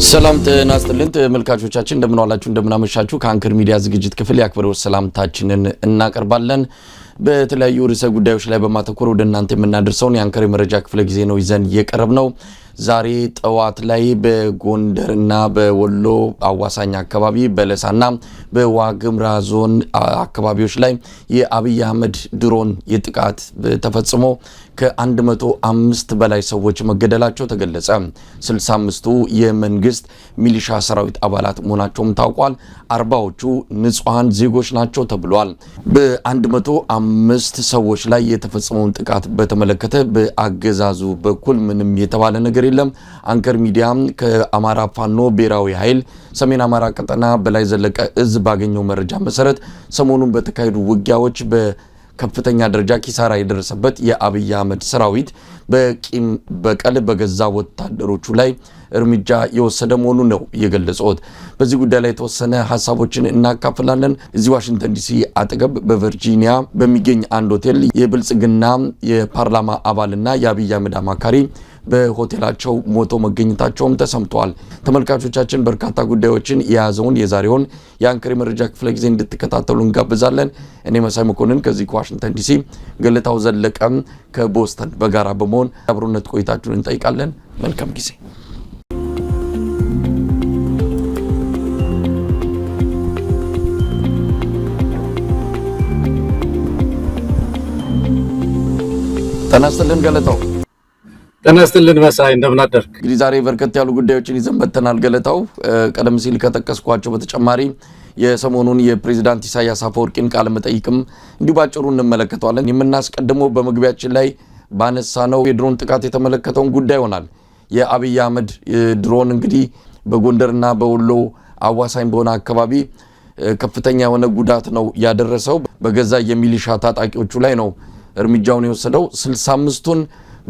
ሰላም ጤና ይስጥልን ተመልካቾቻችን እንደምን ዋላችሁ እንደምን አመሻችሁ ከአንከር ሚዲያ ዝግጅት ክፍል ያክብረው ሰላምታችንን እናቀርባለን በተለያዩ ርዕሰ ጉዳዮች ላይ በማተኮር ወደ እናንተ የምናደርሰውን የአንከር መረጃ ክፍለ ጊዜ ነው ይዘን የቀረብነው ዛሬ ጠዋት ላይ በጎንደርና በወሎ አዋሳኝ አካባቢ በለሳና በዋግምራ ዞን አካባቢዎች ላይ የአብይ አህመድ ድሮን የጥቃት ተፈጽሞ ከ105 በላይ ሰዎች መገደላቸው ተገለጸ 65ቱ የመንግስት ሚሊሻ ሰራዊት አባላት መሆናቸውም ታውቋል 40ዎቹ ንጹሃን ዜጎች ናቸው ተብሏል በ105 ሰዎች ላይ የተፈጸመውን ጥቃት በተመለከተ በአገዛዙ በኩል ምንም የተባለ ነገር የለም አንከር ሚዲያ ከአማራ ፋኖ ብሔራዊ ኃይል ሰሜን አማራ ቀጠና በላይ ዘለቀ እዝ ባገኘው መረጃ መሰረት ሰሞኑን በተካሄዱ ውጊያዎች በከፍተኛ ደረጃ ኪሳራ የደረሰበት የአብይ አህመድ ሰራዊት በቂም በቀል በገዛ ወታደሮቹ ላይ እርምጃ የወሰደ መሆኑን ነው የገለጹት በዚህ ጉዳይ ላይ ተወሰነ ሐሳቦችን እናካፍላለን እዚህ ዋሽንግተን ዲሲ አጠገብ በቨርጂኒያ በሚገኝ አንድ ሆቴል የብልጽግና የፓርላማ አባልና የአብይ አህመድ አማካሪ በሆቴላቸው ሞቶ መገኘታቸውም ተሰምቷል ተመልካቾቻችን በርካታ ጉዳዮችን የያዘውን የዛሬውን የአንከር መረጃ ክፍለ ጊዜ እንድትከታተሉ እንጋብዛለን እኔ መሳይ መኮንን ከዚህ ከዋሽንግተን ዲሲ ገለታው ዘለቀም ከቦስተን በጋራ በመሆን አብሮነት ቆይታችሁን እንጠይቃለን መልካም ጊዜ ተናስተልን ገለታው ተናስተልን መሳይ እንደምን አደርክ እንግዲህ ዛሬ በርከት ያሉ ጉዳዮችን ይዘን መተናል ገለታው ቀደም ሲል ከተከስኳቸው በተጨማሪ የሰሞኑን የፕሬዝዳንት ኢሳያስ አፈወርቂን ቃለ መጠይቅም እንዲሁ ባጭሩ እንመለከታለን የምናስቀድመው በመግቢያችን ላይ ባነሳነው የድሮን ጥቃት የተመለከተውን ጉዳይ ይሆናል የአብይ አህመድ ድሮን እንግዲህ በጎንደርና በወሎ አዋሳኝ በሆነ አካባቢ ከፍተኛ የሆነ ጉዳት ነው ያደረሰው በገዛ የሚሊሻ ታጣቂዎቹ ላይ ነው እርምጃውን የወሰደው 65ቱን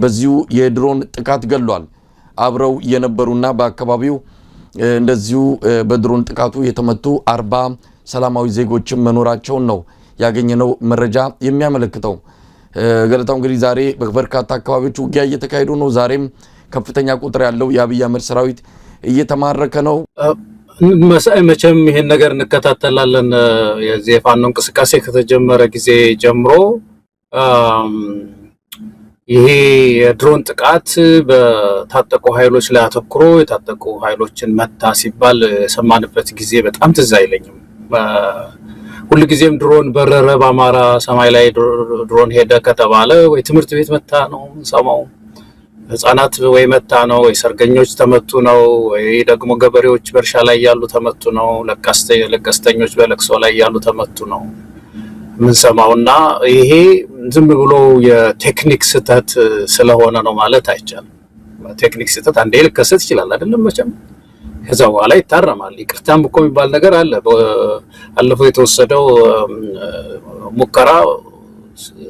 በዚሁ የድሮን ጥቃት ገሏል አብረው የነበሩና በአካባቢው እንደዚሁ በድሮን ጥቃቱ የተመቱ 40 ሰላማዊ ዜጎች መኖራቸውን ነው ያገኘነው መረጃ የሚያመለክተው ገለታው እንግዲህ ዛሬ በበርካታ አካባቢዎች ውጊያ እየተካሄዱ ነው ዛሬም ከፍተኛ ቁጥር ያለው የአብይ አህመድ ሰራዊት እየተማረከ ነው መሳይ መቼም ይሄን ነገር እንከታተላለን የዚህ ፋኖ እንቅስቃሴ ከተጀመረ ጊዜ ጀምሮ ይሄ የድሮን ጥቃት በታጠቁ ኃይሎች ላይ አተኩሮ የታጠቁ ኃይሎችን መታ ሲባል ሰማንበት ጊዜ በጣም ትዝ አይለኝም ሁሉ ጊዜም ድሮን በረረ በአማራ ሰማይ ላይ ድሮን ሄደ ከተባለ ወይ ትምህርት ቤት መታ ነው ሰማው ህፃናት ወይ መታ ነው ወይ ሰርገኞች ተመቱ ነው ወይ ደግሞ ገበሬዎች በርሻ ላይ ያሉ ተመቱ ነው ለቀስተኞች በለቅሶ ላይ ያሉ ተመቱ ነው ምን ሰማውና ይሄ ዝም ብሎ የቴክኒክ ስህተት ስለሆነ ነው ማለት አይቻልም ቴክኒክ ስህተት አንዴ ሊከሰት ይችላል አይደለም መቼም ከዛ በኋላ ይታረማል ይቅርታም እኮ የሚባል ነገር አለ አለፈው የተወሰደው ሙከራ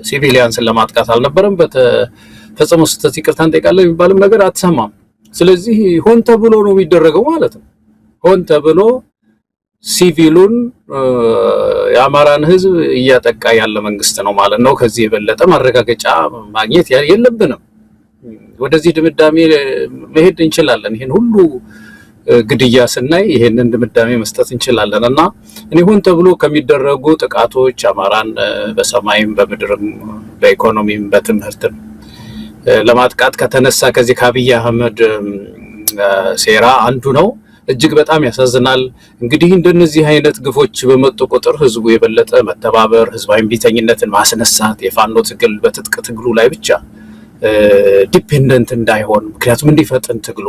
ሲቪሊያንስን ለማጥቃት አልነበረም በተፈጸመው ስህተት ይቅርታ እንጠይቃለን የሚባልም ነገር አትሰማም ስለዚህ ሆን ተብሎ ነው የሚደረገው ማለት ነው ሆን ተብሎ ሲቪሉን የአማራን ህዝብ እያጠቃ ያለ መንግስት ነው ማለት ነው ከዚህ የበለጠ ማረጋገጫ ማግኘት የለብንም ወደዚህ ድምዳሜ መሄድ እንችላለን ይሄን ሁሉ ግድያ ስናይ ይሄንን ድምዳሜ መስጠት እንችላለንና እኔ ሆን ተብሎ ከሚደረጉ ጥቃቶች አማራን በሰማይም በምድርም በኢኮኖሚም በትምህርትም ለማጥቃት ከተነሳ ከዚህ ከአብይ አህመድ ሴራ አንዱ ነው እጅግ በጣም ያሳዝናል እንግዲህ እንደነዚህ አይነት ግፎች በመጡ ቁጥር ህዝቡ የበለጠ መተባበር ህዝባዊ ቢተኝነትን ማስነሳት የፋኖ ትግል በትጥቅ ትግሉ ላይ ብቻ ዲፔንደንት እንዳይሆን ምክንያቱም እንዲፈጥን ትግሉ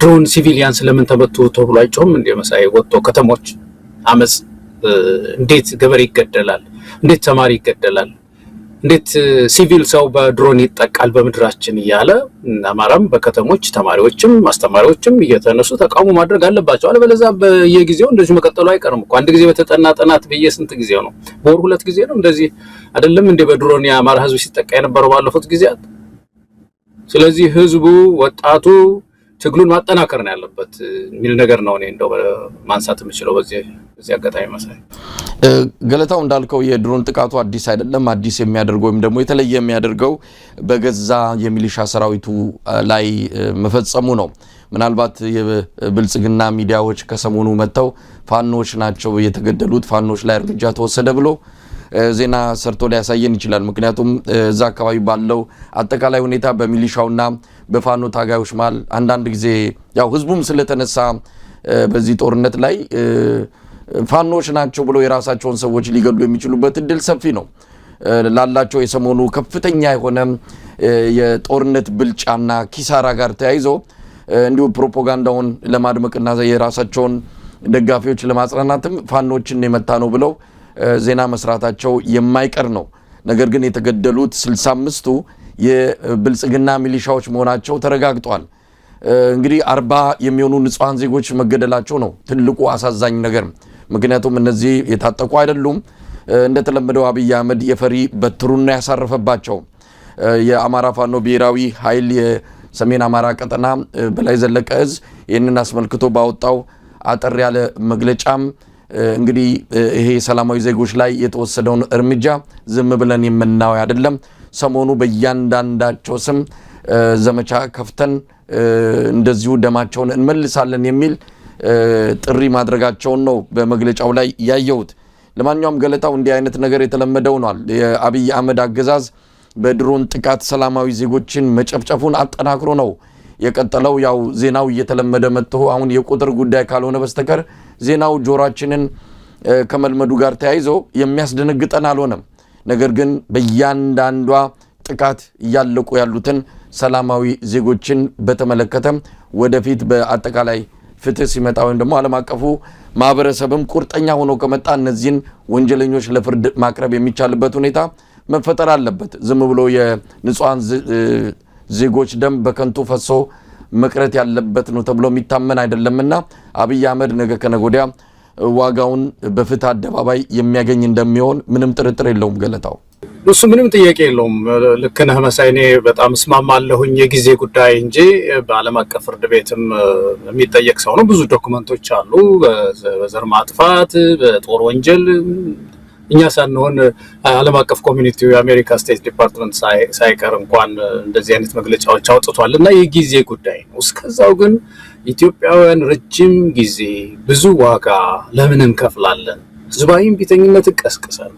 ድሮን ሲቪሊያንስ ለምን ተመቱ ተብሎ አይጮህም እንደ መሳይ ወጥቶ ከተሞች አመጽ እንዴት ገበሬ ይገደላል እንዴት ተማሪ ይገደላል እንዴት ሲቪል ሰው በድሮን ይጠቃል በመድራችን ይያለ አማራም በከተሞች ተማሪዎችም ማስተማሪዎችም እየተነሱ ተቃውሞ ማድረግ አለባቸው አለበለዚያ በየጊዜው እንደዚህ መቀጠሉ አይቀርም እኮ አንድ ጊዜ በተጠና ጥናት በየስንት ጊዜው ነው በወር ሁለት ጊዜ ነው እንደዚህ አይደለም እንደ በድሮን የአማራ ህዝብ ሲጠቃ የነበረው ባለፉት ጊዜያት ስለዚህ ህዝቡ ወጣቱ ትግሉን ማጠናከር ነው ያለበት ሚል ነገር ነው እኔ እንደው ማንሳት የምችለው በዚህ አጋጣሚ መሳይ ገለታው እንዳልከው የድሮን ጥቃቱ አዲስ አይደለም አዲስ የሚያደርገው ወይም ደግሞ የተለየ የሚያደርገው በገዛ የሚሊሻ ሰራዊቱ ላይ መፈጸሙ ነው ምናልባት የብልጽግና ሚዲያዎች ከሰሞኑ መተው ፋኖች ናቸው የተገደሉት ፋኖች ላይ እርምጃ ተወሰደ ብሎ ዜና ሰርቶ ሊያሳየን ይችላል። ምክንያቱም እዛ አካባቢ ባለው አጠቃላይ ሁኔታ በሚሊሻውና በፋኖ ታጋዮች መሃል አንዳንድ ጊዜ ያው ህዝቡም ስለተነሳ በዚህ ጦርነት ላይ ፋኖች ናቸው ብሎ የራሳቸውን ሰዎች ሊገሉ የሚችሉበት እድል ሰፊ ነው። ላላቸው የሰሞኑ ከፍተኛ የሆነ የጦርነት ብልጫና ኪሳራ ጋር ተያይዞ እንዲሁ ፕሮፓጋንዳውን ለማድመቅና የራሳቸውን ደጋፊዎች ለማጽናናትም ፋኖችን የመታ ነው ብለው ዜና መስራታቸው የማይቀር ነው። ነገር ግን የተገደሉት 65ቱ የብልጽግና ሚሊሻዎች መሆናቸው ተረጋግጧል። እንግዲህ 40 የሚሆኑ ንጹሃን ዜጎች መገደላቸው ነው ትልቁ አሳዛኝ ነገር። ምክንያቱም እነዚህ የታጠቁ አይደሉም። እንደተለመደው አብይ አህመድ የፈሪ በትሩን ያሳረፈባቸው የአማራ ፋኖ ብሔራዊ ኃይል የሰሜን አማራ ቀጠና በላይ ዘለቀ እዝ ይህንን አስመልክቶ ባወጣው አጠር ያለ መግለጫም እንግዲህ ይሄ ሰላማዊ ዜጎች ላይ የተወሰደውን እርምጃ ዝም ብለን የምናየው አይደለም፣ ሰሞኑ በእያንዳንዳቸው ስም ዘመቻ ከፍተን እንደዚሁ ደማቸውን እንመልሳለን የሚል ጥሪ ማድረጋቸውን ነው በመግለጫው ላይ ያየሁት። ለማንኛውም ገለታው እንዲህ አይነት ነገር የተለመደው ነው። የአብይ አህመድ አገዛዝ በድሮን ጥቃት ሰላማዊ ዜጎችን መጨፍጨፉን አጠናክሮ ነው የቀጠለው። ያው ዜናው እየተለመደ መጥቶ አሁን የቁጥር ጉዳይ ካልሆነ በስተቀር ዜናው ጆሮአችንን ከመልመዱ ጋር ተያይዞ የሚያስደነግጠን አልሆነም። ነገር ግን በእያንዳንዷ ጥቃት እያለቁ ያሉትን ሰላማዊ ዜጎችን በተመለከተ ወደፊት በአጠቃላይ ፍትህ ሲመጣ ወይም ደግሞ ዓለም አቀፉ ማህበረሰብም ቁርጠኛ ሆኖ ከመጣ እነዚህን ወንጀለኞች ለፍርድ ማቅረብ የሚቻልበት ሁኔታ መፈጠር አለበት። ዝም ብሎ የንጹሃን ዜጎች ደም በከንቱ ፈሶ መቅረት ያለበት ነው ተብሎ የሚታመን አይደለምና አብይ አህመድ ነገ ከነገ ወዲያ ዋጋውን በፍትህ አደባባይ የሚያገኝ እንደሚሆን ምንም ጥርጥር የለውም። ገለታው እሱ ምንም ጥያቄ የለውም። ልክ ነህ መሳይ፣ እኔ በጣም እስማማለሁኝ። የጊዜ ጉዳይ እንጂ በዓለም አቀፍ ፍርድ ቤትም የሚጠየቅ ሰው ነው። ብዙ ዶክመንቶች አሉ፣ በዘር ማጥፋት፣ በጦር ወንጀል። እኛ ሳንሆን ዓለም አቀፍ ኮሚኒቲው የአሜሪካ ስቴት ዲፓርትመንት ሳይቀር እንኳን እንደዚህ አይነት መግለጫዎች አውጥቷል እና የጊዜ ጉዳይ ነው። እስከዛው ግን ኢትዮጵያውያን ረጅም ጊዜ ብዙ ዋጋ ለምን እንከፍላለን? ህዝባዊም ቢተኝነት ቀስቅሰን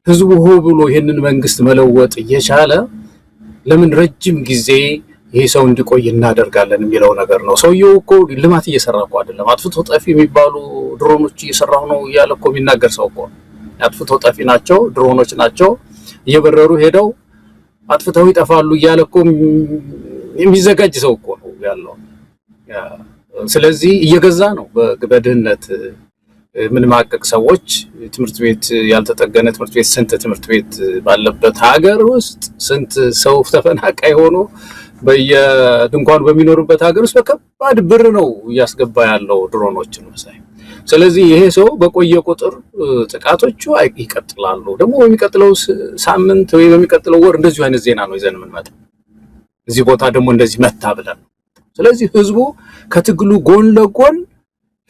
ህዝቡ ሆ ብሎ ይህንን መንግስት መለወጥ እየቻለ ለምን ረጅም ጊዜ ይሄ ሰው እንዲቆይ እናደርጋለን የሚለው ነገር ነው። ሰውየው እኮ ልማት እየሰራ እኮ አይደለም። አጥፍቶ ጠፊ የሚባሉ ድሮኖች እየሰራው ነው እያለ እኮ የሚናገር ሰው እኮ አጥፍቶ ጠፊ ናቸው፣ ድሮኖች ናቸው፣ እየበረሩ ሄደው አጥፍተው ይጠፋሉ እያለ እኮ የሚዘጋጅ ሰው እኮ ነው ያለው። ስለዚህ እየገዛ ነው በድህነት ምን ማቀቅ ሰዎች ትምህርት ቤት ያልተጠገነ ትምህርት ቤት ስንት ትምህርት ቤት ባለበት ሀገር ውስጥ ስንት ሰው ተፈናቃይ ሆኖ በየድንኳኑ በሚኖርበት ሀገር ውስጥ በከባድ ብር ነው እያስገባ ያለው ድሮኖችን መሳይ። ስለዚህ ይሄ ሰው በቆየ ቁጥር ጥቃቶቹ ይቀጥላሉ። ደግሞ በሚቀጥለው ሳምንት ወይ በሚቀጥለው ወር እንደዚሁ አይነት ዜና ነው ይዘን የምንመጣው። እዚህ ቦታ ደግሞ እንደዚህ መታ ብለን። ስለዚህ ህዝቡ ከትግሉ ጎን ለጎን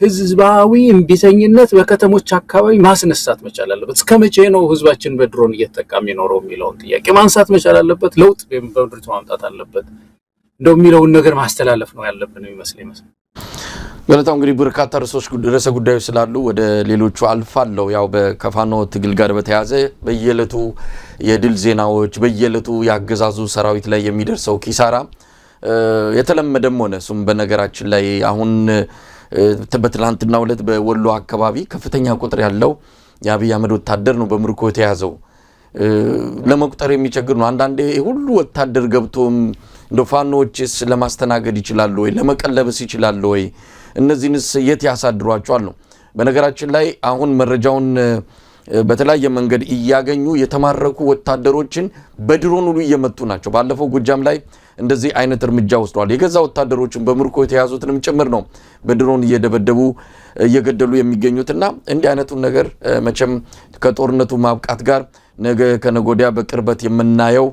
ህዝባዊ እምቢተኝነት በከተሞች አካባቢ ማስነሳት መቻል አለበት። እስከ መቼ ነው ህዝባችን በድሮን እየተጠቃሚ ኖረው የሚለውን ጥያቄ ማንሳት መቻል አለበት። ለውጥ በምድሪቱ ማምጣት አለበት። እንደው የሚለውን ነገር ማስተላለፍ ነው ያለብን ይመስለኝ። ገለታው እንግዲህ በርካታ ርዕሰ ጉዳዮች ስላሉ ወደ ሌሎቹ አልፋለሁ። ያው በከፋኖ ትግል ጋር በተያያዘ በየዕለቱ የድል ዜናዎች፣ በየዕለቱ ያገዛዙ ሰራዊት ላይ የሚደርሰው ኪሳራ የተለመደም ሆነ እሱም በነገራችን ላይ አሁን በትላንትናው ዕለት በወሎ አካባቢ ከፍተኛ ቁጥር ያለው የአብይ አህመድ ወታደር ነው በምርኮ የተያዘው። ለመቁጠር የሚቸግር ነው። አንዳንዴ ሁሉ ወታደር ገብቶም እንደው ፋኖችስ ለማስተናገድ ይችላሉ ወይ? ለመቀለብስ ይችላሉ ወይ? እነዚህንስ የት ያሳድሯቸዋል ነው። በነገራችን ላይ አሁን መረጃውን በተለያየ መንገድ እያገኙ የተማረኩ ወታደሮችን በድሮን ሁሉ እየመቱ ናቸው። ባለፈው ጎጃም ላይ እንደዚህ አይነት እርምጃ ወስደዋል። የገዛ ወታደሮችን በምርኮ የተያዙትንም ጭምር ነው በድሮን እየደበደቡ እየገደሉ የሚገኙትና እንዲህ አይነቱን ነገር መቼም ከጦርነቱ ማብቃት ጋር ነገ ከነገ ወዲያ በቅርበት የምናየው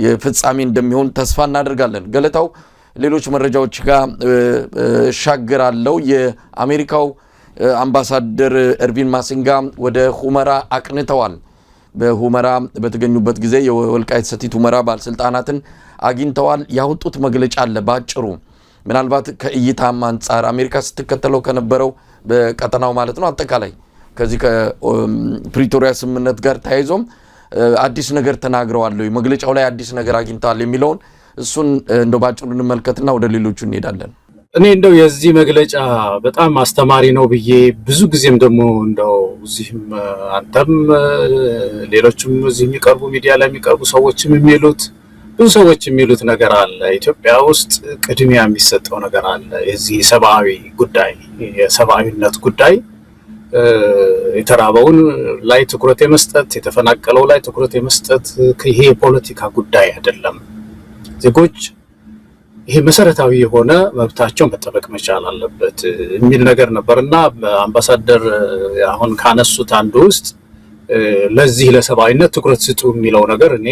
የፍጻሜ እንደሚሆን ተስፋ እናደርጋለን። ገለታው ሌሎች መረጃዎች ጋር ሻገራለው። የአሜሪካው አምባሳደር ኤርቪን ማሲንጋ ወደ ሁመራ አቅንተዋል። በሁመራ በተገኙበት ጊዜ የወልቃይት ሰቲት ሁመራ ባለስልጣናትን አግኝተዋል። ያወጡት መግለጫ አለ ባጭሩ ምናልባት ከእይታም አንፃር አሜሪካ ስትከተለው ከነበረው በቀጠናው ማለት ነው አጠቃላይ ከዚህ ከፕሪቶሪያ ስምምነት ጋር ተያይዞም አዲስ ነገር ተናግረዋል። መግለጫው ላይ አዲስ ነገር አግኝተዋል የሚለውን እሱን እንደው ባጭሩ እንመልከትና ወደ ሌሎቹ እንሄዳለን። እኔ እንደው የዚህ መግለጫ በጣም አስተማሪ ነው ብዬ ብዙ ጊዜም ደግሞ እንደው እዚህም አንተም ሌሎችም እዚህ የሚቀርቡ ሚዲያ ላይ የሚቀርቡ ሰዎችም የሚሉት ብዙ ሰዎች የሚሉት ነገር አለ። ኢትዮጵያ ውስጥ ቅድሚያ የሚሰጠው ነገር አለ። የዚህ ሰብአዊ ጉዳይ የሰብአዊነት ጉዳይ የተራበውን ላይ ትኩረት የመስጠት የተፈናቀለው ላይ ትኩረት የመስጠት ይሄ የፖለቲካ ጉዳይ አይደለም። ዜጎች ይሄ መሰረታዊ የሆነ መብታቸው መጠበቅ መቻል አለበት የሚል ነገር ነበርና አምባሳደር አሁን ካነሱት አንዱ ውስጥ ለዚህ ለሰብአዊነት ትኩረት ስጡ የሚለው ነገር እኔ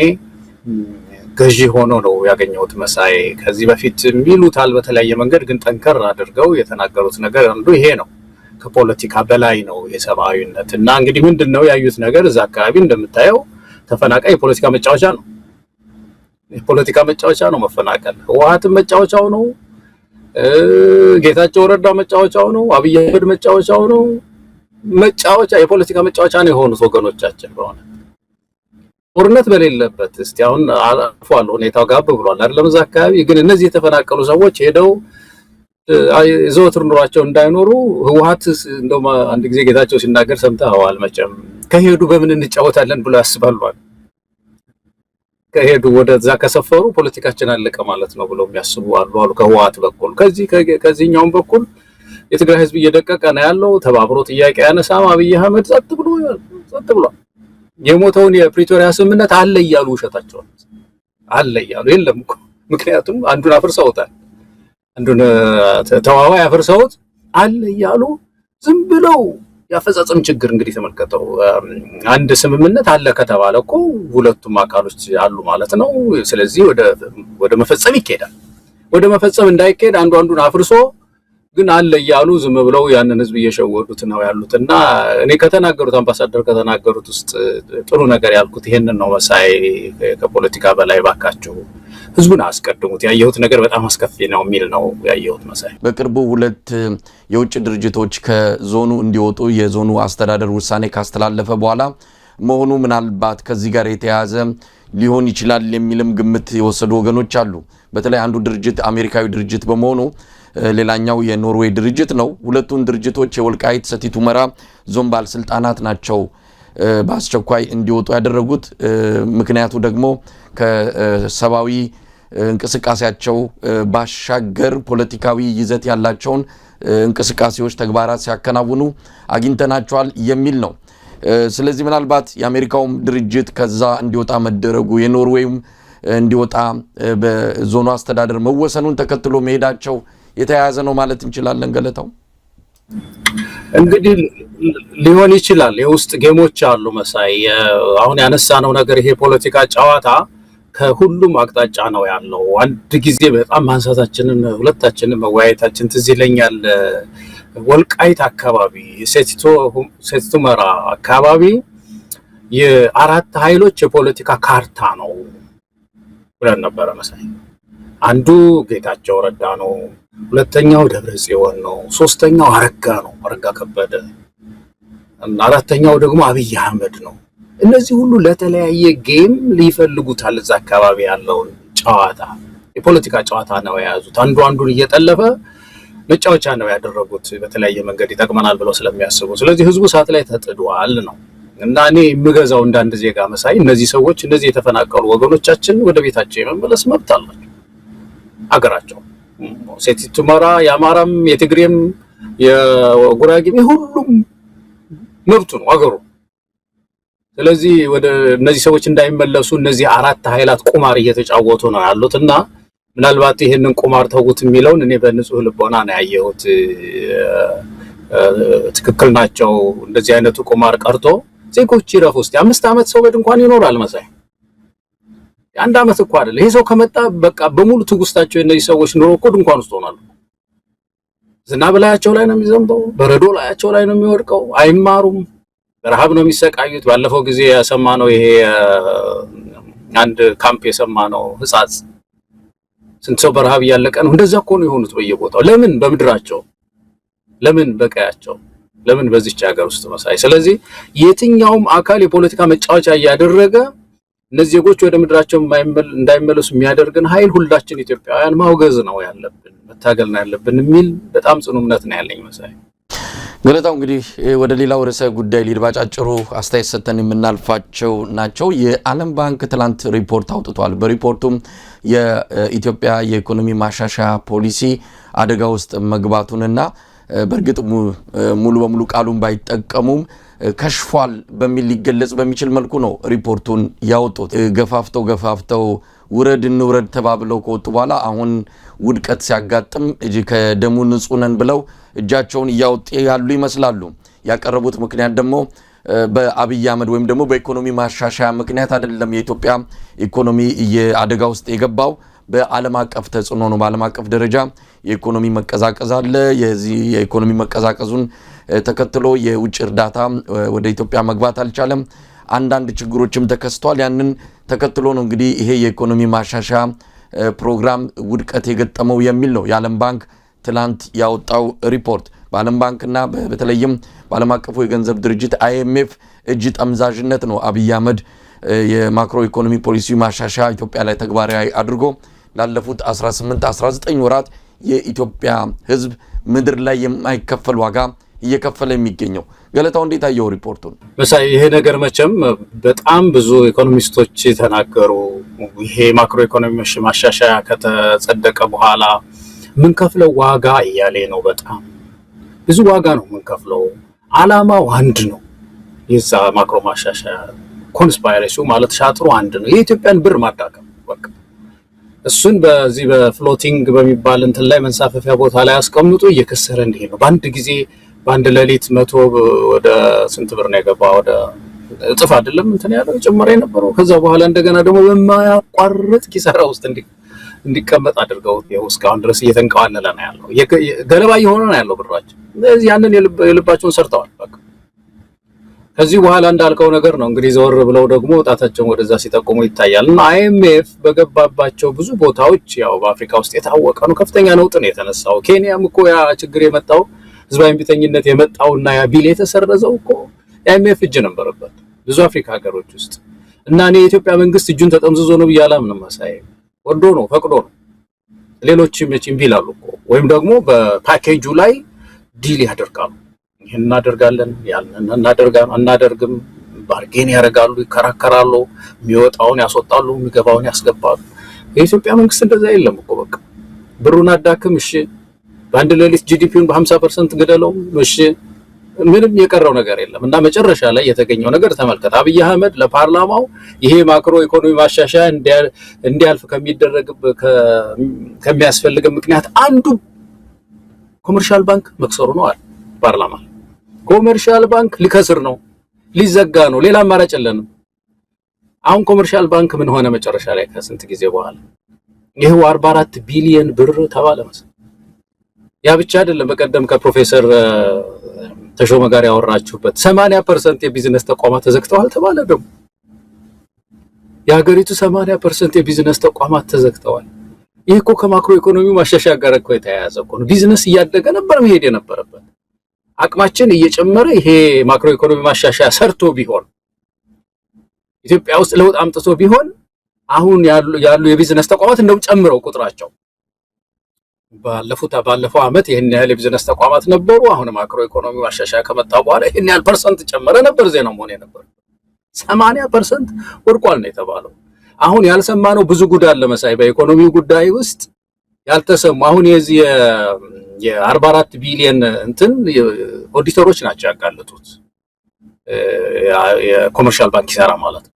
ገዢ ሆኖ ነው ያገኘሁት። መሳይ ከዚህ በፊት የሚሉታል በተለያየ መንገድ ግን ጠንከር አድርገው የተናገሩት ነገር አንዱ ይሄ ነው። ከፖለቲካ በላይ ነው የሰብአዊነት እና እንግዲህ ምንድነው ያዩት ነገር እዛ አካባቢ እንደምታየው ተፈናቃይ የፖለቲካ መጫወቻ ነው። የፖለቲካ መጫወቻ ነው መፈናቀል። ህወሓት መጫወቻው ነው። ጌታቸው ረዳ መጫወቻው ነው። አብይ አህመድ መጫወቻው ነው። መጫወቻ የፖለቲካ መጫወቻ ነው የሆኑት ወገኖቻችን በሆነ ጦርነት በሌለበት እስቲ አሁን አልፏል ሁኔታው ጋር ብሏል አይደለም። እዛ አካባቢ ግን እነዚህ የተፈናቀሉ ሰዎች ሄደው ዘወትር ኑሯቸው እንዳይኖሩ ህወሓት እንደውም አንድ ጊዜ ጌታቸው ሲናገር ሰምተዋል መቼም ከሄዱ በምን እንጫወታለን ብሎ ያስባሉ። ከሄዱ ወደዛ ከሰፈሩ ፖለቲካችን አለቀ ማለት ነው ብሎ የሚያስቡ አሉ ከህወሓት በኩል። ከዚህኛውም በኩል የትግራይ ህዝብ እየደቀቀ ነው ያለው። ተባብሮ ጥያቄ ያነሳም አብይ አህመድ ጸጥ ብሏል። የሞተውን የፕሪቶሪያ ስምምነት አለ እያሉ ውሸታቸው አለ እያሉ የለም እኮ ምክንያቱም አንዱን አፍርሰውታል። አንዱን ተዋዋይ አፍርሰውት አለ እያሉ ዝም ብለው ያፈጻጸም ችግር እንግዲህ ተመልከተው። አንድ ስምምነት አለ ከተባለ እኮ ሁለቱም አካሎች አሉ ማለት ነው። ስለዚህ ወደ መፈጸም ይኬዳል። ወደ መፈጸም እንዳይኬድ አንዱን አፍርሶ ግን አለ እያሉ ዝም ብለው ያንን ህዝብ እየሸወዱት ነው ያሉትና እኔ ከተናገሩት አምባሳደር ከተናገሩት ውስጥ ጥሩ ነገር ያልኩት ይሄንን ነው። መሳይ ከፖለቲካ በላይ ባካችሁ ህዝቡን አስቀድሙት። ያየሁት ነገር በጣም አስከፊ ነው የሚል ነው ያየሁት። መሳይ በቅርቡ ሁለት የውጭ ድርጅቶች ከዞኑ እንዲወጡ የዞኑ አስተዳደር ውሳኔ ካስተላለፈ በኋላ መሆኑ ምናልባት ከዚህ ጋር የተያያዘ ሊሆን ይችላል የሚልም ግምት የወሰዱ ወገኖች አሉ። በተለይ አንዱ ድርጅት አሜሪካዊ ድርጅት በመሆኑ ሌላኛው የኖርዌይ ድርጅት ነው። ሁለቱን ድርጅቶች የወልቃይት ሰቲት ሁመራ ዞን ባለስልጣናት ናቸው በአስቸኳይ እንዲወጡ ያደረጉት። ምክንያቱ ደግሞ ከሰብአዊ እንቅስቃሴያቸው ባሻገር ፖለቲካዊ ይዘት ያላቸውን እንቅስቃሴዎች ተግባራት ሲያከናውኑ አግኝተናቸዋል የሚል ነው። ስለዚህ ምናልባት የአሜሪካውም ድርጅት ከዛ እንዲወጣ መደረጉ የኖርዌይም እንዲወጣ በዞኑ አስተዳደር መወሰኑን ተከትሎ መሄዳቸው የተያያዘ ነው ማለት እንችላለን። ገለታው እንግዲህ ሊሆን ይችላል። የውስጥ ጌሞች አሉ መሳይ። አሁን ያነሳነው ነገር ይሄ ፖለቲካ ጨዋታ ከሁሉም አቅጣጫ ነው ያለው። አንድ ጊዜ በጣም ማንሳታችንን ሁለታችንን መወያየታችን ትዝ ይለኛል። ወልቃይት አካባቢ ሰቲት ሁመራ አካባቢ የአራት ኃይሎች የፖለቲካ ካርታ ነው ብለን ነበረ መሳይ። አንዱ ጌታቸው ረዳ ነው፣ ሁለተኛው ደብረጽዮን ነው፣ ሶስተኛው አረጋ ነው፣ አረጋ ከበደ፣ አራተኛው ደግሞ አብይ አህመድ ነው። እነዚህ ሁሉ ለተለያየ ጌም ሊፈልጉታል። እዛ አካባቢ ያለውን ጨዋታ የፖለቲካ ጨዋታ ነው የያዙት። አንዱን እየጠለፈ መጫወቻ ነው ያደረጉት። በተለያየ መንገድ ይጠቅመናል ብለው ስለሚያስቡ። ስለዚህ ህዝቡ ሰዓት ላይ ተጥዷል ነው እና እኔ የምገዛው እንዳንድ ዜጋ መሳይ እነዚህ ሰዎች እነዚህ የተፈናቀሉ ወገኖቻችን ወደ ቤታቸው የመመለስ መብት አላቸው። አገራቸው ሰቲት ሁመራ የአማራም የትግሬም የጉራጌም ሁሉም መብቱ ነው አገሩ። ስለዚህ ወደ እነዚህ ሰዎች እንዳይመለሱ እነዚህ አራት ኃይላት ቁማር እየተጫወቱ ነው ያሉትና ምናልባት ይሄንን ቁማር ተውት የሚለውን እኔ በንጹህ ልቦና ነው ያየሁት። ትክክል ናቸው። እንደዚህ አይነቱ ቁማር ቀርቶ ዜጎች ይረፉ። እስቲ 5 ዓመት ሰው በድንኳን ይኖራል መሳይ። አንድ ዓመት እኮ አይደል ይሄ ሰው ከመጣ በቃ በሙሉ ትጉስታቸው እነዚህ ሰዎች ኑሮ እኮ ድንኳን ውስጥ ሆናሉ። ዝናብ ላያቸው ላይ ነው የሚዘንበው፣ በረዶ ላያቸው ላይ ነው የሚወድቀው። አይማሩም፣ በረሃብ ነው የሚሰቃዩት። ባለፈው ጊዜ ያሰማነው ይሄ አንድ ካምፕ የሰማነው ህጻጽ ስንት ሰው በረሃብ ያለቀ ነው። እንደዛ እኮ ነው የሆኑት በየቦታው። ለምን በምድራቸው፣ ለምን በቀያቸው፣ ለምን በዚህች ሀገር ውስጥ መሳይ። ስለዚህ የትኛውም አካል የፖለቲካ መጫወቻ እያደረገ እነዚህ ዜጎች ወደ ምድራቸው እንዳይመለሱ የሚያደርግን ኃይል ሁላችን ኢትዮጵያውያን ማውገዝ ነው ያለብን፣ መታገል ነው ያለብን የሚል በጣም ጽኑ እምነት ነው ያለኝ መሳይ። ገለታው እንግዲህ ወደ ሌላው ርዕሰ ጉዳይ ሊባጫጭሩ አስተያየት ሰጥተን የምናልፋቸው ናቸው። የዓለም ባንክ ትላንት ሪፖርት አውጥቷል። በሪፖርቱም የኢትዮጵያ የኢኮኖሚ ማሻሻያ ፖሊሲ አደጋ ውስጥ መግባቱንና በእርግጥ ሙሉ በሙሉ ቃሉን ባይጠቀሙም ከሽፏል በሚል ሊገለጽ በሚችል መልኩ ነው ሪፖርቱን ያወጡት። ገፋፍተው ውረድ እንውረድ ተባብለው ከወጡ በኋላ አሁን ውድቀት ሲያጋጥም ከደሙ ንጹህ ነን ብለው እጃቸውን እያወጡ ያሉ ይመስላሉ። ያቀረቡት ምክንያት ደግሞ በአብይ አህመድ ወይም ደግሞ በኢኮኖሚ ማሻሻያ ምክንያት አይደለም። የኢትዮጵያ ኢኮኖሚ አደጋ ውስጥ የገባው በዓለም አቀፍ ተጽዕኖ ነው። በዓለም አቀፍ ደረጃ የኢኮኖሚ መቀዛቀዝ አለ። የዚህ የኢኮኖሚ መቀዛቀዙን ተከትሎ የውጭ እርዳታ ወደ ኢትዮጵያ መግባት አልቻለም። አንዳንድ ችግሮችም ተከስተዋል። ያንን ተከትሎ ነው እንግዲህ ይሄ የኢኮኖሚ ማሻሻያ ፕሮግራም ውድቀት የገጠመው የሚል ነው የዓለም ባንክ ትላንት ያወጣው ሪፖርት። በዓለም ባንክና በተለይም በዓለም አቀፉ የገንዘብ ድርጅት IMF እጅ ጠምዛዥነት ነው አብይ አህመድ የማክሮ ኢኮኖሚ ፖሊሲ ማሻሻያ ኢትዮጵያ ላይ ተግባራዊ አድርጎ ላለፉት 18-19 ወራት የኢትዮጵያ ሕዝብ ምድር ላይ የማይከፈል ዋጋ እየከፈለ የሚገኘው። ገለታው እንዴት አየው ሪፖርቱን? መሳይ ይሄ ነገር መቼም በጣም ብዙ ኢኮኖሚስቶች ተናገሩ። ይሄ ማክሮ ኢኮኖሚ ማሻሻያ ከተጸደቀ በኋላ ምን ከፍለው ዋጋ እያለ ነው። በጣም ብዙ ዋጋ ነው ምን ከፍለው። አላማው አንድ ነው። የዛ ማክሮ ማሻሻያ ኮንስፓይሬሲው ማለት ሻጥሩ አንድ ነው። የኢትዮጵያን ብር ማዳከም በቃ እሱን በዚህ በፍሎቲንግ በሚባል እንትን ላይ መንሳፈፊያ ቦታ ላይ አስቀምጦ እየከሰረ እንዲሄድ ነው። በአንድ ጊዜ በአንድ ሌሊት 100 ወደ ስንት ብር ነው የገባ? ወደ እጥፍ አይደለም እንትን ያለው ጨመረ የነበረው። ከዛ በኋላ እንደገና ደግሞ በማያቋርጥ ኪሳራ ውስጥ እንዲቀመጥ አድርገው ይኸው እስካሁን ድረስ እየተንቀዋለለ ነው ያለው። ገለባ እየሆነ ነው ያለው ብራቸው። ስለዚህ ያንን የልባቸውን ሰርተዋል በቃ። ከዚህ በኋላ እንዳልከው ነገር ነው እንግዲህ ዘወር ብለው ደግሞ ጣታቸውን ወደዛ ሲጠቁሙ ይታያል። እና IMF በገባባቸው ብዙ ቦታዎች ያው በአፍሪካ ውስጥ የታወቀ ነው ከፍተኛ ነውጥ ነው የተነሳው። ኬንያም እኮ ያ ችግር የመጣው ህዝባዊ እምቢተኝነት የመጣውና ያ ቢል የተሰረዘው እኮ IMF እጅ ነበረበት ብዙ አፍሪካ ሀገሮች ውስጥ። እና እኔ የኢትዮጵያ መንግስት እጁን ተጠምዝዞ ነው ብያላም ነው ማሳይ ወዶ ነው ፈቅዶ ነው። ሌሎችም መቼም ቢላሉ እኮ ወይም ደግሞ በፓኬጁ ላይ ዲል ያደርጋሉ። ይሄን እናደርጋለን ያንን እናደርግም ባርጌን ያደርጋሉ፣ ይከራከራሉ፣ የሚወጣውን ያስወጣሉ፣ የሚገባውን ያስገባሉ። የኢትዮጵያ መንግስት እንደዛ የለም እኮ በቃ ብሩን አዳክም እሺ፣ በአንድ ሌሊት GDP-ን በ50% ገደለው እሺ፣ ምንም የቀረው ነገር የለም። እና መጨረሻ ላይ የተገኘው ነገር ተመልከት። አብይ አህመድ ለፓርላማው ይሄ ማክሮ ኢኮኖሚ ማሻሻያ እንዲያልፍ ከሚያስፈልግ ምክንያት አንዱ ኮመርሻል ባንክ መክሰሩ ነው አለ ፓርላማ። ኮመርሻል ባንክ ሊከስር ነው፣ ሊዘጋ ነው፣ ሌላ አማራጭ የለንም። አሁን ኮመርሻል ባንክ ምን ሆነ መጨረሻ ላይ ከስንት ጊዜ በኋላ ይሄው 44 ቢሊዮን ብር ተባለ መሰለኝ። ያ ብቻ አይደለም። በቀደም ከፕሮፌሰር ተሾመ ጋር ያወራችሁበት 80% የቢዝነስ ተቋማት ተዘግተዋል ተባለ። ደግሞ የሀገሪቱ 80% የቢዝነስ ተቋማት ተዘግተዋል። ይሄ እኮ ከማክሮ ኢኮኖሚ ማሻሻያ ጋር እኮ የተያያዘ እኮ ነው። ቢዝነስ እያደገ ነበር መሄድ የነበረበት፣ አቅማችን እየጨመረ ይሄ ማክሮ ኢኮኖሚ ማሻሻያ ሰርቶ ቢሆን ኢትዮጵያ ውስጥ ለውጥ አምጥቶ ቢሆን አሁን ያሉ የቢዝነስ ተቋማት እንደው ጨምረው ቁጥራቸው ባለፈው አመት ይሄን ያህል የቢዝነስ ተቋማት ነበሩ። አሁን ማክሮ ኢኮኖሚ ማሻሻያ ከመጣ በኋላ ይሄን ያህል ፐርሰንት ጨመረ ነበር ዜናው ሆነ ነበር። 80% ወርቋል ነው የተባለው። አሁን ያልሰማነው ብዙ ጉዳይ አለ መሳይ በኢኮኖሚው ጉዳይ ውስጥ ያልተሰሙ። አሁን የዚህ የ44 ቢሊዮን እንትን ኦዲተሮች ናቸው ያጋለጡት የኮመርሻል ባንክ ይሰራ ማለት ነው።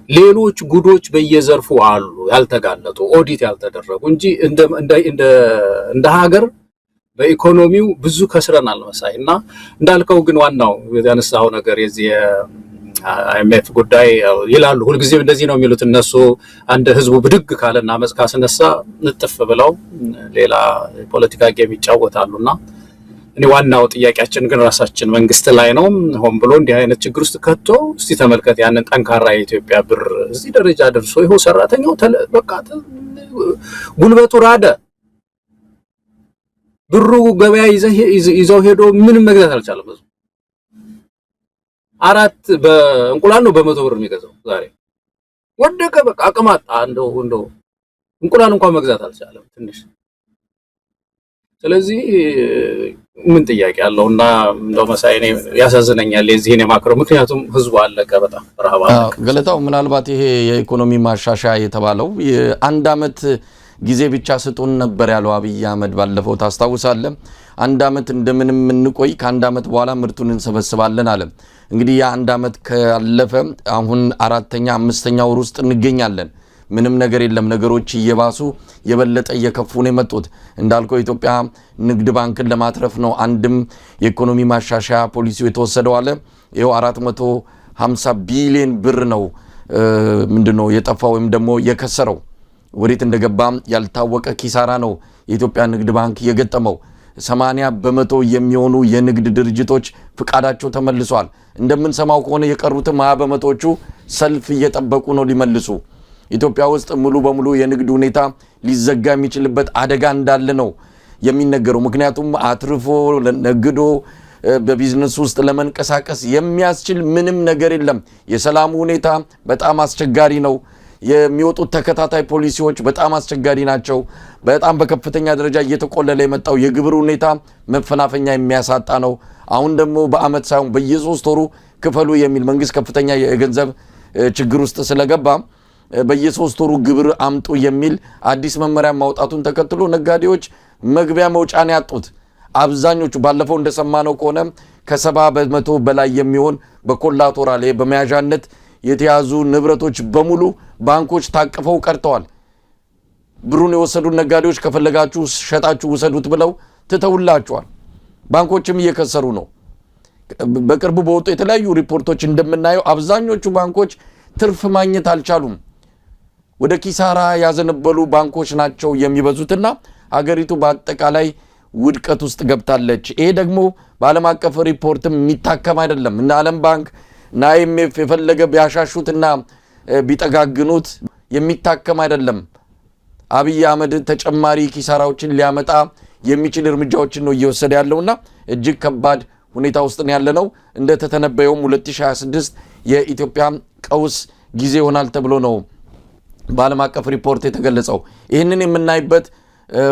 ሌሎች ጉዶች በየዘርፉ አሉ ያልተጋለጡ ኦዲት ያልተደረጉ እንጂ እንደ ሀገር በኢኮኖሚው ብዙ ከስረናል መሳይ። እና እንዳልከው ግን ዋናው ያነሳው ነገር የዚህ IMF ጉዳይ ይላሉ ሁልጊዜም እንደዚህ ነው የሚሉት እነሱ። አንድ ህዝቡ ብድግ ካለና አመጽ ካስነሳ ንጥፍ ብለው ሌላ ፖለቲካ ጌም ይጫወታሉና እኔ ዋናው ጥያቄያችን ግን ራሳችን መንግስት ላይ ነው። ሆን ብሎ እንዲህ አይነት ችግር ውስጥ ከቶ እስቲ ተመልከት ያንን ጠንካራ የኢትዮጵያ ብር እዚህ ደረጃ ደርሶ ይኸው ሰራተኛው በቃ ጉልበቱ ራደ። ብሩ ገበያ ይዘው ሄዶ ምንም መግዛት አልቻለም። አራት በእንቁላል ነው በ100 ብር የሚገዛው ዛሬ ወደቀ። በቃ አቅማጣ እንደው እንቁላል እንኳን መግዛት አልቻለም ትንሽ። ስለዚህ ምን ጥያቄ አለውና እንደው መሳይ እኔ ያሳዝነኛል የዚህን የማክሮ ምክንያቱም ህዝቡ አለቀ በጣም ረሃብ አለቀ። ገለታው ምናልባት ይሄ የኢኮኖሚ ማሻሻያ የተባለው የአንድ አመት ጊዜ ብቻ ስጡን ነበር ያለው አብይ አህመድ ባለፈው ታስታውሳለህ። አንድ አመት እንደምንም እንቆይ ከአንድ አመት በኋላ ምርቱን እንሰበስባለን አለ። እንግዲህ ያ አንድ አመት ካለፈ አሁን 4ኛ 5ኛ ወር ውስጥ እንገኛለን። ምንም ነገር የለም። ነገሮች እየባሱ የበለጠ እየከፉ ነው የመጡት። እንዳልከው ኢትዮጵያ ንግድ ባንክን ለማትረፍ ነው አንድም የኢኮኖሚ ማሻሻያ ፖሊሲው የተወሰደው አለ። ይሄው 450 ቢሊዮን ብር ነው ምንድነው የጠፋው ወይም ደግሞ የከሰረው። ወዴት እንደገባ ያልታወቀ ኪሳራ ነው የኢትዮጵያ ንግድ ባንክ የገጠመው። 80% የሚሆኑ የንግድ ድርጅቶች ፍቃዳቸው ተመልሷል። እንደምንሰማው ከሆነ የቀሩትም 20%ዎቹ ሰልፍ እየጠበቁ ነው ሊመልሱ። ኢትዮጵያ ውስጥ ሙሉ በሙሉ የንግድ ሁኔታ ሊዘጋ የሚችልበት አደጋ እንዳለ ነው የሚነገረው። ምክንያቱም አትርፎ ነግዶ በቢዝነስ ውስጥ ለመንቀሳቀስ የሚያስችል ምንም ነገር የለም። የሰላሙ ሁኔታ በጣም አስቸጋሪ ነው። የሚወጡት ተከታታይ ፖሊሲዎች በጣም አስቸጋሪ ናቸው። በጣም በከፍተኛ ደረጃ እየተቆለለ የመጣው የግብር ሁኔታ መፈናፈኛ የሚያሳጣ ነው። አሁን ደግሞ በአመት ሳይሆን በየ3 ወሩ ክፈሉ የሚል መንግስት ከፍተኛ የገንዘብ ችግር ውስጥ ስለገባ በየ3 ወሩ ግብር አምጡ የሚል አዲስ መመሪያ ማውጣቱን ተከትሎ ነጋዴዎች መግቢያ መውጫን ያጡት። አብዛኞቹ ባለፈው እንደሰማነው ከሆነ ከ70% በላይ የሚሆን በኮላቶራል በመያዣነት የተያዙ ንብረቶች በሙሉ ባንኮች ታቅፈው ቀርተዋል። ብሩን የወሰዱ ነጋዴዎች ከፈለጋችሁ ሸጣችሁ ውሰዱት ብለው ትተውላቸዋል። ባንኮችም እየከሰሩ ነው። በቅርቡ በወጡ የተለያዩ ሪፖርቶች እንደምናየው አብዛኞቹ ባንኮች ትርፍ ማግኘት አልቻሉም። ወደ ኪሳራ ያዘነበሉ ባንኮች ናቸው የሚበዙትና አገሪቱ በአጠቃላይ ውድቀት ውስጥ ገብታለች። ይሄ ደግሞ በዓለም አቀፍ ሪፖርትም የሚታከም አይደለም። እና ዓለም ባንክ እና IMF የፈለገ ቢያሻሹትና ቢጠጋግኑት የሚታከም አይደለም። አብይ አህመድ ተጨማሪ ኪሳራዎችን ሊያመጣ የሚችል እርምጃዎችን ነው እየወሰደ ያለውና እጅግ ከባድ ሁኔታ ውስጥ ነው ያለነው። እንደተተነበየውም 2026 የኢትዮጵያ ቀውስ ጊዜ ይሆናል ተብሎ ነው በዓለም አቀፍ ሪፖርት የተገለጸው። ይህንን የምናይበት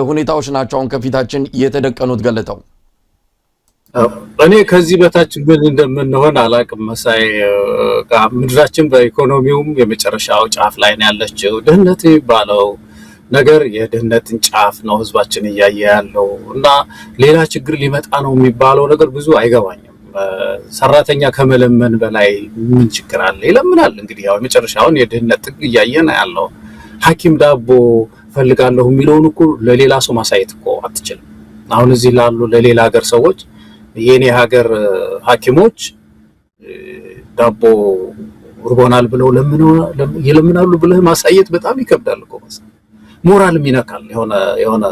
ሁኔታዎች ናቸው አሁን ከፊታችን የተደቀኑት። ገለታው እኔ ከዚህ በታች ምን እንደምንሆን አላቅም መሳይ። ምድራችን በኢኮኖሚውም የመጨረሻው ጫፍ ላይ ነው ያለችው። ድህነት የሚባለው ነገር የድህነትን ጫፍ ነው ህዝባችን እያየ ያለው እና ሌላ ችግር ሊመጣ ነው የሚባለው ነገር ብዙ አይገባኝም። ሰራተኛ ከመለመን በላይ ምን ችግር አለ? ይለምናል። እንግዲህ ያው የመጨረሻውን የድህነት ጥግ እያየ ነው ያለው። ሐኪም ዳቦ ፈልጋለሁ የሚለውን እኮ ለሌላ ሰው ማሳየት እኮ አትችልም። አሁን እዚህ ላሉ ለሌላ ሀገር ሰዎች የኔ ሀገር ሐኪሞች ዳቦ ርቦናል ብለው ይለምናሉ ብለህ ማሳየት በጣም ይከብዳል እኮ። ሞራልም ይነካል። የሆነ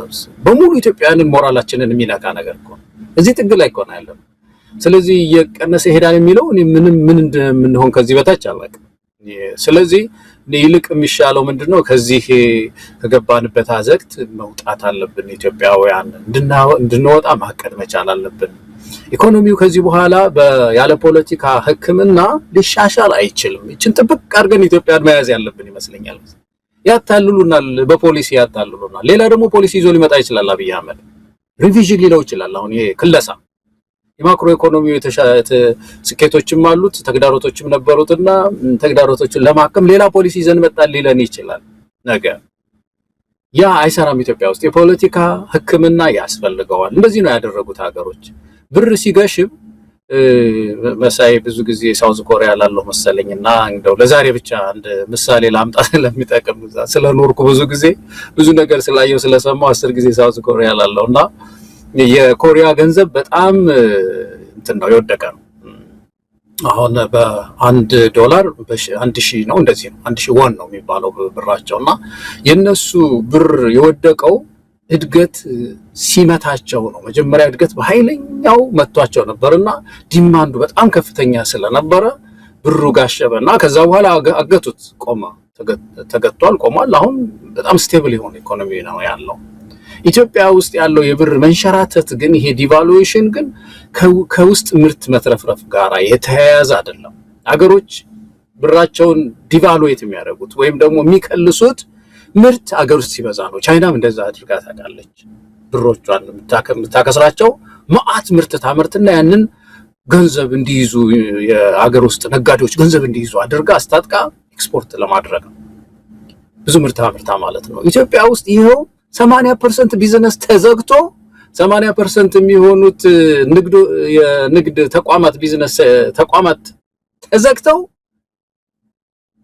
በሙሉ ኢትዮጵያውያንን ሞራላችንን የሚነካ ነገር እኮ እዚህ ጥግ ላይ እኮ ነው ያለው። ስለዚህ የቀነሰ ይሄዳል የሚለው ምን እንደምንሆን ከዚህ በታች አላውቅም። ስለዚህ ይልቅ የሚሻለው ምንድነው ከዚህ ከገባንበት አዘቅት መውጣት አለብን። ኢትዮጵያውያን እንድንወጣ ማቀድ መቻል አለብን። ኢኮኖሚው ከዚህ በኋላ ያለ ፖለቲካ ሕክምና ሊሻሻል አይችልም። እቺን ጥብቅ አድርገን ኢትዮጵያን መያዝ ያለብን ይመስለኛል። ያታልሉናል፣ በፖሊሲ ያታልሉናል። ሌላ ደግሞ ፖሊሲ ይዞ ሊመጣ ይችላል። አብይ አህመድ ሪቪዥን ሊለው ይችላል። አሁን ይሄ ክለሳ የማክሮ ኢኮኖሚው ስኬቶችም አሉት ተግዳሮቶችም ነበሩትና ተግዳሮቶችን ለማከም ሌላ ፖሊሲ ይዘን መጣል ሊለን ይችላል ነገር። ያ አይሰራም። ኢትዮጵያ ውስጥ የፖለቲካ ሕክምና ያስፈልገዋል። እንደዚህ ነው ያደረጉት ሀገሮች። ብር ሲገሽም መሳይ ብዙ ጊዜ ሳውዝ ኮሪያ ላለው መሰለኝና እንደው ለዛሬ ብቻ አንድ ምሳሌ ላምጣ ለሚጠቅም ስለኖርኩ ብዙ ጊዜ ብዙ ነገር ስላየው ስለሰማው 10 ጊዜ ሳውዝ ኮሪያ ላለውና የኮሪያ ገንዘብ በጣም እንትን ነው የወደቀ ነው። አሁን $1 1000 ነው እንደዚህ ነው 1000 ወን ነው የሚባለው ብራቸውና የነሱ ብር የወደቀው እድገት ሲመታቸው ነው። መጀመሪያ እድገት በኃይለኛው መጥቷቸው ነበርና ዲማንዱ በጣም ከፍተኛ ስለነበረ ብሩ ጋሸበና ከዛ በኋላ አገቱት፣ ቆመ፣ ተገቷል፣ ቆሟል። አሁን በጣም ስቴብል የሆነ ኢኮኖሚ ነው ያለው። ኢትዮጵያ ውስጥ ያለው የብር መንሸራተት ግን ይሄ ዲቫሉዌሽን ግን ከውስጥ ምርት መትረፍረፍ ጋር የተያያዘ አይደለም። አገሮች ብራቸውን ዲቫሉዌት የሚያደርጉት ወይም ደግሞ የሚቀልሱት ምርት አገር ውስጥ ሲበዛ ነው። ቻይናም እንደዛ አድርጋ ታውቃለች። ብሮቿን የምታከስራቸው መዓት ምርት ታመርትና ያንን ገንዘብ እንዲይዙ የአገር ውስጥ ነጋዴዎች ገንዘብ እንዲይዙ አድርጋ አስታጥቃ ኤክስፖርት ለማድረግ ነው። ብዙ ምርት አምርታ ማለት ነው። ኢትዮጵያ ውስጥ ይሄው 80% ቢዝነስ ተዘግቶ 80% የሚሆኑት የንግድ ተቋማት ቢዝነስ ተቋማት ተዘግተው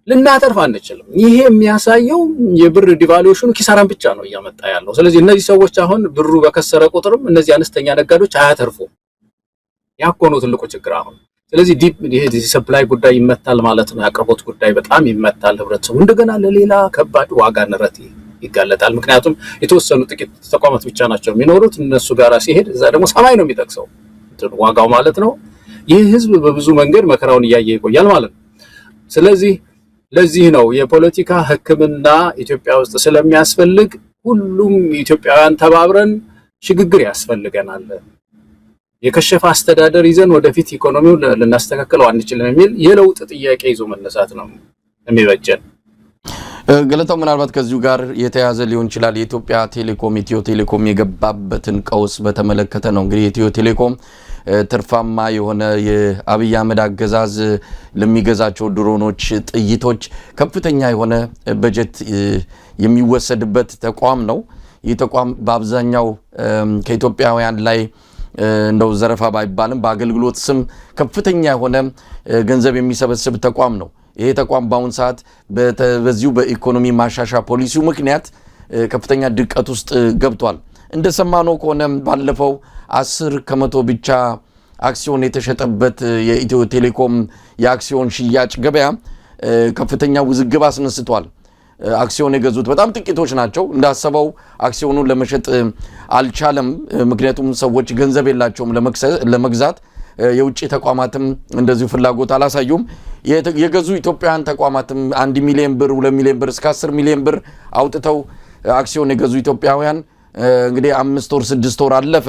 ልናተርፍ አንችልም። ይሄ የሚያሳየው የብር ዲቫሉዌሽኑ ኪሳራን ብቻ ነው እያመጣ ያለው። ስለዚህ እነዚህ ሰዎች አሁን ብሩ በከሰረ ቁጥርም እነዚህ አነስተኛ ነጋዴዎች አያተርፉም። ያኮነው ትልቁ ችግር አሁን። ስለዚህ ይሄ ሰፕላይ ጉዳይ ይመታል ማለት ነው። ያቀርቦት ጉዳይ በጣም ይመታል። ህብረተሰቡ እንደገና ለሌላ ከባድ ዋጋ ንረት ይጋለጣል። ምክንያቱም የተወሰኑ ጥቂት ተቋማት ብቻ ናቸው የሚኖሩት። እነሱ ጋር ሲሄድ እዛ ደግሞ ሰማይ ነው የሚጠቅሰው ዋጋው ማለት ነው። ይህ ህዝብ በብዙ መንገድ መከራውን እያየ ይቆያል ማለት ነው። ስለዚህ ለዚህ ነው የፖለቲካ ሕክምና ኢትዮጵያ ውስጥ ስለሚያስፈልግ ሁሉም ኢትዮጵያውያን ተባብረን ሽግግር ያስፈልገናል። የከሸፈ አስተዳደር ይዘን ወደፊት ኢኮኖሚውን ልናስተካክለው አንችልም የሚል የለውጥ ጥያቄ ይዞ መነሳት ነው የሚበጀን። ገለታው ምናልባት ከዚሁ ጋር የተያዘ ሊሆን ይችላል። የኢትዮጵያ ቴሌኮም ኢትዮ ቴሌኮም የገባበትን ቀውስ በተመለከተ ነው። እንግዲህ ኢትዮ ቴሌኮም ትርፋማ የሆነ የአብይ አህመድ አገዛዝ ለሚገዛቸው ድሮኖች፣ ጥይቶች ከፍተኛ የሆነ በጀት የሚወሰድበት ተቋም ነው። ይህ ተቋም በአብዛኛው ከኢትዮጵያውያን ላይ እንደው ዘረፋ ባይባልም በአገልግሎት ስም ከፍተኛ የሆነ ገንዘብ የሚሰበስብ ተቋም ነው። ይሄ ተቋም በአሁን ሰዓት በዚሁ በኢኮኖሚ ማሻሻ ፖሊሲው ምክንያት ከፍተኛ ድቀት ውስጥ ገብቷል። እንደሰማነው ከሆነ ባለፈው 10% ብቻ አክሲዮን የተሸጠበት የኢትዮ ቴሌኮም የአክሲዮን ሽያጭ ገበያ ከፍተኛ ውዝግብ አስነስቷል። አክሲዮን የገዙት በጣም ጥቂቶች ናቸው። እንዳሰበው አክሲዮኑን ለመሸጥ አልቻለም። ምክንያቱም ሰዎች ገንዘብ የላቸውም ለመግዛት። የውጭ ተቋማትም እንደዚሁ ፍላጎት አላሳዩም። የገዙ ኢትዮጵያውያን ተቋማትም 1 ሚሊዮን ብር 2 ሚሊዮን ብር እስከ 10 ሚሊዮን ብር አውጥተው አክሲዮን የገዙ ኢትዮጵያውያን እንግዲህ 5 ወር 6 ወር አለፈ።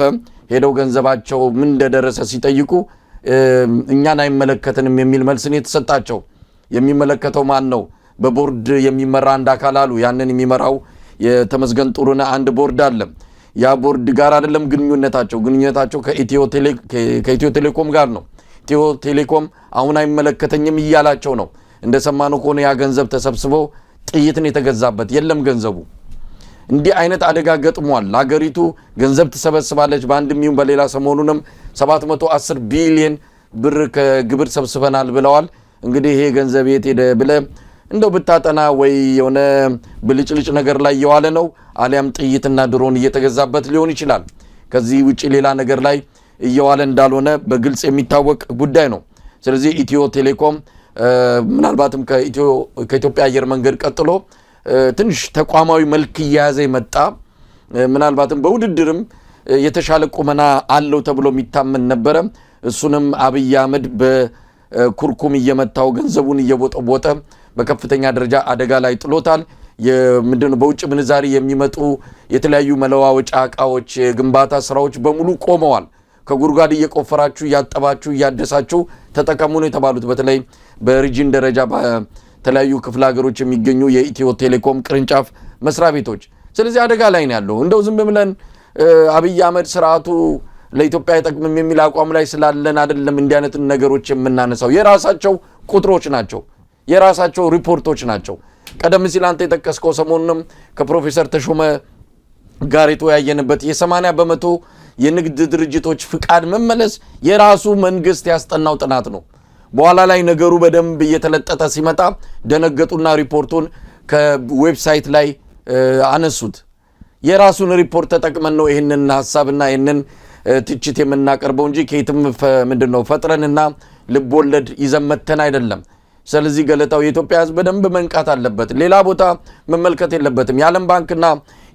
ሄደው ገንዘባቸው ምን እንደደረሰ ሲጠይቁ እኛን አይመለከተንም የሚል መልስ ነው የተሰጣቸው። የሚመለከተው ማን ነው? በቦርድ የሚመራ አንድ አካል አሉ። ያንን የሚመራው የተመስገን ጥሩነህ አንድ ቦርድ አለ። ያ ቦርድ ጋር አይደለም ግንኙነታቸው ከኢትዮ ቴሌኮም ጋር ነው። ኢትዮ ቴሌኮም አሁን አይመለከተኝም እያላቸው ነው። እንደሰማነው ከሆነ ያ ገንዘብ ተሰብስቦ ጥይትን የተገዛበት የለም ገንዘቡ። እንዲህ አይነት አደጋ ገጥሟል። ሀገሪቱ ገንዘብ ትሰበስባለች በአንድ ሚሊዮን በሌላ ሰሞኑንም 710 ቢሊዮን ብር ከግብር ሰብስበናል ብለዋል። እንግዲህ ይሄ ገንዘብ የት ሄደ ብለ እንደው ብታጠና ወይ የሆነ ብልጭልጭ ነገር ላይ እየዋለ ነው፣ አሊያም ጥይትና ድሮን እየተገዛበት ሊሆን ይችላል። ከዚህ ውጪ ሌላ ነገር ላይ እየዋለ እንዳልሆነ በግልጽ የሚታወቅ ጉዳይ ነው። ስለዚህ ኢትዮ ቴሌኮም ምናልባትም ከኢትዮጵያ አየር መንገድ ቀጥሎ ትንሽ ተቋማዊ መልክ እየያዘ የመጣ ምናልባትም በውድድርም የተሻለ ቁመና አለው ተብሎ የሚታመን ነበረ። እሱንም አብይ አህመድ በኩርኩም እየመታው ገንዘቡን እየቦጠቦጠ በከፍተኛ ደረጃ አደጋ ላይ ጥሎታል። ምንድነው በውጭ ምንዛሪ የሚመጡ የተለያዩ መለዋወጫ ዕቃዎች፣ ግንባታ ስራዎች በሙሉ ቆመዋል። ከጉድጓድ እየቆፈራችሁ እያጠባችሁ እያደሳችሁ ተጠቀሙ ነው የተባሉት። በተለይ በሪጅን ደረጃ በተለያዩ ክፍለ ሀገሮች የሚገኙ የኢትዮ ቴሌኮም ቅርንጫፍ መስሪያ ቤቶች። ስለዚህ አደጋ ላይ ነው ያለው። እንደው ዝም ብለን አብይ አህመድ ስርዓቱ ለኢትዮጵያ አይጠቅምም የሚል አቋም ላይ ስላለን አይደለም እንዲህ አይነት ነገሮች የምናነሳው። የራሳቸው ቁጥሮች ናቸው፣ የራሳቸው ሪፖርቶች ናቸው። ቀደም ሲል አንተ የጠቀስከው ሰሞኑንም ከፕሮፌሰር ተሾመ ጋር የተወያየንበት የ80% የንግድ ድርጅቶች ፍቃድ መመለስ የራሱ መንግስት ያስጠናው ጥናት ነው። በኋላ ላይ ነገሩ በደንብ እየተለጠጠ ሲመጣ ደነገጡና ሪፖርቱን ከዌብሳይት ላይ አነሱት። የራሱን ሪፖርት ተጠቅመን ነው ይህንን ሐሳብና ይህንን ትችት የምናቀርበው እንጂ ከየትም ምንድነው ፈጥረንና ልቦለድ ይዘመተን አይደለም። ስለዚህ ገለታው የኢትዮጵያ ህዝብ በደንብ መንቃት አለበት። ሌላ ቦታ መመልከት የለበትም። የዓለም ባንክና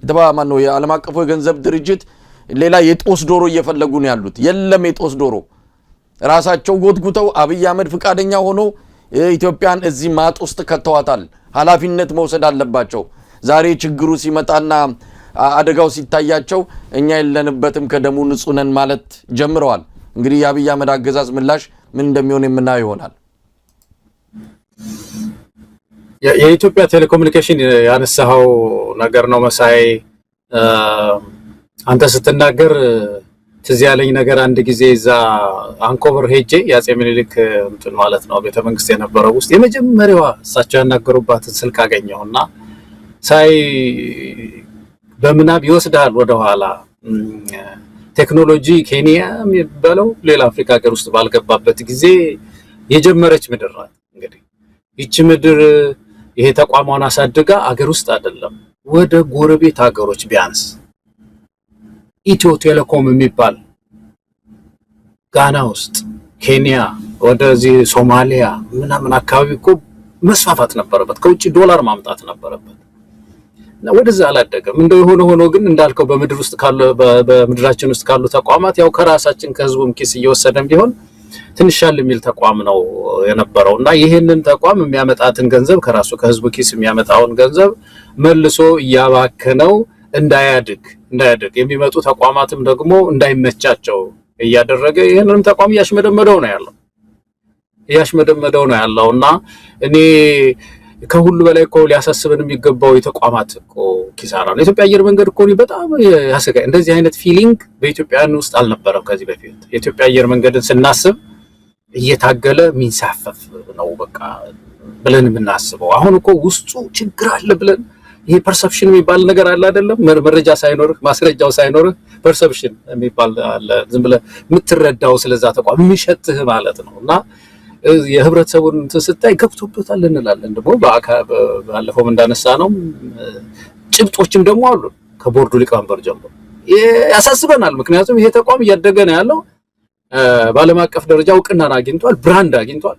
የተባማነው የዓለም አቀፉ የገንዘብ ድርጅት ሌላ የጦስ ዶሮ እየፈለጉ ነው ያሉት። የለም የጦስ ዶሮ ራሳቸው ጎትጉተው አብይ አህመድ ፍቃደኛ ሆኖ ኢትዮጵያን እዚህ ማጥ ውስጥ ከተዋታል። ኃላፊነት መውሰድ አለባቸው። ዛሬ ችግሩ ሲመጣና አደጋው ሲታያቸው እኛ የለንበትም ከደሙ ንጹህ ነን ማለት ጀምረዋል። እንግዲህ የአብይ አህመድ አገዛዝ ምላሽ ምን እንደሚሆን የምናየው ይሆናል። የኢትዮጵያ ቴሌኮሙኒኬሽን ያነሳው ነገር ነው መሳይ። አንተ ስትናገር ትዝ ያለኝ ነገር አንድ ጊዜ እዛ አንኮቨር ሄጄ የአፄ ምኒልክ እንትን ማለት ነው ቤተ መንግስት የነበረው ውስጥ የመጀመሪያዋ እሳቸው ያናገሩባትን ስልክ አገኘሁና ሳይ በምናብ ይወስዳል ወደ ኋላ። ቴክኖሎጂ ኬንያ የሚባለው ሌላ አፍሪካ ሀገር ውስጥ ባልገባበት ጊዜ የጀመረች ምድር ናት። እንግዲህ ይቺ ምድር ይሄ ተቋሟን አሳድጋ አገር ውስጥ አይደለም ወደ ጎረቤት ሀገሮች ቢያንስ ኢትዮ ቴሌኮም የሚባል ጋና ውስጥ፣ ኬንያ፣ ወደዚህ ሶማሊያ ምናምን አካባቢ እኮ መስፋፋት ነበረበት። ከውጭ ዶላር ማምጣት ነበረበት። ወደዛ አላደገም። እንደው ሆኖ ግን እንዳልከው በምድር ውስጥ ካሉ በምድራችን ውስጥ ካሉ ተቋማት ያው ከራሳችን ከህዝቡም ኪስ እየወሰደን ቢሆን ትንሻል የሚል ተቋም ነው የነበረውና ይሄንን ተቋም የሚያመጣትን ገንዘብ ከራሱ ከህዝቡ ኪስ የሚያመጣውን ገንዘብ መልሶ እያባከነው እንዳያድግ የሚመጡ ተቋማትም ደግሞ እንዳይመቻቸው እያደረገ ይሄንንም ተቋም እያሽመደመደው ነው ያለውና እኔ ከሁሉ በላይ እኮ ሊያሳስበን የሚገባው የተቋማት እኮ ኪሳራ ነው። የኢትዮጵያ አየር መንገድ እኮ በጣም ያሰጋኝ። እንደዚህ አይነት ፊሊንግ በኢትዮጵያን ውስጥ አልነበረም ከዚህ በፊት። የኢትዮጵያ አየር መንገድን ስናስብ እየታገለ የሚንሳፈፍ ነው በቃ ብለን የምናስበው። አሁን እኮ ውስጡ ችግር አለ ብለን ይሄ ፐርሰፕሽን የሚባል ነገር አለ አይደለም? መረጃ ሳይኖርህ ማስረጃው ሳይኖርህ ፐርሰፕሽን የሚባል አለ። ዝም ብለህ የምትረዳው ስለዛ ተቋም የሚሸትህ ማለት ነውና የህብረተሰቡን እንትን ስታይ ገብቶበታል እንላለን። ደግሞ ባለፈውም እንዳነሳ ነው ጭብጦችም ደግሞ አሉ ከቦርዱ ሊቀመንበር ጀምሮ ያሳስበናል። ምክንያቱም ይሄ ተቋም እያደገ ነው ያለው። በዓለም አቀፍ ደረጃ እውቅናን አግኝቷል፣ ብራንድ አግኝቷል።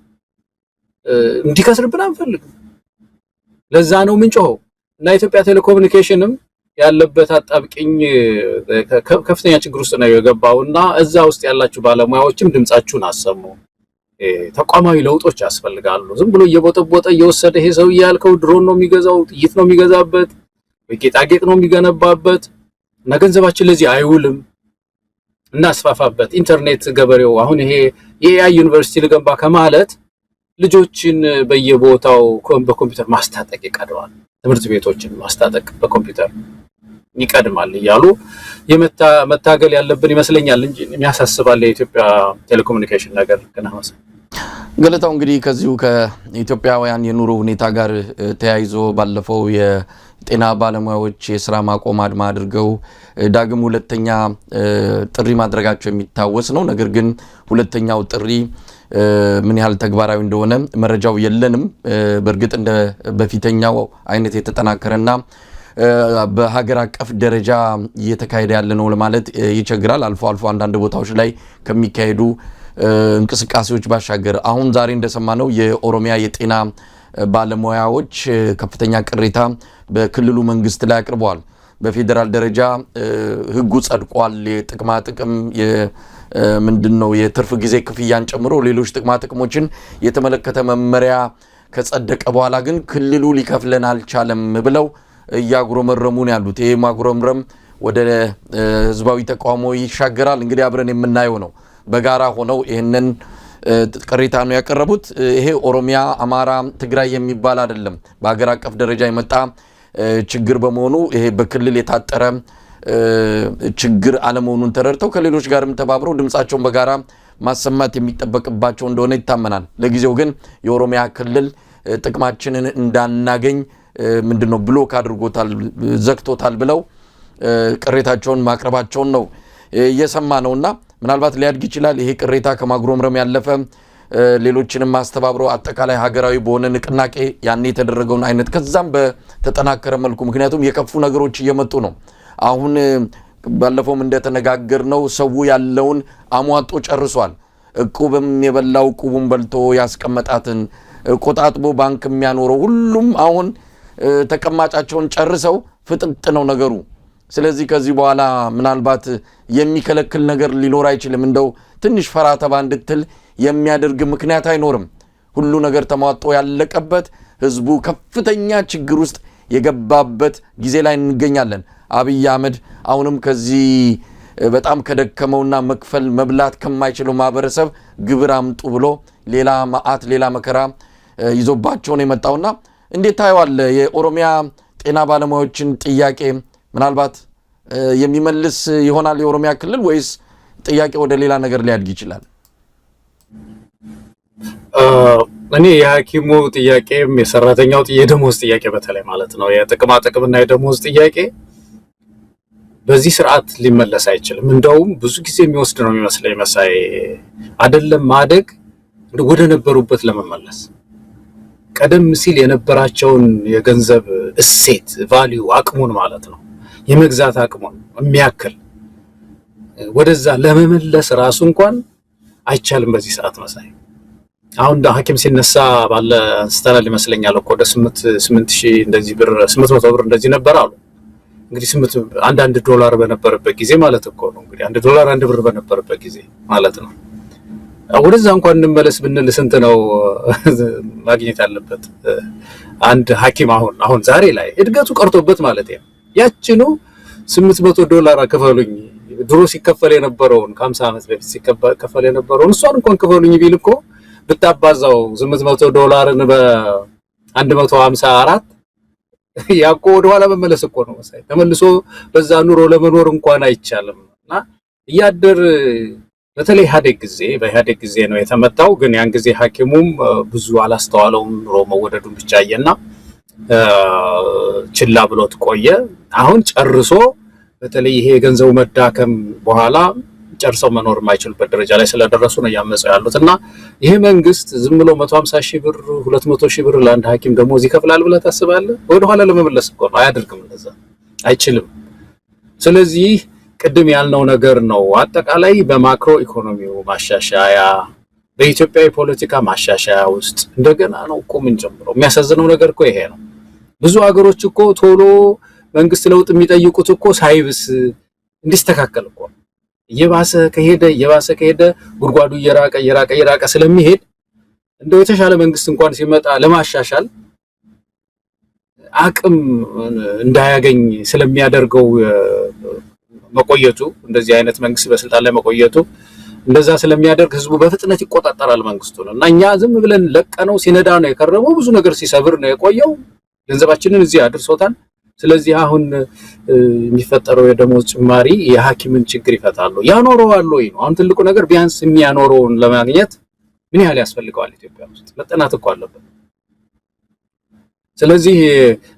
እንዲከስርብን አንፈልግም። ለዛ ነው ምንጮኸው እና ኢትዮጵያ ቴሌኮሙኒኬሽንም ያለበት አጣብቂኝ ከፍተኛ ችግር ውስጥ ነው የገባውና እዛ ውስጥ ያላችሁ ባለሙያዎችም ድምጻችሁን አሰሙ። ተቋማዊ ለውጦች ያስፈልጋሉ። ዝም ብሎ እየቦጠቦጠ እየወሰደ ይሄ ሰው ያልከው ድሮን ነው የሚገዛው፣ ጥይት ነው የሚገዛበት፣ ጌጣጌጥ ነው የሚገነባበት እና ገንዘባችን ለዚህ አይውልም። እናስፋፋበት። ኢንተርኔት ገበሬው አሁን ይሄ የኤአይ ዩኒቨርሲቲ ልገንባ ከማለት ልጆችን በየቦታው በኮምፒውተር ማስታጠቅ ይቀድማል፣ ትምህርት ቤቶችን ማስታጠቅ በኮምፒውተር ይቀድማል እያሉ መታገል ያለብን ይመስለኛል እንጂ የሚያሳስባል የኢትዮጵያ ቴሌኮሙኒኬሽን ነገር ከናመሰ ገለታው። እንግዲህ ከዚሁ ከኢትዮጵያውያን የኑሮ ሁኔታ ጋር ተያይዞ ባለፈው የጤና ባለሙያዎች የስራ ማቆም አድማ አድርገው ዳግም ሁለተኛ ጥሪ ማድረጋቸው የሚታወስ ነው። ነገር ግን ሁለተኛው ጥሪ ምን ያህል ተግባራዊ እንደሆነ መረጃው የለንም። በእርግጥ እንደ በፊተኛው አይነት የተጠናከረና በሀገር አቀፍ ደረጃ እየተካሄደ ያለ ነው ለማለት ይቸግራል። አልፎ አልፎ አንዳንድ ቦታዎች ላይ ከሚካሄዱ እንቅስቃሴዎች ባሻገር አሁን ዛሬ እንደሰማነው የኦሮሚያ የጤና ባለሙያዎች ከፍተኛ ቅሬታ በክልሉ መንግስት ላይ አቅርበዋል። በፌደራል ደረጃ ህጉ ጸድቋል። የጥቅማ ጥቅም ምንድነው የትርፍ ጊዜ ክፍያን ጨምሮ ሌሎች ጥቅማ ጥቅሞችን የተመለከተ መመሪያ ከጸደቀ በኋላ ግን ክልሉ ሊከፍለን አልቻለም ብለው እያጉረመረሙ ነው ያሉት። ይሄ ማጉረምረም ወደ ህዝባዊ ተቃውሞ ይሻገራል። እንግዲህ አብረን የምናየው ነው። በጋራ ሆነው ይሄንን ቅሬታ ነው ያቀረቡት። ይሄ ኦሮሚያ፣ አማራ፣ ትግራይ የሚባል አይደለም። በሀገር አቀፍ ደረጃ የመጣ ችግር በመሆኑ ይሄ በክልል የታጠረ ችግር አለመሆኑን ተረድተው ከሌሎች ጋርም ተባብረው ድምጻቸውን በጋራ ማሰማት የሚጠበቅባቸው እንደሆነ ይታመናል። ለጊዜው ግን የኦሮሚያ ክልል ጥቅማችንን እንዳናገኝ ምንድነው ብሎክ አድርጎታል፣ ዘግቶታል ብለው ቅሬታቸውን ማቅረባቸውን ነው እየሰማ ነውና ምናልባት ሊያድግ ይችላል። ይሄ ቅሬታ ከማጉረምረም ያለፈ ሌሎችንም ማስተባብሮ አጠቃላይ ሀገራዊ በሆነ ንቅናቄ ያን የተደረገውን አይነት ከዛም በተጠናከረ መልኩ ምክንያቱም የከፉ ነገሮች እየመጡ ነው። አሁን ባለፈውም እንደተነጋገርነው ሰው ያለውን አሟጦ ጨርሷል። እቁብም የበላው ቁቡን በልቶ ያስቀመጣትን ቆጣጥቦ ባንክ የሚያኖረው ሁሉም አሁን ተቀማጫቸውን ጨርሰው ፍጥጥ ነው ነገሩ። ስለዚህ ከዚህ በኋላ ምናልባት የሚከለክል ነገር ሊኖር አይችልም። እንደው ትንሽ ፈራተባ እንድትል የሚያደርግ ምክንያት አይኖርም። ሁሉ ነገር ተሟጦ ያለቀበት ህዝቡ ከፍተኛ ችግር ውስጥ የገባበት ጊዜ ላይ እንገኛለን። አብይ አህመድ አሁንም ከዚህ በጣም ከደከመውና መክፈል መብላት ከማይችለው ማህበረሰብ ግብር አምጡ ብሎ ሌላ መዓት ሌላ መከራ ይዞባቸው ነው የመጣውና እንዴት ታየዋለህ? የኦሮሚያ ጤና ባለሙያዎችን ጥያቄ ምናልባት የሚመልስ ይሆናል የኦሮሚያ ክልል ወይስ ጥያቄ ወደ ሌላ ነገር ሊያድግ ይችላል? እኔ የሐኪሙ ጥያቄም የሰራተኛው የደሞዝ ጥያቄ በተለይ ማለት ነው የጥቅማ ጥቅምና የደሞዝ ጥያቄ በዚህ ስርዓት ሊመለስ አይችልም። እንደውም ብዙ ጊዜ የሚወስድ ነው የሚመስለኝ መሳይ አይደለም ማደግ ወደ ነበሩበት ለመመለስ ቀደም ሲል የነበራቸውን የገንዘብ እሴት ቫልዩ አቅሙን ማለት ነው የመግዛት አቅሙን የሚያክል ወደዛ ለመመለስ ራሱ እንኳን አይቻልም በዚህ ሰዓት መሳይ። አሁን ሐኪም ሲነሳ ባለ አንስተናል ይመስለኛል እኮ ወደ 8000 እንደዚህ ብር 800 ብር እንደዚህ ነበር አሉ። እንግዲህ $1 በነበረበት ጊዜ ማለት እኮ ነው እንግዲህ $1 1 ብር በነበረበት ጊዜ ማለት ነው። ወደዛ እንኳን እንመለስ ብንል ስንት ነው ማግኘት ያለበት አንድ ሐኪም አሁን ዛሬ ላይ እድገቱ ቀርቶበት ማለት ነው። ያቺኑ $800 ከፈሉኝ ድሮ ሲከፈል የነበረውን ከ50 ዓመት በፊት ሲከፈል የነበረውን እሷን እንኳን ከፈሉኝ ቢል እኮ ብታባዛው $800ን በ154 ያቆ ወደ ኋላ መመለስ እኮ ነው መሳይ። ተመልሶ በዛ ኑሮ ለመኖር እንኳን አይቻልምና ያደር በተለይ በኢህአዴግ ጊዜ ነው የተመጣው። ግን ያን ጊዜ ሐኪሙም ብዙ አላስተዋለውም ኑሮ መወደዱን ብቻ አየና ችላ ብሎት ቆየ። አሁን ጨርሶ በተለይ ይሄ የገንዘቡ መዳከም በኋላ ጨርሰው መኖር የማይችሉበት ደረጃ ላይ ስለደረሱ ነው ያመፀው ያሉትና ይሄ መንግስት ዝም ብሎ 150,000 ብር 200,000 ብር ለአንድ ሐኪም ደሞዝ ይከፍላል ብለህ ታስባለህ? ወደ ኋላ ለመመለስ እኮ ነው። አያደርግም፣ እንደዛ አይችልም። ስለዚህ ቅድም ያልነው ነገር ነው። አጠቃላይ በማክሮ ኢኮኖሚው ማሻሻያ በኢትዮጵያ የፖለቲካ ማሻሻያ ውስጥ እንደገና ነው እኮ ምን ጀምረው። የሚያሳዝነው ነገር እኮ ይሄ ነው። ብዙ ሀገሮች እኮ ቶሎ መንግስት ለውጥ የሚጠይቁት እኮ ሳይብስ እንዲስተካከል እኮ እየባሰ ከሄደ ጉድጓዱ እየራቀ ስለሚሄድ እንደው የተሻለ መንግስት እንኳን ሲመጣ ለማሻሻል አቅም እንዳያገኝ ስለሚያደርገው መቆየቱ እንደዚህ አይነት መንግስት በስልጣን ላይ መቆየቱ እንደዛ ስለሚያደርግ ህዝቡ በፍጥነት ይቆጣጣራል መንግስቱን እና እኛ ዝም ብለን ለቀነው ሲነዳ ነው የከረመው። ብዙ ነገር ሲሰብር ነው የቆየው። ገንዘባችንን እዚህ አድርሶታል። ስለዚህ አሁን የሚፈጠረው የደሞዝ ጭማሪ የሐኪምን ችግር ይፈታሉ ያኖረዋል ወይ ነው አሁን ትልቁ ነገር። ቢያንስ የሚያኖረውን ለማግኘት ምን ያህል ያስፈልገዋል ኢትዮጵያ ውስጥ መጠናት እኮ አለበት። ስለዚህ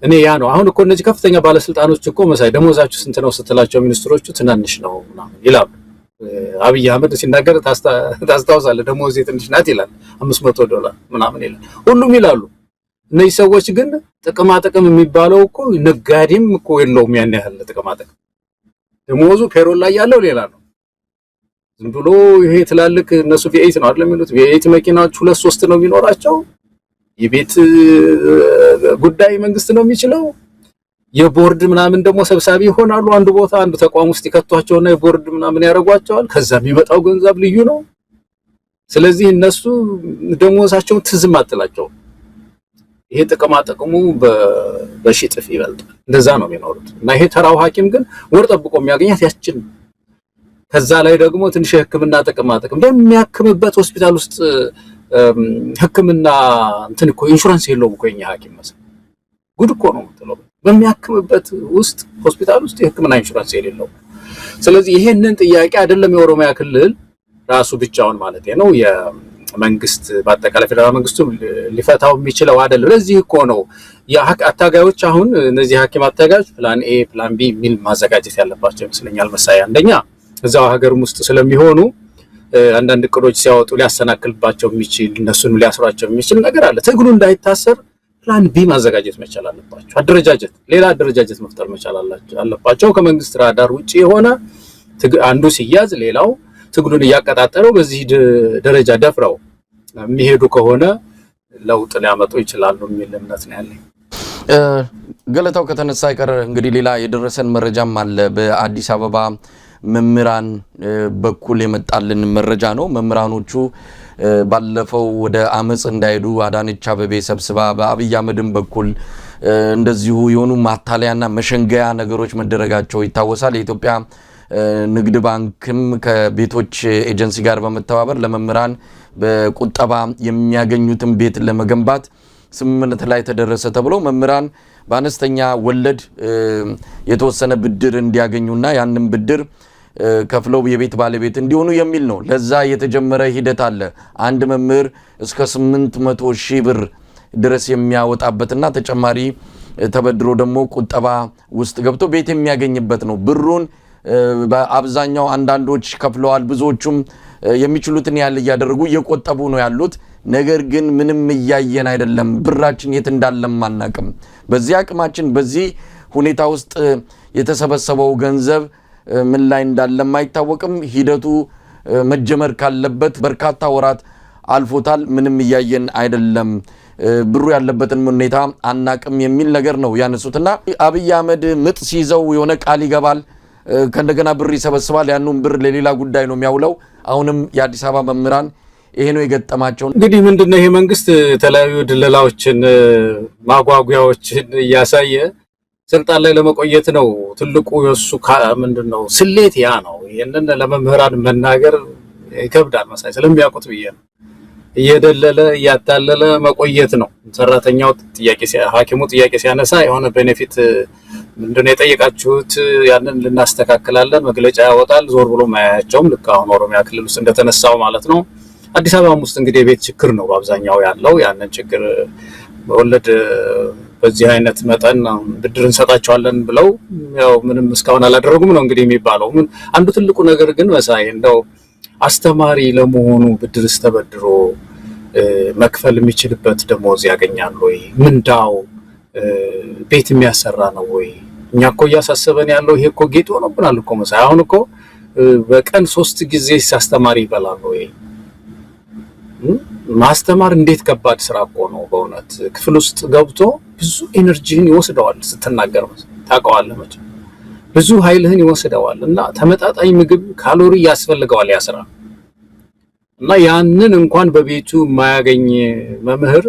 እኔ ያ ነው አሁን እኮ እነዚህ ከፍተኛ ባለስልጣኖች እኮ መሳይ ደሞዛችሁ ስንት ነው ስትላቸው ሚኒስትሮቹ ትናንሽ ነው ምናምን ይላሉ። አብይ አህመድ ሲናገር ታስታውሳለህ ደሞዝ ትንሽ ናት ይላል $500 ምናምን ይላል ሁሉም ይላሉ። እነዚህ ሰዎች ግን ጥቅማ ጥቅም የሚባለው እኮ ነጋዴም እኮ የለውም ያን ያህል ጥቅማ ጥቅም። ደሞዙ ፔሮል ላይ ያለው ሌላ ነው። ዝም ብሎ ይሄ ትላልቅ እነሱ V8 ነው አይደል የሚሉት V8 መኪናዎች 2-3 ነው የሚኖራቸው። የቤት ጉዳይ መንግስት ነው የሚችለው። የቦርድ ምናምን ደግሞ ሰብሳቢ ይሆናሉ። አንድ ቦታ አንድ ተቋም ውስጥ ይከቷቸውና የቦርድ ምናምን ያደርጓቸዋል። ከዛ የሚመጣው ገንዘብ ልዩ ነው። ስለዚህ እነሱ ደሞዛቸው ትዝም አጥላቸው ይሄ ጥቅማ ጥቅሙ በሽጥፍ ይበልጣል። እንደዛ ነው የሚኖሩት እና ይሄ ተራው ሐኪም ግን ወር ጠብቆ የሚያገኛት ያችን ከዛ ላይ ደግሞ ትንሽ የሕክምና ጥቅማ ጥቅም በሚያክምበት ሆስፒታል ውስጥ ሕክምና እንትን እኮ ኢንሹራንስ የለውም እኮ የኛ ሐኪም መሰለኝ ጉድ እኮ ነው የምትለው በሚያክምበት ውስጥ ሆስፒታል ውስጥ የሕክምና ኢንሹራንስ የሌለው። ስለዚህ ይሄንን ጥያቄ አይደለም የኦሮሚያ ክልል ራሱ ብቻውን ማለት ነው የመንግስት በአጠቃላይ ፌደራል መንግስቱ ሊፈታው የሚችለው አይደለም። ለዚህ እኮ ነው የአታጋዮች አሁን እነዚህ ሐኪም አታጋዮች ፕላን ኤ ፕላን ቢ ሚል ማዘጋጀት ያለባቸው ይመስለኛል መሳይ። አንደኛ እዛው ሀገርም ውስጥ ስለሚሆኑ አንዳንድ እቅዶች ሲያወጡ ሊያሰናክልባቸው የሚችል እነሱን ሊያስሯቸው የሚችል ነገር አለ። ትግሉ እንዳይታሰር ፕላን ቢ ማዘጋጀት መቻል አለባቸው። አደረጃጀት ሌላ አደረጃጀት መፍጠር መቻል አለባቸው። ከመንግስት ራዳር ውጪ የሆነ አንዱ ሲያዝ ሌላው ትግሉን እያቀጣጠለው በዚህ ደረጃ ደፍረው የሚሄዱ ከሆነ ለውጥ ሊያመጡ ይችላሉ የሚል እምነት ነው ያለኝ። ገለታው ከተነሳ አይቀር እንግዲህ ሌላ የደረሰን መረጃም አለ። በአዲስ አበባ መምህራን በኩል የመጣልን መረጃ ነው። መምህራኖቹ ባለፈው ወደ አመጽ እንዳይሄዱ አዳነች አቤቤ ሰብስባ በአብይ አህመድም በኩል እንደዚሁ የሆኑ ማታለያና መሸንገያ ነገሮች መደረጋቸው ይታወሳል። የኢትዮጵያ ንግድ ባንክም ከቤቶች ኤጀንሲ ጋር በመተባበር ለመምህራን በቁጠባ የሚያገኙትን ቤት ለመገንባት ስምምነት ላይ ተደረሰ ተብሎ መምህራን በአነስተኛ ወለድ የተወሰነ ብድር እንዲያገኙና ያንን ብድር ከፍለው የቤት ባለቤት እንዲሆኑ የሚል ነው። ለዛ የተጀመረ ሂደት አለ። አንድ መምህር እስከ 800,000 ብር ድረስ የሚያወጣበትና ተጨማሪ ተበድሮ ደግሞ ቁጠባ ውስጥ ገብቶ ቤት የሚያገኝበት ነው። ብሩን በአብዛኛው አንዳንዶች ከፍለዋል፣ ብዙዎቹም የሚችሉትን ያህል እያደረጉ እየቆጠቡ ነው ያሉት። ነገር ግን ምንም እያየን አይደለም። ብራችን የት እንዳለም አናቅም። በዚህ አቅማችን በዚህ ሁኔታ ውስጥ የተሰበሰበው ገንዘብ ምን ላይ እንዳለም አይታወቅም። ሂደቱ መጀመር ካለበት በርካታ ወራት አልፎታል። ምንም እያየን አይደለም። ብሩ ያለበትን ሁኔታ አናቅም የሚል ነገር ነው ያነሱትና አብይ አህመድ ምጥ ሲይዘው የሆነ ቃል ይገባል፣ ከእንደገና ብር ይሰበስባል። ያንን ብር ለሌላ ጉዳይ ነው የሚያውለው። አሁንም የአዲስ አበባ መምህራን ይሄ ነው የገጠማቸው። እንግዲህ ምንድነው ይሄ መንግስት የተለያዩ ድለላዎችን ማጓጓያዎችን እያሳየ ስልጣን ላይ ለመቆየት ነው ትልቁ የሱ ምንድነው ስሌት ያ ነው። ይሄንን ለመምህራን መናገር ይከብዳል መሳይ ስለሚያውቁት ብዬ ነው። እየደለለ እያታለለ መቆየት ነው። ሰራተኛው ጥያቄ ሐኪሙ ጥያቄ ሲያነሳ የሆነ ቤኔፊት ምንድነው የጠየቃችሁት ያንን ልናስተካክላለን መግለጫ ያወጣል። ዞር ብሎ ማያያቸውም ልክ አሁን ኦሮሚያ ክልል ውስጥ እንደተነሳው ማለት ነው። አዲስ አበባ ውስጥ እንግዲህ የቤት ችግር ነው በአብዛኛው ያለው። ያንን ችግር በወለድ በዚህ አይነት መጠን ብድር እንሰጣቸዋለን ብለው ያው ምንም እስካሁን አላደረጉም ነው እንግዲህ የሚባለው። አንዱ ትልቁ ነገር ግን መሳይ እንደው አስተማሪ ለመሆኑ ብድርስ ተበድሮ መክፈል የሚችልበት ደሞዝ ያገኛል ወይ? ምንዳው ቤት የሚያሰራ ነው ወይ? እኛ እኮ እያሳሰበን ያለው ይሄ እኮ ጌጥ ሆኖብናል እኮ መሳይ። አሁን እኮ በቀን 3 ጊዜ አስተማሪ ይበላል ወይ? ማስተማር እንዴት ከባድ ስራ እኮ ነው በእውነት። ክፍል ውስጥ ገብቶ ብዙ ኤነርጂን ይወስደዋል። ስትናገር ታውቀዋለህ መቼም ብዙ ኃይልህን ይወስደዋል እና ተመጣጣኝ ምግብ ካሎሪ ያስፈልገዋል ያ ስራ እና ያንን እንኳን በቤቱ የማያገኝ መምህር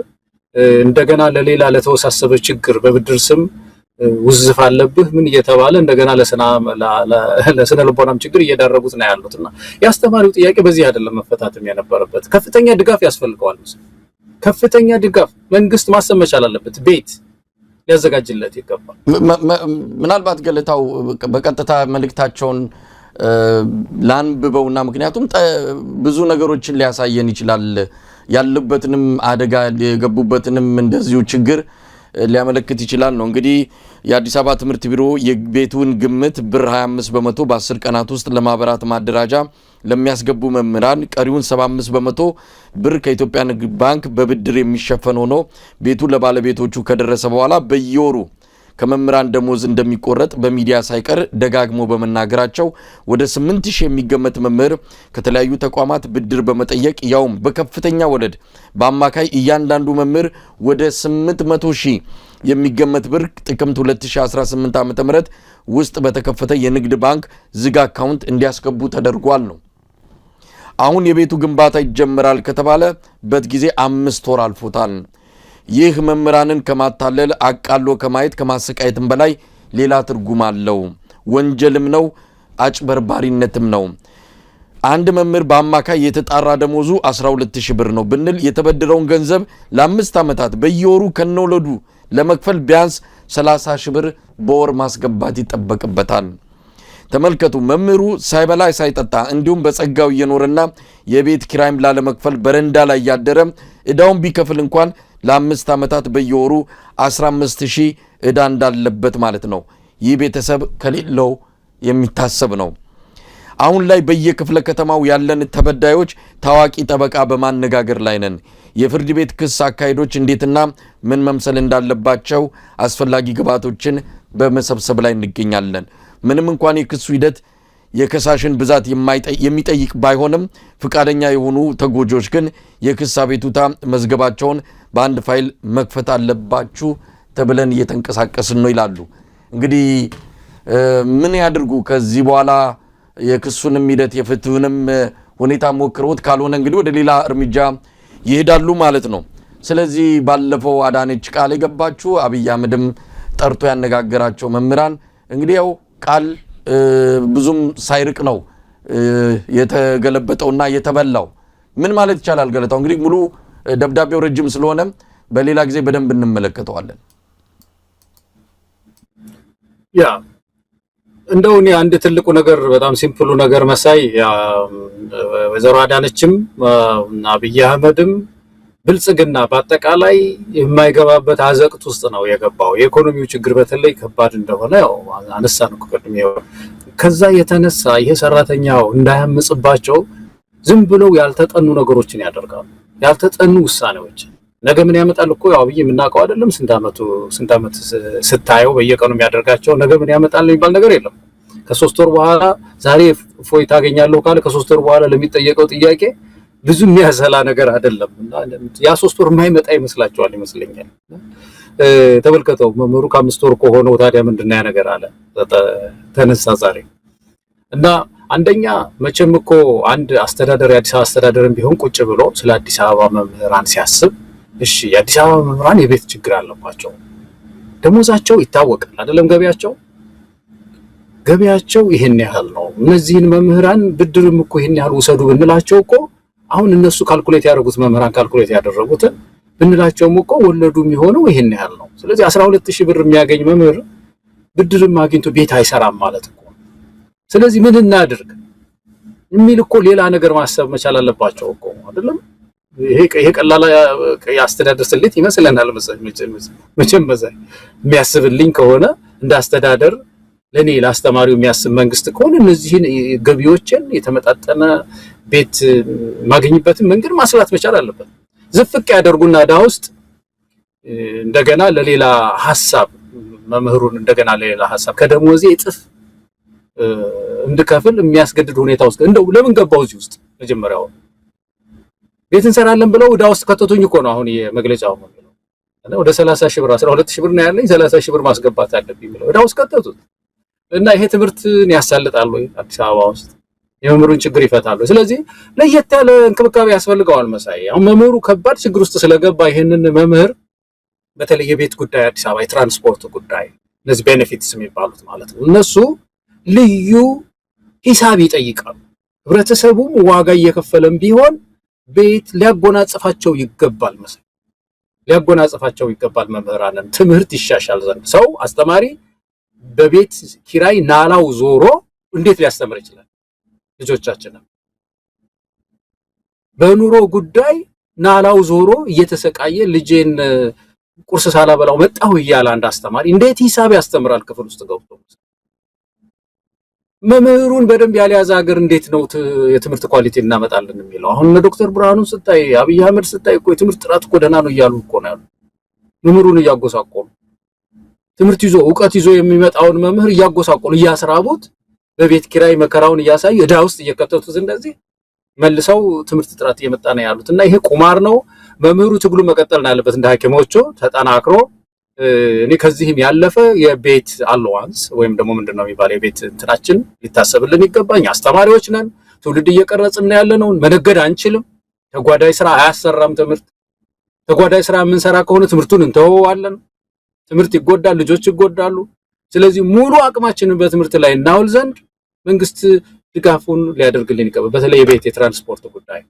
እንደገና ለሌላ ለተወሳሰበ ችግር በብድር ስም ውዝፍ አለብህ ምን እየተባለ እንደገና ለስነ ልቦናም ችግር እየዳረጉት ነው ያሉትና ያስተማሪው ጥያቄ በዚህ አይደለም መፈታትም የነበረበት። ከፍተኛ ድጋፍ ያስፈልገዋል። ከፍተኛ ድጋፍ መንግስት ማሰብ መቻል አለበት። ቤት ሊያዘጋጅለት ይገባል። ምናልባት ገለታው በቀጥታ መልእክታቸውን ላንብበውና ምክንያቱም ብዙ ነገሮችን ሊያሳየን ይችላል። ያሉበትንም አደጋ የገቡበትንም እንደዚሁ ችግር ሊያመለክት ይችላል ነው። እንግዲህ የአዲስ አበባ ትምህርት ቢሮ የቤቱን ግምት ብር 25% በ10 ቀናት ውስጥ ለማህበራት ማደራጃ ለሚያስገቡ መምህራን ቀሪውን 75% ብር ከኢትዮጵያ ንግድ ባንክ በብድር የሚሸፈን ሆኖ ቤቱ ለባለቤቶቹ ከደረሰ በኋላ በየወሩ ከመምህራን ደሞዝ እንደሚቆረጥ በሚዲያ ሳይቀር ደጋግሞ በመናገራቸው ወደ 8000 የሚገመት መምህር ከተለያዩ ተቋማት ብድር በመጠየቅ ያውም በከፍተኛ ወለድ በአማካይ እያንዳንዱ መምህር ወደ 800,000 የሚገመት ብር ጥቅምት 2018 ዓ.ም ውስጥ በተከፈተ የንግድ ባንክ ዝግ አካውንት እንዲያስገቡ ተደርጓል ነው። አሁን የቤቱ ግንባታ ይጀምራል ከተባለበት ጊዜ 5 ወር አልፎታል። ይህ መምህራንን ከማታለል አቃሎ ከማየት ከማሰቃየትም በላይ ሌላ ትርጉም አለው። ወንጀልም ነው፣ አጭበርባሪነትም ነው። አንድ መምህር በአማካይ የተጣራ ደሞዙ 12,000 ብር ነው ብንል የተበደረውን ገንዘብ ለ5 ዓመታት በየወሩ ከነወለዱ ለመክፈል ቢያንስ 30,000 ብር በወር ማስገባት ይጠበቅበታል። ተመልከቱ፣ መምህሩ ሳይበላ ሳይጠጣ እንዲሁም በጸጋው እየኖረና የቤት ኪራይም ላለመክፈል በረንዳ ላይ ያደረ እዳውን ቢከፍል እንኳን ለ5 ዓመታት በየወሩ 15,000 እዳ እንዳለበት ማለት ነው። ይህ ቤተሰብ ከሌለው የሚታሰብ ነው። አሁን ላይ በየክፍለ ከተማው ያለን ተበዳዮች ታዋቂ ጠበቃ በማነጋገር ላይ ነን። የፍርድ ቤት ክስ አካሄዶች እንዴትና ምን መምሰል እንዳለባቸው አስፈላጊ ግብዓቶችን በመሰብሰብ ላይ እንገኛለን። ምንም እንኳን የክሱ ሂደት የከሳሽን ብዛት የሚጠይቅ ባይሆንም ፍቃደኛ የሆኑ ተጎጆች ግን የክስ አቤቱታ መዝገባቸውን በአንድ ፋይል መክፈት አለባችሁ ተብለን እየተንቀሳቀስን ነው ይላሉ። እንግዲህ ምን ያድርጉ? ከዚህ በኋላ የክሱንም ሂደት የፍትህንም ሁኔታ ሞክረውት ካልሆነ እንግዲህ ወደ ሌላ እርምጃ ይሄዳሉ ማለት ነው። ስለዚህ ባለፈው አዳነች ቃል የገባችሁ አብይ አህመድም ጠርቶ ያነጋገራቸው መምህራን እንግዲህ ያው ቃል ብዙም ሳይርቅ ነው የተገለበጠውና የተበላው። ምን ማለት ይቻላል ገለታው? እንግዲህ ሙሉ ደብዳቤው ረጅም ስለሆነ በሌላ ጊዜ በደንብ እንመለከተዋለን። ያ እንደው እኔ አንድ ትልቁ ነገር በጣም ሲምፕሉ ነገር መሳይ ወይዘሮ አዳነችም አብይ አህመድም ብልጽግና በአጠቃላይ የማይገባበት አዘቅት ውስጥ ነው የገባው። የኢኮኖሚው ችግር በተለይ ከባድ እንደሆነ ያው አነሳን እኮ ቀድሜ። ከዛ የተነሳ ይሄ ሰራተኛው እንዳያምጽባቸው ዝም ብለው ያልተጠኑ ነገሮችን ያደርጋሉ። ያልተጠኑ ውሳኔዎች ነገ ምን ያመጣል እኮ ያው አብይ የምናውቀው አይደለም። ስንት ዓመት ስታየው በየቀኑ የሚያደርጋቸው ነገ ምን ያመጣል የሚባል ነገር የለም። ከ3 ወር በኋላ ዛሬ ፎይ ታገኛለሁ ካለ ከ3 ወር በኋላ ለሚጠየቀው ጥያቄ ብዙ የሚያሰላ ነገር አይደለም። ያ 3 ወር የማይመጣ ይመስላችኋል? ይመስለኛል። ተመልከተው መምህሩ ከ5 ወር ከሆነው ታዲያ ምንድነው ያ ነገር አለ ተነሳ ዛሬ። እና አንደኛ መቼም እኮ አንድ አስተዳደር የአዲስ አበባ አስተዳደርም ቢሆን ቁጭ ብሎ ስለ አዲስ አበባ መምህራን ሲያስብ እሺ የአዲስ አበባ መምህራን የቤት ችግር አለባቸው፣ ደሞዛቸው ይታወቃል አይደለም፣ ገቢያቸው ይሄን ያህል ነው። እነዚህን መምህራን ብድርም እኮ ይሄን ያህል ውሰዱ ብንላቸው እኮ አሁን እነሱ ካልኩሌት ያደረጉት መምህራን ካልኩሌት ያደረጉት ብንላቸውም እኮ ወለዱ የሚሆነው ይሄን ያህል ነው። ስለዚህ 12000 ብር የሚያገኝ መምህር ብድርም አግኝቶ ቤት አይሰራም ማለት እኮ። ስለዚህ ምን እናድርግ የሚል እኮ ሌላ ነገር ማሰብ መቻል አለባቸው እኮ አይደለም። ይሄ ቀላል ያስተዳደር ስሌት ይመስለናል መቼም በዛይ የሚያስብልኝ ከሆነ እንደ አስተዳደር ለኔ ለአስተማሪው የሚያስብ መንግስት ከሆነ እነዚህን ገቢዎችን የተመጣጠነ ቤት ማግኘበትን መንገድ ማስላት መቻል አለበት። ዝፍቅ ያደርጉና ዳ ውስጥ እንደገና ለሌላ ሐሳብ መምህሩን እንደገና ለሌላ ሐሳብ ከደሞዜ እጥፍ እንድከፍል የሚያስገድድ ሁኔታ ውስጥ እንደው ለምን ገባው እዚህ ውስጥ? መጀመሪያው ቤት እንሰራለን ብለው ዳ ውስጥ ከተቱኝ እኮ ነው። አሁን የመግለጫው ነው ወደ 30000 ብር 12000 ብር ነው ያለኝ 30000 ብር ማስገባት አለብኝ ብለው ዳ ውስጥ ከተቱት። እና ይሄ ትምህርትን ያሳልጣል ወይ? አዲስ አበባ ውስጥ የመምህሩን ችግር ይፈታሉ? ስለዚህ ለየት ያለ እንክብካቤ ያስፈልገዋል መሳይ። አሁን መምህሩ ከባድ ችግር ውስጥ ስለገባ ይሄንን መምህር በተለይ የቤት ጉዳይ፣ አዲስ አበባ የትራንስፖርት ጉዳይ፣ እነዚህ ቤኔፊትስ የሚባሉት ማለት ነው እነሱ ልዩ ሂሳብ ይጠይቃሉ። ህብረተሰቡም ዋጋ እየከፈለም ቢሆን ቤት ሊያጎናጽፋቸው ይገባል መሳይ፣ ሊያጎናጽፋቸው ይገባል። መምህራንን ትምህርት ይሻሻል ዘንድ ሰው አስተማሪ በቤት ኪራይ ናላው ዞሮ እንዴት ሊያስተምር ይችላል? ልጆቻችንን በኑሮ ጉዳይ ናላው ዞሮ እየተሰቃየ ልጄን ቁርስ ሳላበላው መጣሁ እያለ አንድ አስተማሪ እንዴት ሂሳብ ያስተምራል? ክፍል ውስጥ ገብቶ መምህሩን በደንብ ያልያዘ ሀገር እንዴት ነው የትምህርት ኳሊቲ እናመጣለን የሚለው? አሁን ዶክተር ብርሃኑን ስታይ አብይ አህመድ ስታይ እኮ የትምህርት ጥራት እኮ ደህና ነው እያሉ እኮ ነው ያሉ። መምህሩን እያጎሳቆሉ ትምህርት ይዞ ዕውቀት ይዞ የሚመጣውን መምህር እያጎሳቆሉ እያስራቡት በቤት ኪራይ መከራውን እያሳዩ ዕዳ ውስጥ እየከተቱት እንደዚህ መልሰው ትምህርት ጥራት እየመጣ ነው ያሉት። እና ይሄ ቁማር ነው። መምህሩ ትግሉ መቀጠል አለበት እንደ ሐኪሞቹ ተጠናክሮ። እኔ ከዚህም ያለፈ የቤት አለዋንስ ወይም ደግሞ ምንድነው የሚባለው የቤት እንትናችን ሊታሰብልን ይገባኝ። አስተማሪዎች ነን፣ ትውልድ እየቀረጽን ያለ ነው። መነገድ አንችልም። ተጓዳይ ስራ አያሰራም ትምህርት። ተጓዳይ ስራ የምንሰራ ከሆነ ትምህርቱን እንተወዋለን። ትምህርት ይጎዳል፣ ልጆች ይጎዳሉ። ስለዚህ ሙሉ አቅማችንን በትምህርት ላይ እናውል ዘንድ መንግስት ድጋፉን ሊያደርግልን ይገባል። በተለይ የቤት የትራንስፖርት ጉዳይ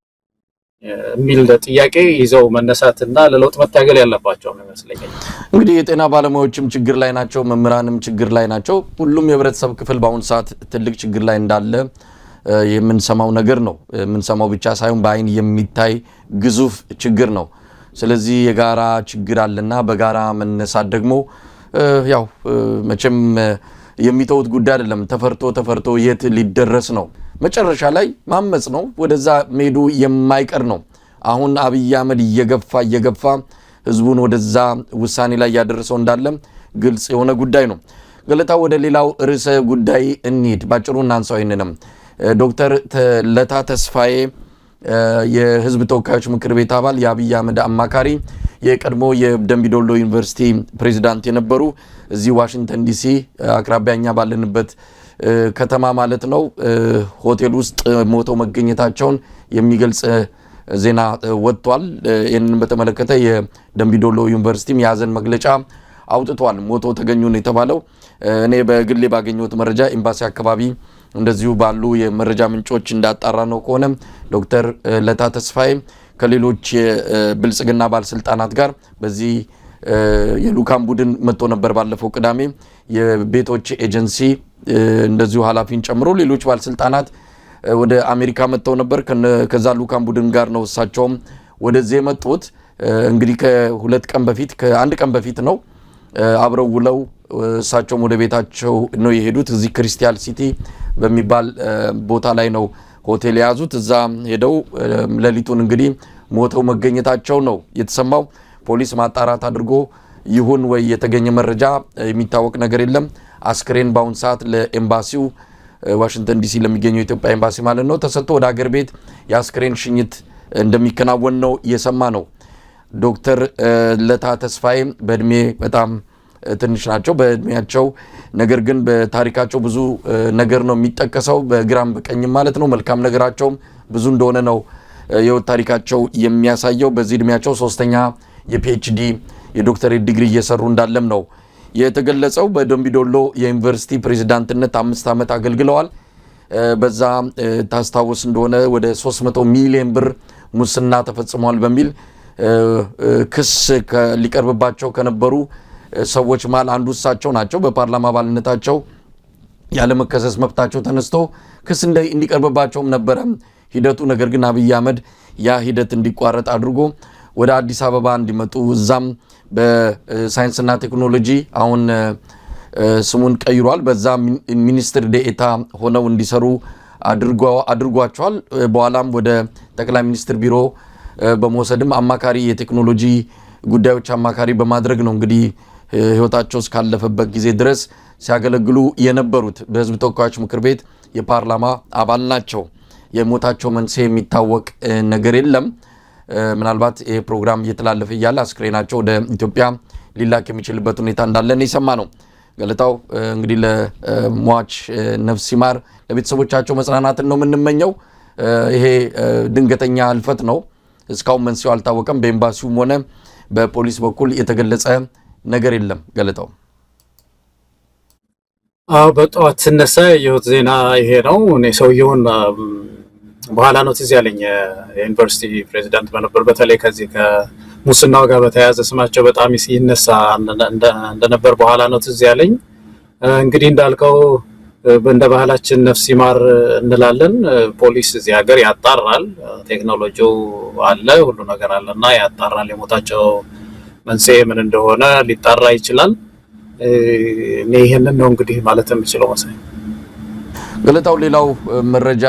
የሚል ጥያቄ ይዘው መነሳትና ለለውጥ መታገል ያለባቸው ነው ይመስለኛል። እንግዲህ የጤና ባለሙያዎችም ችግር ላይ ናቸው፣ መምህራንም ችግር ላይ ናቸው። ሁሉም የህብረተሰብ ክፍል በአሁኑ ሰዓት ትልቅ ችግር ላይ እንዳለ የምንሰማው ነገር ነው። የምንሰማው ብቻ ሳይሆን በአይን የሚታይ ግዙፍ ችግር ነው። ስለዚህ የጋራ ችግር አለና በጋራ መነሳት ደግሞ ያው መቼም የሚተውት ጉዳይ አይደለም። ተፈርቶ የት ሊደረስ ነው? መጨረሻ ላይ ማመጽ ነው። ወደዛ ሜዱ የማይቀር ነው። አሁን አብይ አህመድ እየገፋ ህዝቡን ወደዛ ውሳኔ ላይ ያደረሰው እንዳለ ግልጽ የሆነ ጉዳይ ነው። ገለታ ወደ ሌላው ርዕሰ ጉዳይ እንሂድ። ባጭሩ እናንሳው ይሄንንም ዶክተር ለታ ተስፋዬ የህዝብ ተወካዮች ምክር ቤት አባል የአብይ አህመድ አማካሪ የቀድሞ የደምቢዶሎ ዩኒቨርሲቲ ፕሬዝዳንት የነበሩ እዚህ ዋሽንግተን ዲሲ አቅራቢያኛ ባለንበት ከተማ ማለት ነው ሆቴል ውስጥ ሞተው መገኘታቸውን የሚገልጽ ዜና ወጥቷል። ይህንን በተመለከተ የደምቢዶሎ ዩኒቨርሲቲ የሐዘን መግለጫ አውጥቷል። ሞተው ተገኙ ነው የተባለው። እኔ በግሌ ባገኘሁት መረጃ ኤምባሲ አካባቢ እንደዚሁ ባሉ የመረጃ ምንጮች እንዳጣራ ነው ከሆነ ዶክተር ለታ ተስፋዬ ከሌሎች የብልጽግና ባለስልጣናት ጋር በዚህ የሉካም ቡድን መጥቶ ነበር ባለፈው ቅዳሜ። የቤቶች ኤጀንሲ እንደዚሁ ኃላፊን ጨምሮ ሌሎች ባለስልጣናት ወደ አሜሪካ መጥተው ነበር። ከዛ ሉካም ቡድን ጋር ነው እሳቸውም ወደዚህ የመጡት። እንግዲህ ከአንድ ቀን በፊት ነው አብረው ውለው እሳቸውም ወደ ቤታቸው ነው የሄዱት። እዚህ ክሪስታል ሲቲ በሚባል ቦታ ላይ ነው ሆቴል የያዙት። እዛ ሄደው ሌሊቱን እንግዲህ ሞተው መገኘታቸው ነው የተሰማው። ፖሊስ ማጣራት አድርጎ ይሁን ወይ የተገኘ መረጃ የሚታወቅ ነገር የለም። አስክሬን በአሁን ሰዓት ለኤምባሲው ዋሽንግተን ዲሲ ለሚገኘው የኢትዮጵያ ኤምባሲ ማለት ነው ተሰጥቶ ወደ አገር ቤት የአስክሬን ሽኝት እንደሚከናወን ነው የሰማ ነው። ዶክተር ለታ ተስፋዬ በእድሜ በጣም ትንሽ ናቸው በእድሜያቸው። ነገር ግን በታሪካቸው ብዙ ነገር ነው የሚጠቀሰው በግራም በቀኝም ማለት ነው። መልካም ነገራቸውም ብዙ እንደሆነ ነው የህይወት ታሪካቸው የሚያሳየው። በዚህ እድሜያቸው 3ኛ የፒኤችዲ የዶክተሬት ዲግሪ እየሰሩ እንዳለም ነው የተገለጸው። በደምቢዶሎ የዩኒቨርሲቲ ፕሬዝዳንትነት 5 ዓመት አገልግለዋል። በዛ ታስታውስ እንደሆነ ወደ 300 ሚሊዮን ብር ሙስና ተፈጽሟል በሚል ክስ ሊቀርብባቸው ከነበሩ ሰዎች መሃል አንዱ እሳቸው ናቸው። በፓርላማ አባልነታቸው ያለመከሰስ መብታቸው ተነስቶ ክስ እንዲቀርብባቸውም ነበረ ሂደቱ። ነገር ግን አብይ አህመድ ያ ሂደት እንዲቋረጥ አድርጎ ወደ አዲስ አበባ እንዲመጡ እዛም በሳይንስና ቴክኖሎጂ አሁን ስሙን ቀይሯል። በዛ ሚኒስትር ዴኤታ ሆነው እንዲሰሩ አድርጓቸዋል። በኋላም ወደ ጠቅላይ ሚኒስትር ቢሮ በመወሰድም አማካሪ የቴክኖሎጂ ጉዳዮች አማካሪ በማድረግ ነው እንግዲህ ህይወታቸው እስካለፈበት ጊዜ ድረስ ሲያገለግሉ የነበሩት። በህዝብ ተወካዮች ምክር ቤት የፓርላማ አባል ናቸው። የሞታቸው መንስኤ የሚታወቅ ነገር የለም። ምናልባት ይህ ፕሮግራም እየተላለፈ እያለ አስክሬናቸው ወደ ኢትዮጵያ ሊላክ የሚችልበት ሁኔታ እንዳለን የሰማ ነው። ገለታው እንግዲህ ለሟች ነፍስ ይማር፣ ለቤተሰቦቻቸው መጽናናትን ነው የምንመኘው። ይሄ ድንገተኛ ህልፈት ነው። እስካሁን መንስኤው አልታወቀም። በኤምባሲውም ሆነ በፖሊስ በኩል የተገለጸ ነገር የለም። ገለታው በጠዋት ስነሳ የህይወት ዜና ይሄ ነው። እኔ ሰውየውን በኋላ ነው ትዝ ያለኝ የዩኒቨርሲቲ ፕሬዚዳንት በነበር በተለይ ከዚህ ከሙስናው ጋር በተያያዘ ስማቸው በጣም ሲነሳ እንደነበር በኋላ ነው ትዝ ያለኝ። እንግዲህ እንዳልከው እንደ ባህላችን ነፍስ ይማር እንላለን። ፖሊስ እዚህ ሀገር ያጣራል፣ ቴክኖሎጂው አለ፣ ሁሉ ነገር አለና ያጣራል። የሞታቸው መንስኤ ምን እንደሆነ ሊጣራ ይችላል። እኔ ይሄንን ነው እንግዲህ ማለት የምችለው መሰለኝ። ገለታው ሌላው መረጃ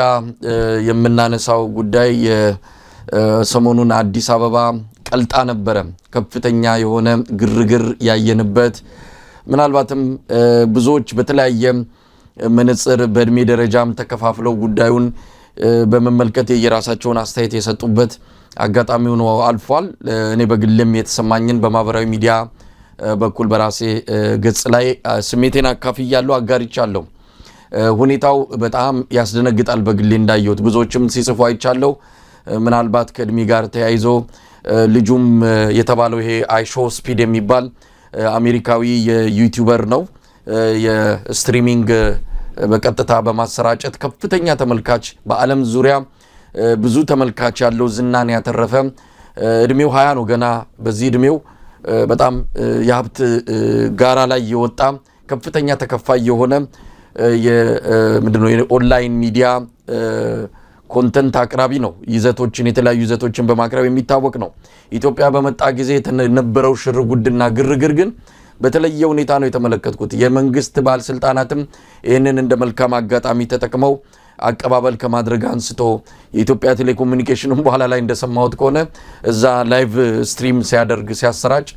የምናነሳው ጉዳይ የሰሞኑን አዲስ አበባ ቀልጣ ነበረ። ከፍተኛ የሆነ ግርግር ያየንበት ምናልባትም ብዙዎች በተለያየ መነጽር በእድሜ ደረጃም ተከፋፍለው ጉዳዩን በመመልከት የራሳቸውን አስተያየት የሰጡበት አጋጣሚው ነው አልፏል። እኔ በግልም የተሰማኝን በማህበራዊ ሚዲያ በኩል በራሴ ገጽ ላይ ስሜቴን አካፍያለሁ፣ አጋርቻለሁ። ሁኔታው በጣም ያስደነግጣል። በግሌ እንዳየሁት ብዙዎችም ሲጽፉ አይቻለሁ። ምናልባት ከእድሜ ጋር ተያይዞ ልጁም የተባለው ይሄ አይሾ ስፒድ የሚባል አሜሪካዊ የዩቲዩበር ነው። የስትሪሚንግ በቀጥታ በማሰራጨት ከፍተኛ ተመልካች በዓለም ዙሪያ ብዙ ተመልካች ያለው ዝናን ያተረፈ እድሜው 20 ነው ገና። በዚህ እድሜው በጣም የሀብት ጋራ ላይ የወጣ ከፍተኛ ተከፋይ የሆነ ምንድነው የኦንላይን ሚዲያ ኮንተንት አቅራቢ ነው። ይዘቶችን የተለያዩ ይዘቶችን በማቅረብ የሚታወቅ ነው። ኢትዮጵያ በመጣ ጊዜ የነበረው ሽር ጉድና ግርግር ግን በተለየ ሁኔታ ነው የተመለከትኩት። የመንግስት ባለስልጣናትም ይህንን እንደ መልካም አጋጣሚ ተጠቅመው አቀባበል ከማድረግ አንስቶ የኢትዮጵያ ቴሌኮሙኒኬሽንም በኋላ ላይ እንደሰማሁት ከሆነ እዛ ላይቭ ስትሪም ሲያደርግ ሲያሰራጭ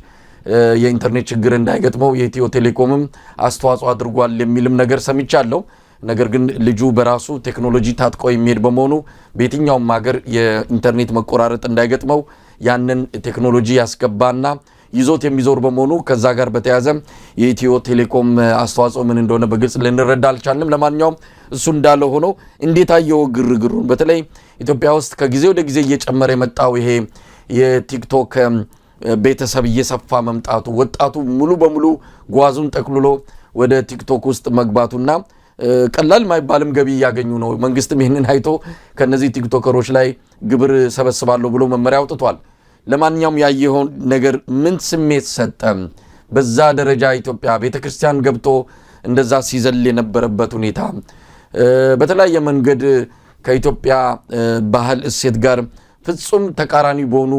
የኢንተርኔት ችግር እንዳይገጥመው የኢትዮ ቴሌኮምም አስተዋጽኦ አድርጓል የሚልም ነገር ሰምቻለሁ። ነገር ግን ልጁ በራሱ ቴክኖሎጂ ታጥቆ የሚሄድ በመሆኑ በየትኛውም ሀገር የኢንተርኔት መቆራረጥ እንዳይገጥመው ያንን ቴክኖሎጂ ያስገባና ይዞት የሚዞር በመሆኑ ከዛ ጋር በተያያዘ የኢትዮ ቴሌኮም አስተዋጽኦ ምን እንደሆነ በግልጽ ልንረዳ አልቻልንም። ለማንኛውም እሱ እንዳለ ሆኖ እንዴት አየው ግርግሩን? በተለይ ኢትዮጵያ ውስጥ ከጊዜ ወደ ጊዜ እየጨመረ የመጣው ይሄ የቲክቶክ ቤተሰብ እየሰፋ መምጣቱ፣ ወጣቱ ሙሉ በሙሉ ጓዙን ጠቅልሎ ወደ ቲክቶክ ውስጥ መግባቱና ቀላል ማይባልም ገቢ ያገኙ ነው። መንግስትም ይህንን አይቶ ከነዚህ ቲክቶከሮች ላይ ግብር ሰበስባለሁ ብሎ መመሪያ አውጥቷል። ለማንኛውም ያየው ነገር ምን ስሜት ሰጠ? በዛ ደረጃ ኢትዮጵያ ቤተክርስቲያን ገብቶ እንደዛ ሲዘል የነበረበት ሁኔታ በተለያየ መንገድ ከኢትዮጵያ ባህል እሴት ጋር ፍጹም ተቃራኒ በሆኑ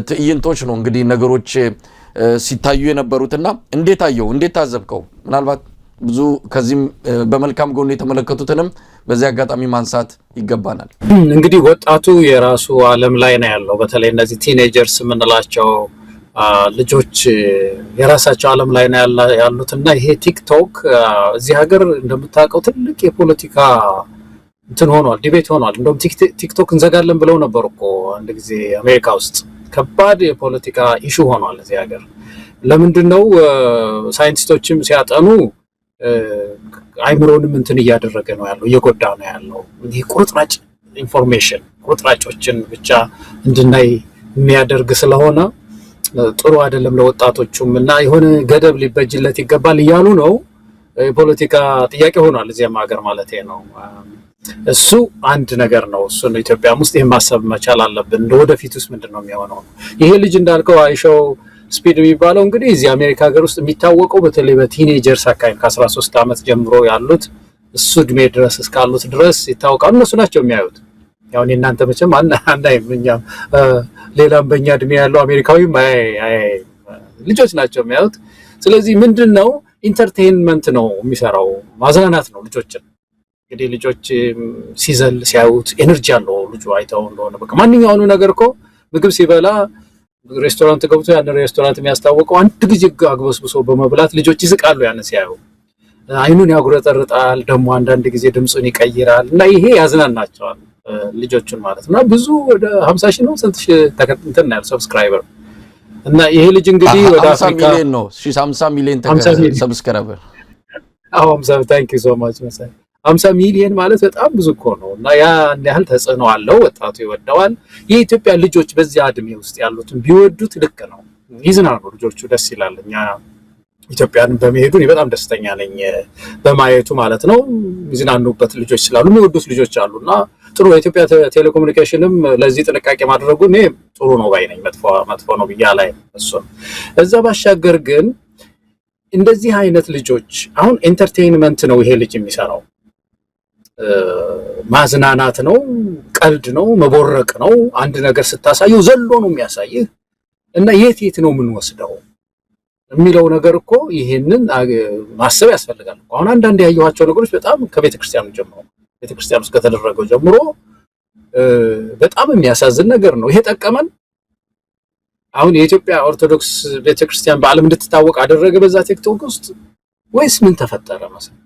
ትዕይንቶች ነው እንግዲህ ነገሮች ሲታዩ የነበሩትና እንዴት አየው? እንዴት ታዘብከው? ምናልባት ብዙ ከዚህም በመልካም ጎን የተመለከቱትንም በዚህ አጋጣሚ ማንሳት ይገባናል። እንግዲህ ወጣቱ የራሱ ዓለም ላይ ነው ያለው። በተለይ እነዚህ ቲኔጀርስ የምንላቸው ልጆች የራሳቸው ዓለም ላይ ነው ያሉትና ይሄ ቲክቶክ እዚህ ሀገር እንደምታውቀው ትልቅ የፖለቲካ እንትን ሆኗል፣ ዲቤት ሆኗል። እንደውም ቲክቶክ እንዘጋለን ብለው ነበር እኮ አንድ ጊዜ አሜሪካ ውስጥ። ከባድ የፖለቲካ ኢሹ ሆኗል እዚህ ሀገር። ለምንድን ነው ሳይንቲስቶችም ሲያጠኑ አይምሮንም እንትን እያደረገ ነው ያለው፣ እየጎዳ ነው ያለው። ይህ ቁርጥራጭ ኢንፎርሜሽን ቁርጥራጮችን ብቻ እንድናይ የሚያደርግ ስለሆነ ጥሩ አይደለም ለወጣቶቹም እና የሆነ ገደብ ሊበጅለት ይገባል እያሉ ነው። የፖለቲካ ጥያቄ ሆኗል እዚያም ሀገር ማለት ነው። እሱ አንድ ነገር ነው። እሱ ነው ኢትዮጵያም ውስጥ ይሄን ማሰብ መቻል አለብን። ወደፊት ውስጥ ምንድነው የሚሆነው? ይሄ ልጅ እንዳልከው አይሾው ስፒድ የሚባለው እንግዲህ እዚህ አሜሪካ ሀገር ውስጥ የሚታወቀው በተለይ በቲኔጀርስ አካባቢ ከ13 ዓመት ጀምሮ ያሉት እሱ እድሜ ድረስ እስካሉት ድረስ ይታወቃሉ። እነሱ ናቸው የሚያዩት። ያው እናንተ መቼም አናይም፣ እኛም ሌላም በእኛ እድሜ ያለው አሜሪካዊም ልጆች ናቸው የሚያዩት። ስለዚህ ምንድነው ኢንተርቴይንመንት ነው የሚሰራው፣ ማዝናናት ነው ልጆችን። እንግዲህ ልጆች ሲዘል ሲያዩት ኤነርጂ አለው ልጁ። አይተው እንደሆነ በቃ ማንኛውንም ነገር እኮ ምግብ ሲበላ ሬስቶራንት ገብቶ ያን ሬስቶራንት የሚያስታውቀው አንድ ጊዜ አግበስብሶ በመብላት ልጆች ይስቃሉ። ያን ሲያዩ አይኑን ያጉረጠርጣል፣ ደግሞ አንዳንድ ጊዜ ድምጹን ይቀይራል እና ይሄ ያዝናናቸዋል ልጆቹን ማለት ነው። ብዙ ወደ 50 ሺህ ነው ስንት ሺህ እንትን ነው ሰብስክራይበር እና ይሄ ልጅ እንግዲህ ወደ አፍሪካ 50 ሚሊዮን ነው 50 ሚሊዮን ሰብስክራይበር። 50 ታንክ ዩ ሶ ማች መሳይ 50 ሚሊዮን ማለት በጣም ብዙ እኮ ነው እና ያን ያህል ተጽዕኖ አለው። ወጣቱ ይወደዋል። የኢትዮጵያ ልጆች በዚያ እድሜ ውስጥ ያሉትን ቢወዱት ልክ ነው፣ ይዝናኑ ልጆቹ፣ ደስ ይላል። እኛ ኢትዮጵያን በመሄዱ እኔ በጣም ደስተኛ ነኝ በማየቱ ማለት ነው። ይዝናኑበት ልጆች ስላሉ የሚወዱት ልጆች አሉና ጥሩ። የኢትዮጵያ ቴሌኮሙኒኬሽንም ለዚህ ጥንቃቄ ማድረጉ እኔ ጥሩ ነው ባይ ነኝ። መጥፎ ነው ብያ ላይ እሱ እዛ ባሻገር ግን እንደዚህ አይነት ልጆች አሁን ኢንተርቴይንመንት ነው ይሄ ልጅ የሚሰራው፣ ማዝናናት ነው፣ ቀልድ ነው፣ መቦረቅ ነው። አንድ ነገር ስታሳየው ዘሎ ነው የሚያሳይህ እና የት ነው የምንወስደው የሚለው ነገር እኮ ይሄንን ማሰብ ያስፈልጋል። አሁን አንዳንድ ያየኋቸው ነገሮች በጣም ከቤተክርስቲያኑ ጀምሮ ቤተክርስቲያን ውስጥ ከተደረገው ጀምሮ በጣም የሚያሳዝን ነገር ነው። ይሄ ጠቀመን? አሁን የኢትዮጵያ ኦርቶዶክስ ቤተክርስቲያን በዓለም እንድትታወቅ አደረገ በዛ ቲክቶክ ውስጥ ወይስ ምን ተፈጠረ መሰለህ?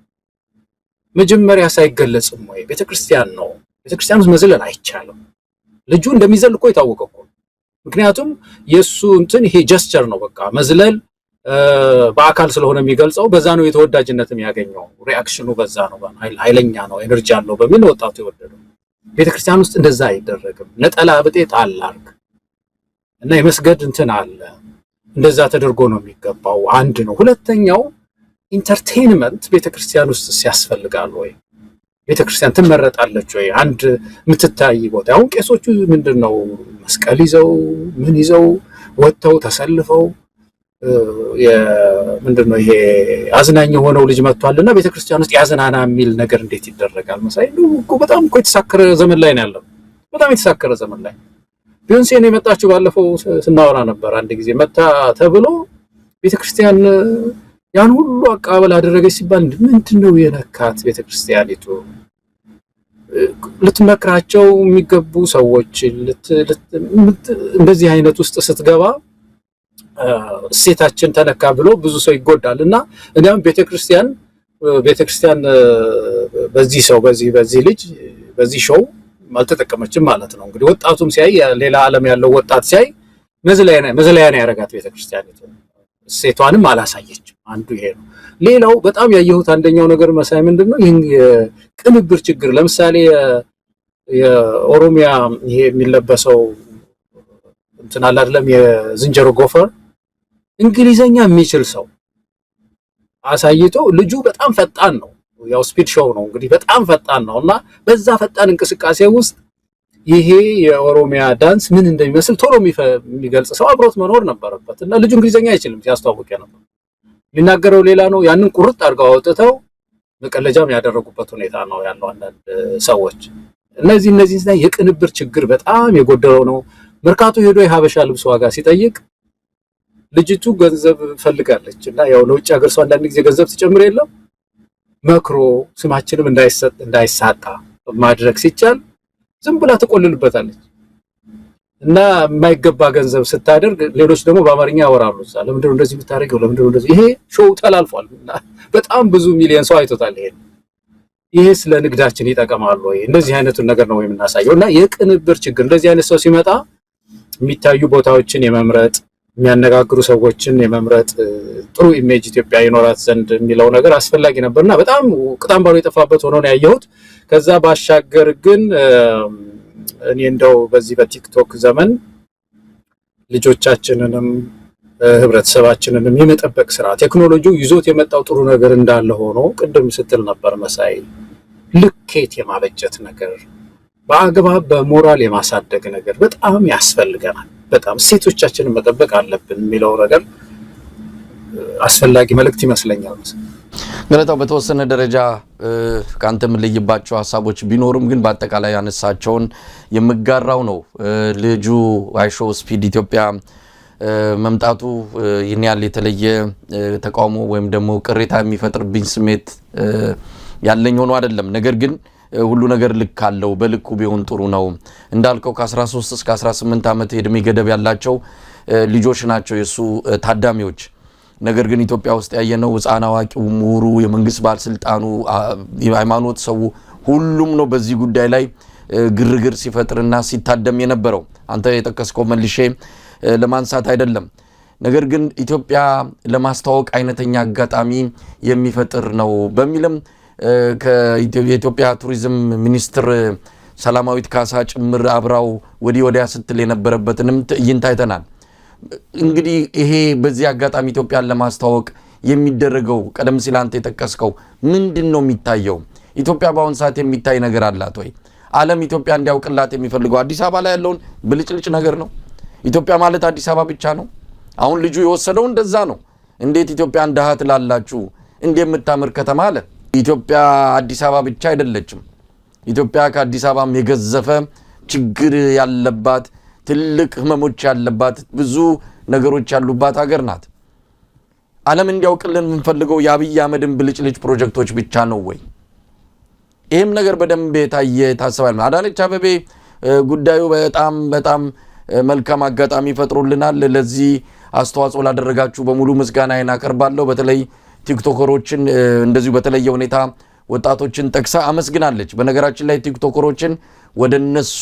መጀመሪያ ሳይገለጽም ወይ ቤተክርስቲያን ነው። ቤተክርስቲያን ውስጥ መዝለል አይቻልም። ልጁ እንደሚዘል እኮ የታወቀው እኮ። ምክንያቱም የሱ እንትን ይሄ ጀስቸር ነው በቃ መዝለል በአካል ስለሆነ የሚገልጸው በዛ ነው የተወዳጅነት የሚያገኘው። ሪአክሽኑ በዛ ነው፣ ኃይለኛ ነው፣ ኤነርጂ አለው በሚል ወጣቱ የወደደው። ቤተክርስቲያን ውስጥ እንደዛ አይደረግም። ነጠላ ብጤ ጣል አድርግ እና የመስገድ እንትን አለ። እንደዛ ተደርጎ ነው የሚገባው። አንድ ነው። ሁለተኛው ኢንተርቴይንመንት ቤተክርስቲያን ውስጥ ያስፈልጋል ወይ? ቤተክርስቲያን ትመረጣለች ወይ? አንድ የምትታይ ቦታ። አሁን ቄሶቹ ምንድነው መስቀል ይዘው ምን ይዘው ወጥተው ተሰልፈው ምንድነው ይሄ አዝናኝ የሆነው ልጅ መጥቷልና ቤተክርስቲያን ውስጥ ያዝናና የሚል ነገር እንዴት ይደረጋል? መሳይ እኮ በጣም እኮ የተሳከረ ዘመን ላይ ነው ያለው። በጣም የተሳከረ ዘመን ላይ ቢዮንሴ ነው የመጣችው። ባለፈው ስናወራ ነበር አንድ ጊዜ መጣ ተብሎ ቤተክርስቲያን ያን ሁሉ አቀባበል አደረገች ሲባል ምንድነው የነካት ቤተክርስቲያኒቱ? ልትመክራቸው የሚገቡ ሰዎች እንደዚህ አይነት ውስጥ ስትገባ እሴታችን ተነካ ብሎ ብዙ ሰው ይጎዳል እና እኛም ቤተክርስቲያን በዚህ ልጅ በዚህ ሾው አልተጠቀመችም ማለት ነው። እንግዲህ ወጣቱም ሲያይ ሌላ ዓለም ያለው ወጣት ሲያይ መዝለያ ነው ያረጋት ቤተክርስቲያን እሴቷንም አላሳየችም። አንዱ ይሄ ነው። ሌላው በጣም ያየሁት አንደኛው ነገር መሳይ ምንድነው ይሄን የቅንብር ችግር ለምሳሌ የኦሮሚያ ይሄ የሚለበሰው እንትን አለ አይደለም የዝንጀሮ ጎፈር እንግሊዘኛ የሚችል ሰው አሳይቶ ልጁ በጣም ፈጣን ነው። ያው ስፒድ ሾው ነው እንግዲህ በጣም ፈጣን ነውና በዛ ፈጣን እንቅስቃሴ ውስጥ ይሄ የኦሮሚያ ዳንስ ምን እንደሚመስል ቶሎ የሚገልጽ ሰው አብሮት መኖር ነበረበት እና ልጁ እንግሊዘኛ አይችልም ሲያስተዋውቅ ነበር። ሊናገረው ሌላ ነው። ያንን ቁርጥ አድርገው አውጥተው መቀለጃም ያደረጉበት ሁኔታ ነው ያለው አንዳንድ ሰዎች። እነዚህ የቅንብር ችግር በጣም የጎደለው ነው። መርካቶ ሄዶ የሀበሻ ልብስ ዋጋ ሲጠይቅ ልጅቱ ገንዘብ ፈልጋለች እና ያው ለውጭ ሀገር ሰው አንዳንድ ጊዜ ገንዘብ ሲጨምር የለም መክሮ ስማችንም እንዳይሳጣ ማድረግ ሲቻል ዝም ብላ ተቆልልበታለች እና የማይገባ ገንዘብ ስታደርግ ሌሎች ደግሞ በአማርኛ ያወራሉ። ለምንድነው እንደዚህ የምታደርገው? ለምንድነው እንደዚህ? ይሄ ሾው ተላልፏል እና በጣም ብዙ ሚሊዮን ሰው አይቶታል። ይሄ ስለ ንግዳችን ይጠቀማል ወይ? እንደዚህ አይነቱን ነገር ነው የምናሳየው እና የቅንብር ችግር እንደዚህ አይነት ሰው ሲመጣ የሚታዩ ቦታዎችን የመምረጥ የሚያነጋግሩ ሰዎችን የመምረጥ ጥሩ ኢሜጅ ኢትዮጵያ ይኖራት ዘንድ የሚለው ነገር አስፈላጊ ነበርና በጣም ቅጣም ባሉ የጠፋበት ሆኖ ነው ያየሁት። ከዛ ባሻገር ግን እኔ እንደው በዚህ በቲክቶክ ዘመን ልጆቻችንንም ህብረተሰባችንንም የመጠበቅ ስራ ቴክኖሎጂው ይዞት የመጣው ጥሩ ነገር እንዳለ ሆኖ ቅድም ስትል ነበር መሳይ ልኬት የማበጀት ነገር በአግባብ በሞራል የማሳደግ ነገር በጣም ያስፈልገናል። በጣም ሴቶቻችንን መጠበቅ አለብን የሚለው ነገር አስፈላጊ መልእክት ይመስለኛል። ገለታው በተወሰነ ደረጃ ካንተ የምለይባቸው ሀሳቦች ቢኖርም ግን በአጠቃላይ ያነሳቸውን የምጋራው ነው። ልጁ አይሾው ስፒድ ኢትዮጵያ መምጣቱ ይህን ያህል የተለየ ተቃውሞ ወይም ደግሞ ቅሬታ የሚፈጥርብኝ ስሜት ያለኝ ሆኖ አይደለም። ነገር ግን ሁሉ ነገር ልክ አለው። በልኩ ቢሆን ጥሩ ነው። እንዳልከው ከ13 እስከ 18 ዓመት የእድሜ ገደብ ያላቸው ልጆች ናቸው የሱ ታዳሚዎች። ነገር ግን ኢትዮጵያ ውስጥ ያየነው ሕፃን አዋቂው፣ ምሁሩ፣ የመንግስት ባለስልጣኑ፣ የሃይማኖት ሰው ሁሉም ነው በዚህ ጉዳይ ላይ ግርግር ሲፈጥርና ሲታደም የነበረው። አንተ የጠቀስከው መልሼ ለማንሳት አይደለም። ነገር ግን ኢትዮጵያ ለማስተዋወቅ አይነተኛ አጋጣሚ የሚፈጥር ነው በሚልም የኢትዮጵያ ቱሪዝም ሚኒስትር ሰላማዊት ካሳ ጭምር አብራው ወዲህ ወዲያ ስትል የነበረበትንም ትዕይንት አይተናል። እንግዲህ ይሄ በዚህ አጋጣሚ ኢትዮጵያን ለማስተዋወቅ የሚደረገው ቀደም ሲል አንተ የጠቀስከው ምንድን ነው የሚታየው? ኢትዮጵያ በአሁን ሰዓት የሚታይ ነገር አላት ወይ? ዓለም ኢትዮጵያ እንዲያውቅላት የሚፈልገው አዲስ አበባ ላይ ያለውን ብልጭልጭ ነገር ነው? ኢትዮጵያ ማለት አዲስ አበባ ብቻ ነው? አሁን ልጁ የወሰደው እንደዛ ነው። እንዴት ኢትዮጵያን ድሃ ትላላችሁ? እንዴት የምታምር ከተማ አለ። ኢትዮጵያ አዲስ አበባ ብቻ አይደለችም። ኢትዮጵያ ከአዲስ አበባም የገዘፈ ችግር ያለባት ትልቅ ህመሞች ያለባት ብዙ ነገሮች ያሉባት ሀገር ናት። ዓለም እንዲያውቅልን የምንፈልገው የአብይ አህመድን ብልጭልጭ ፕሮጀክቶች ብቻ ነው ወይ? ይህም ነገር በደንብ የታየ ታስባል። አዳነች አቤቤ ጉዳዩ በጣም መልካም አጋጣሚ ፈጥሮልናል። ለዚህ አስተዋጽኦ ላደረጋችሁ በሙሉ ምስጋናዬን አቀርባለሁ። በተለይ ቲክቶከሮችን እንደዚሁ በተለየ ሁኔታ ወጣቶችን ጠቅሳ አመስግናለች። በነገራችን ላይ ቲክቶከሮችን ወደ እነሱ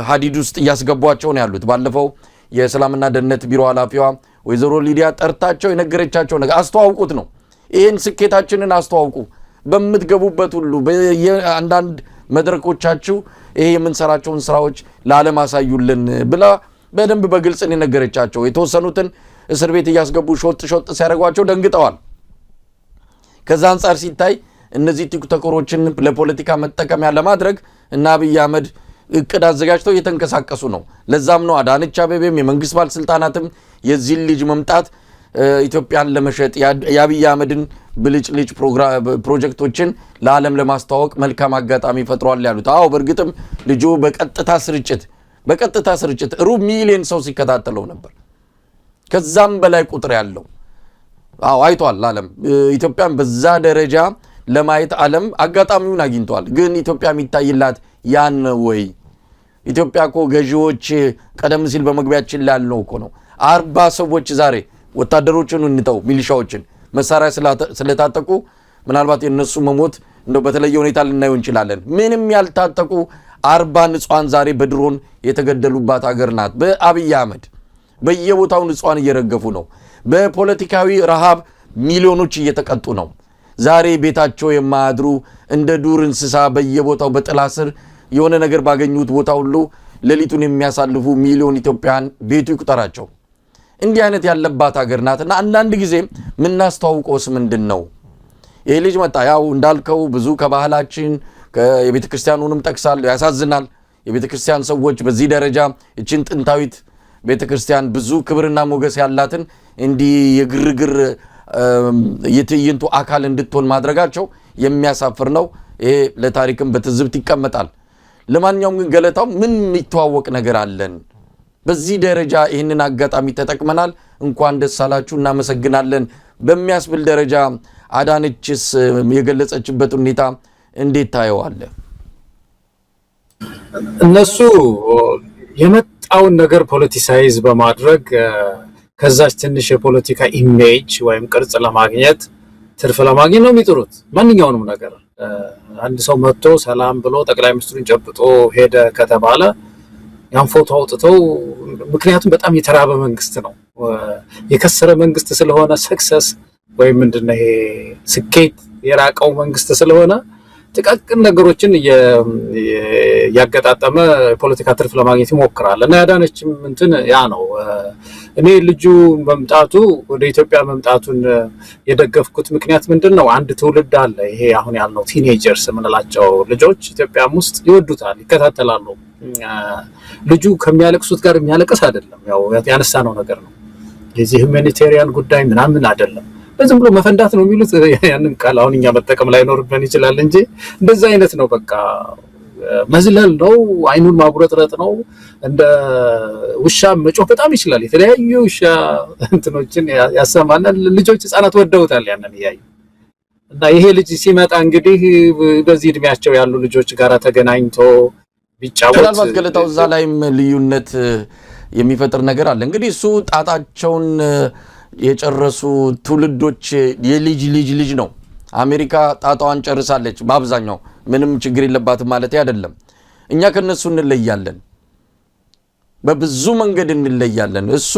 ሀዲድ ውስጥ እያስገቧቸው ነው ያሉት። ባለፈው የሰላምና ደህንነት ቢሮ ኃላፊዋ ወይዘሮ ሊዲያ ጠርታቸው የነገረቻቸው ነገር አስተዋውቁት ነው። ይህን ስኬታችንን አስተዋውቁ በምትገቡበት ሁሉ በአንዳንድ መድረኮቻችሁ ይሄ የምንሰራቸውን ስራዎች ለዓለም አሳዩልን ብላ በደንብ በግልጽን የነገረቻቸው። የተወሰኑትን እስር ቤት እያስገቡ ሾጥ ሲያደርጓቸው ደንግጠዋል። ከዛ አንጻር ሲታይ እነዚህ ቲክቶከሮችን ለፖለቲካ መጠቀሚያ ለማድረግ እና አብይ አህመድ እቅድ አዘጋጅተው እየተንቀሳቀሱ ነው። ለዛም ነው አዳነች አቤቤም የመንግስት ባለስልጣናትም የዚህ ልጅ መምጣት ኢትዮጵያን ለመሸጥ የአብይ አህመድን ብልጭልጭ ፕሮጀክቶችን ለዓለም ለማስተዋወቅ መልካም አጋጣሚ ፈጥሯል ያሉት። አዎ በእርግጥም ልጁ በቀጥታ ስርጭት ሩብ ሚሊዮን ሰው ሲከታተለው ነበር። ከዛም በላይ ቁጥር ያለው አይቷል ዓለም። ኢትዮጵያን በዛ ደረጃ ለማየት ዓለም አጋጣሚውን አግኝቷል። ግን ኢትዮጵያ የሚታይላት ያን ወይ? ኢትዮጵያ እኮ ገዢዎች ቀደም ሲል በመግቢያችን ላይ ያልነው እኮ ነው 40 ሰዎች ዛሬ ወታደሮችን እንተው ሚሊሻዎችን መሳሪያ ስለታጠቁ ምናልባት የነሱ መሞት እንደው በተለየ ሁኔታ ልናየው እንችላለን። ምንም ያልታጠቁ 40 ንጹሃን ዛሬ በድሮን የተገደሉባት ሀገር ናት። በአብይ አህመድ በየቦታው ንጹሃን እየረገፉ ነው። በፖለቲካዊ ረሃብ ሚሊዮኖች እየተቀጡ ነው። ዛሬ ቤታቸው የማያድሩ እንደ ዱር እንስሳ በየቦታው በጥላ ስር የሆነ ነገር ባገኙት ቦታ ሁሉ ሌሊቱን የሚያሳልፉ ሚሊዮን ኢትዮጵያውያን ቤቱ ይቁጠራቸው። እንዲህ አይነት ያለባት ሀገር ናትና አንዳንድ ጊዜ ምናስተዋውቀውስ ምንድነው? ይሄ ልጅ መጣ ያው እንዳልከው ብዙ ከባህላችን የቤተ ክርስቲያኑንም ጠቅሳለሁ። ያሳዝናል። የቤተ ክርስቲያን ሰዎች በዚህ ደረጃ እቺን ጥንታዊት ቤተ ክርስቲያን ብዙ ክብርና ሞገስ ያላትን እንዲህ የግርግር የትዕይንቱ አካል እንድትሆን ማድረጋቸው የሚያሳፍር ነው። ይሄ ለታሪክም በትዝብት ይቀመጣል። ለማንኛውም ግን ገለታው ምን የሚተዋወቅ ነገር አለን? በዚህ ደረጃ ይህንን አጋጣሚ ተጠቅመናል። እንኳን ደስ አላችሁ እናመሰግናለን በሚያስብል ደረጃ አዳነችስ የገለጸችበት ሁኔታ እንዴት ታየዋለህ? እነሱ የመጣውን ነገር ፖለቲሳይዝ በማድረግ ከዛች ትንሽ የፖለቲካ ኢሜጅ ወይም ቅርጽ ለማግኘት ትርፍ ለማግኘት ነው የሚጥሩት። ማንኛውንም ነገር አንድ ሰው መጥቶ ሰላም ብሎ ጠቅላይ ሚኒስትሩን ጨብጦ ሄደ ከተባለ ያን ፎቶ አውጥተው ምክንያቱም በጣም የተራበ መንግስት ነው። የከሰረ መንግስት ስለሆነ ሰክሰስ ወይም ምንድነው ይሄ ስኬት የራቀው መንግስት ስለሆነ ጥቃቅን ነገሮችን ያገጣጠመ ፖለቲካ ትርፍ ለማግኘት ይሞክራል እና ያዳነችም እንትን ያ ነው። እኔ ልጁ መምጣቱ ወደ ኢትዮጵያ መምጣቱን የደገፍኩት ምክንያት ምንድነው? አንድ ትውልድ አለ። ይሄ አሁን ያልነው ቲኔጀርስ የምንላቸው ልጆች ኢትዮጵያም ውስጥ ይወዱታል፣ ይከታተላሉ። ልጁ ከሚያለቅሱት ጋር የሚያለቅስ አይደለም። ያው ያነሳነው ነገር ነው። የዚህ ሁማኒቴሪያን ጉዳይ ምናምን አይደለም። በዝም ብሎ መፈንዳት ነው የሚሉት። ያንን ቃል አሁን እኛ መጠቀም ላይ ኖርብን ይችላል እንጂ እንደዛ አይነት ነው። በቃ መዝለል ነው፣ አይኑን ማጉረጥረጥ ነው። እንደ ውሻ መጮህ በጣም ይችላል። የተለያዩ ውሻ እንትኖችን ያሰማናል። ልጆች ህፃናት ወደውታል ያንን እያዩ እና ይሄ ልጅ ሲመጣ እንግዲህ በዚህ እድሜያቸው ያሉ ልጆች ጋር ተገናኝቶ ቢጫወት ምናልባት ገለታው እዛ ላይም ልዩነት የሚፈጥር ነገር አለ። እንግዲህ እሱ ጣጣቸውን የጨረሱ ትውልዶች የልጅ ልጅ ነው። አሜሪካ ጣጣዋን ጨርሳለች በአብዛኛው ምንም ችግር የለባትም ማለት አይደለም። እኛ ከነሱ እንለያለን፣ በብዙ መንገድ እንለያለን። እሱ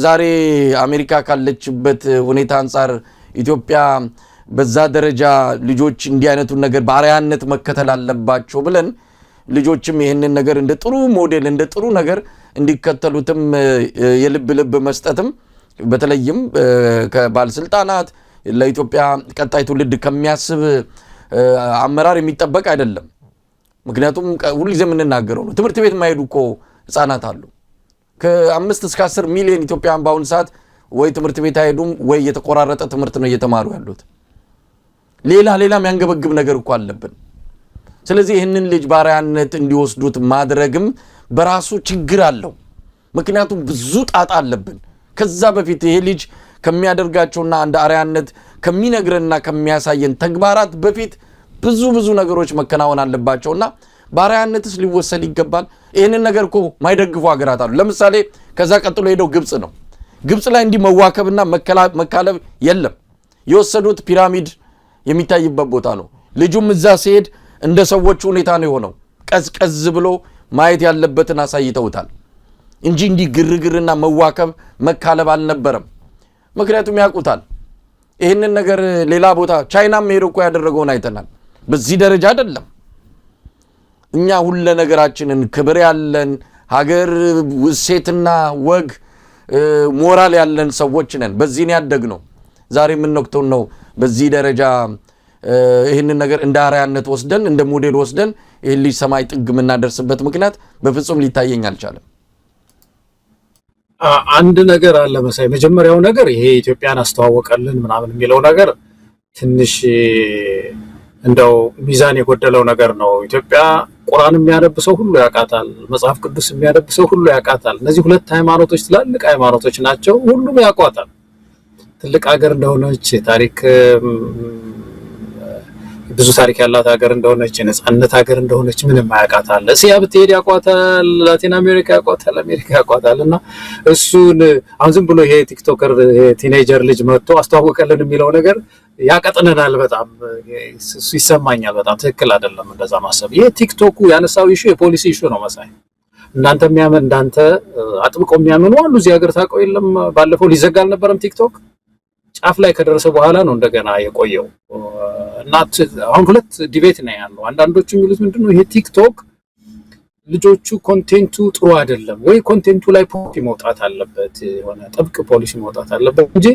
ዛሬ አሜሪካ ካለችበት ሁኔታ አንፃር ኢትዮጵያ በዛ ደረጃ ልጆች እንዲህ አይነቱን ነገር በአርአያነት መከተል አለባቸው ብለን ልጆችም ይህንን ነገር እንደ ጥሩ ሞዴል እንደ ጥሩ ነገር እንዲከተሉትም የልብ መስጠትም በተለይም ከባለስልጣናት ለኢትዮጵያ ቀጣይ ትውልድ ከሚያስብ አመራር የሚጠበቅ አይደለም። ምክንያቱም ሁልጊዜ የምንናገረው ነው። ትምህርት ቤት ማይሄዱ እኮ ህፃናት አሉ። ከ5 እስከ 10 ሚሊዮን ኢትዮጵያውያን በአሁኑ ሰዓት ወይ ትምህርት ቤት አይሄዱም ወይ የተቆራረጠ ትምህርት ነው እየተማሩ ያሉት። ሌላ የሚያንገበግብ ነገር እኮ አለብን። ስለዚህ ይህንን ልጅ ባሪያነት እንዲወስዱት ማድረግም በራሱ ችግር አለው። ምክንያቱም ብዙ ጣጣ አለብን። ከዛ በፊት ይሄ ልጅ ከሚያደርጋቸውና አንድ አርአያነት ከሚነግረንና ከሚያሳየን ተግባራት በፊት ብዙ ነገሮች መከናወን አለባቸውና ባሪያነትስ ሊወሰድ ይገባል። ይህንን ነገር እኮ ማይደግፉ ሀገራት አሉ። ለምሳሌ ከዛ ቀጥሎ ሄደው ግብጽ ነው። ግብጽ ላይ እንዲህ መዋከብና መካለብ የለም። የወሰዱት ፒራሚድ የሚታይበት ቦታ ነው። ልጁም እዛ ሲሄድ እንደ ሰዎቹ ሁኔታ ነው የሆነው። ቀዝቀዝ ብሎ ማየት ያለበትን አሳይተውታል እንጂ እንዲህ ግርግርና መዋከብ መካለብ አልነበረም። ምክንያቱም ያውቁታል ይህንን ነገር። ሌላ ቦታ ቻይናም ሄዶ እኮ ያደረገውን አይተናል። በዚህ ደረጃ አይደለም። እኛ ሁሉ ነገራችንን ክብር ያለን ሀገር እሴትና ወግ ሞራል ያለን ሰዎች ነን። በዚህ ነው ያደግነው። ዛሬ የምንወቅተው ነው በዚህ ደረጃ ይህንን ነገር እንደ አርአያነት ወስደን እንደ ሞዴል ወስደን ይህን ልጅ ሰማይ ጥግ የምናደርስበት ምክንያት በፍጹም ሊታየኝ አልቻለም። አንድ ነገር አለ መሳይ። መጀመሪያው ነገር ይሄ ኢትዮጵያን አስተዋወቀልን ምናምን የሚለው ነገር ትንሽ እንደው ሚዛን የጎደለው ነገር ነው። ኢትዮጵያ ቁርአን የሚያነብ ሰው ሁሉ ያውቃታል። መጽሐፍ ቅዱስ የሚያነብ ሰው ሁሉ ያውቃታል። እነዚህ ሁለት ሃይማኖቶች ትላልቅ ሃይማኖቶች ናቸው። ሁሉም ያውቋታል ትልቅ ሀገር እንደሆነች። ታሪክ ብዙ ታሪክ ያላት ሀገር እንደሆነች የነጻነት ሀገር እንደሆነች ምንም አያውቃታል። እስያ ብትሄድ ያውቋታል፣ ላቲን አሜሪካ ያውቋታል፣ አሜሪካ ያውቋታልና እሱን አሁን ዝም ብሎ ይሄ ቲክቶከር ቲኔጀር ልጅ መጥቶ አስተዋወቀልን የሚለው ነገር ያቀጥነናል። በጣም ይሰማኛል። በጣም ትክክል አይደለም እንደዛ ማሰብ። ይሄ ቲክቶኩ ያነሳው ኢሹ የፖሊሲ ኢሹ ነው መሳይ። እንዳንተ አጥብቀው የሚያምኑ አሉ እዚህ ሀገር ታውቀው የለም። ባለፈው ሊዘጋ አልነበረም ቲክቶክ ጫፍ ላይ ከደረሰ በኋላ ነው እንደገና የቆየው። እና አሁን ሁለት ዲቤት ነው ያለው። አንዳንዶቹ የሚሉት ምንድነው ይሄ ቲክቶክ ልጆቹ ኮንቴንቱ ጥሩ አይደለም ወይ ኮንቴንቱ ላይ ፖሊሲ መውጣት አለበት፣ የሆነ ጥብቅ ፖሊሲ መውጣት አለበት እንጂ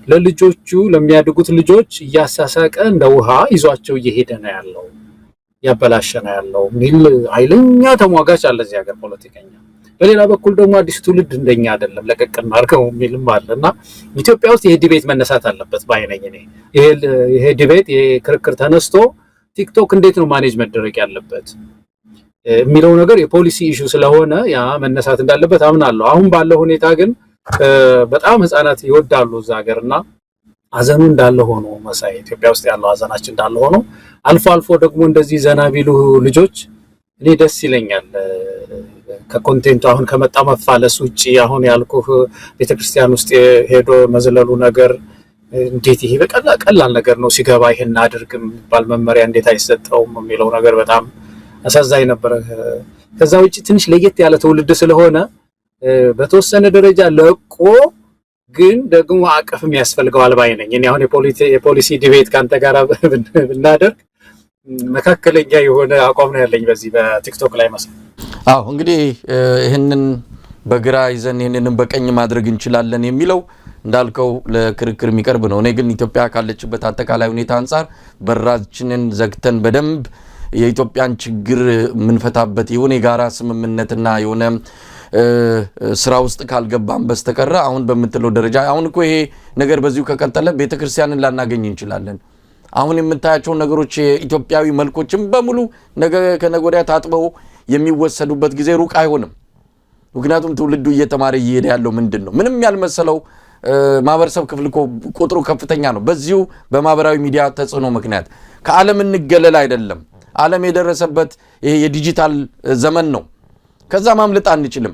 ለልጆቹ ለሚያድጉት ልጆች እያሳሳቀ እንደ ውሃ ይዟቸው እየሄደ ነው ያለው፣ ያበላሸ ነው ያለው ሚል ኃይለኛ ተሟጋች አለ እዚህ ሀገር ፖለቲከኛ። በሌላ በኩል ደግሞ አዲስ ትውልድ እንደኛ አይደለም ለቀቅና አርገው የሚልም አለና ኢትዮጵያ ውስጥ ይሄ ዲቤት መነሳት አለበት ባይነኝ እኔ። ይሄ ዲቤት የክርክር ተነስቶ ቲክቶክ እንዴት ነው ማኔጅ መደረግ ያለበት የሚለው ነገር የፖሊሲ ኢሹ ስለሆነ ያ መነሳት እንዳለበት አምናለሁ። አሁን ባለው ሁኔታ ግን በጣም ህፃናት ይወዳሉ እዛ ሀገርና አዘኑ እንዳለ ሆኖ መሳይ ኢትዮጵያ ውስጥ ያለው አዘናችን እንዳለ ሆኖ አልፎ አልፎ ደግሞ እንደዚህ ዘና ቢሉ ልጆች እኔ ደስ ይለኛል። ከኮንቴንቱ አሁን ከመጣ መፋለስ ውጪ አሁን ያልኩህ ቤተክርስቲያን ውስጥ ሄዶ መዝለሉ ነገር እንዴት ይሄ ቀላል ነገር ነው ሲገባ ይሄን አድርግም ባል መመሪያ እንዴት አይሰጠውም የሚለው ነገር በጣም አሳዛኝ ነበር። ከዛ ውጪ ትንሽ ለየት ያለ ትውልድ ስለሆነ በተወሰነ ደረጃ ለቆ ግን ደግሞ አቀፍ የሚያስፈልገው አልባይ ነኝ እኔ። አሁን የፖሊሲ ዲቤት ካንተ ጋር ብናደርግ መካከለኛ የሆነ አቋም ነው ያለኝ በዚህ በቲክቶክ ላይ መሰለኝ። አዎ እንግዲህ ይሄንን በግራ ይዘን ይሄንን በቀኝ ማድረግ እንችላለን የሚለው እንዳልከው ለክርክር የሚቀርብ ነው። እኔ ግን ኢትዮጵያ ካለችበት አጠቃላይ ሁኔታ አንፃር በራችንን ዘግተን በደንብ የኢትዮጵያን ችግር ምንፈታበት የሆነ የጋራ ስምምነትና የሆነ ስራ ውስጥ ካልገባን በስተቀር አሁን በመተለው ደረጃ አሁን እኮ ይሄ ነገር በዚሁ ከቀጠለ ቤተክርስቲያንን ላናገኝ እንችላለን። አሁን የምታያቸው ነገሮች የኢትዮጵያዊ መልኮችም በሙሉ ነገ ከነገወዲያ ታጥበው የሚወሰዱበት ጊዜ ሩቅ አይሆንም። ምክንያቱም ትውልዱ እየተማረ እየሄደ ያለው ምንድነው ምንም ያልመሰለው ማህበረሰብ ክፍል ቁጥሩ ከፍተኛ ነው። በዚሁ በማህበራዊ ሚዲያ ተጽዕኖ ምክንያት ከዓለም እንገለል አይደለም። ዓለም የደረሰበት ይሄ የዲጂታል ዘመን ነው። ከዛ ማምለጥ አንችልም።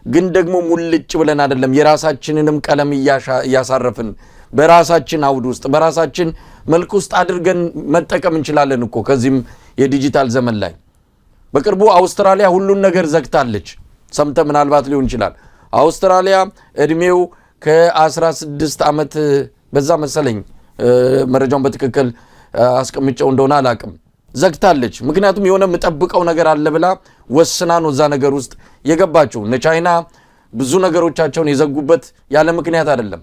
ግን ደግሞ ሙልጭ ብለን አይደለም የራሳችንንም ቀለም እያሳረፍን በራሳችን አውድ ውስጥ በራሳችን መልክ ውስጥ አድርገን መጠቀም እንችላለን እኮ ከዚህም የዲጂታል ዘመን ላይ። በቅርቡ አውስትራሊያ ሁሉን ነገር ዘግታለች። ሰምተ ምናልባት ሊሆን ይችላል። አውስትራሊያ እድሜው ከ16 ዓመት በዛ መሰለኝ መረጃውን በትክክል አስቀምጨው እንደሆነ አላቅም ዘግታለች። ምክንያቱም የሆነ መጠብቀው ነገር አለ ብላ ወስና ነው እዛ ነገር ውስጥ የገባቸው። ቻይና ብዙ ነገሮቻቸውን የዘጉበት ያለ ምክንያት አይደለም።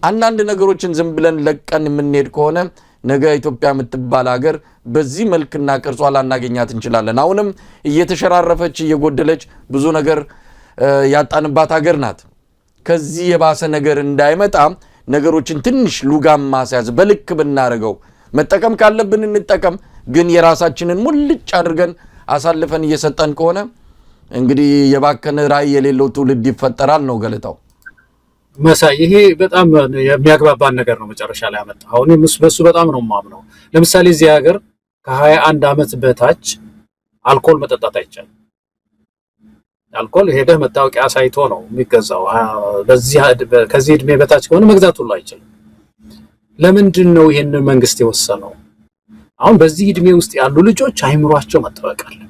አንዳንድ ነገሮችን ዝም ብለን ለቀን የምንሄድ ከሆነ ነገ ኢትዮጵያ የምትባል ሀገር በዚህ መልክና ቅርጿ ላናገኛት እንችላለን። አሁንም እየተሸራረፈች እየጎደለች ብዙ ነገር ያጣንባት ሀገር ናት። ከዚህ የባሰ ነገር እንዳይመጣ ነገሮችን ትንሽ ሉጋም ማስያዝ በልክ ብናረገው መጠቀም ካለብን እንጠቀም። ግን የራሳችንን ሙልጭ አድርገን አሳልፈን እየሰጠን ከሆነ እንግዲህ የባከነ ራዕይ የሌለው ትውልድ ይፈጠራል ነው ገለታው። መሳይ ይሄ በጣም የሚያግባባን ነገር ነው መጨረሻ ላይ ያመጣ። አሁን በሱ በጣም ነው የማምነው። ለምሳሌ እዚህ ሀገር ከ21 ዓመት በታች አልኮል መጠጣት አይቻልም። አልኮል ሄደህ መታወቂያ ሳይቶ ነው የሚገዛው። ከዚህ እድሜ በታች ከሆነ መግዛት ሁሉ አይችልም። ለምንድን ነው ይሄን መንግስት የወሰነው? አሁን በዚህ እድሜ ውስጥ ያሉ ልጆች አይምሯቸው መጠበቅ አለበት።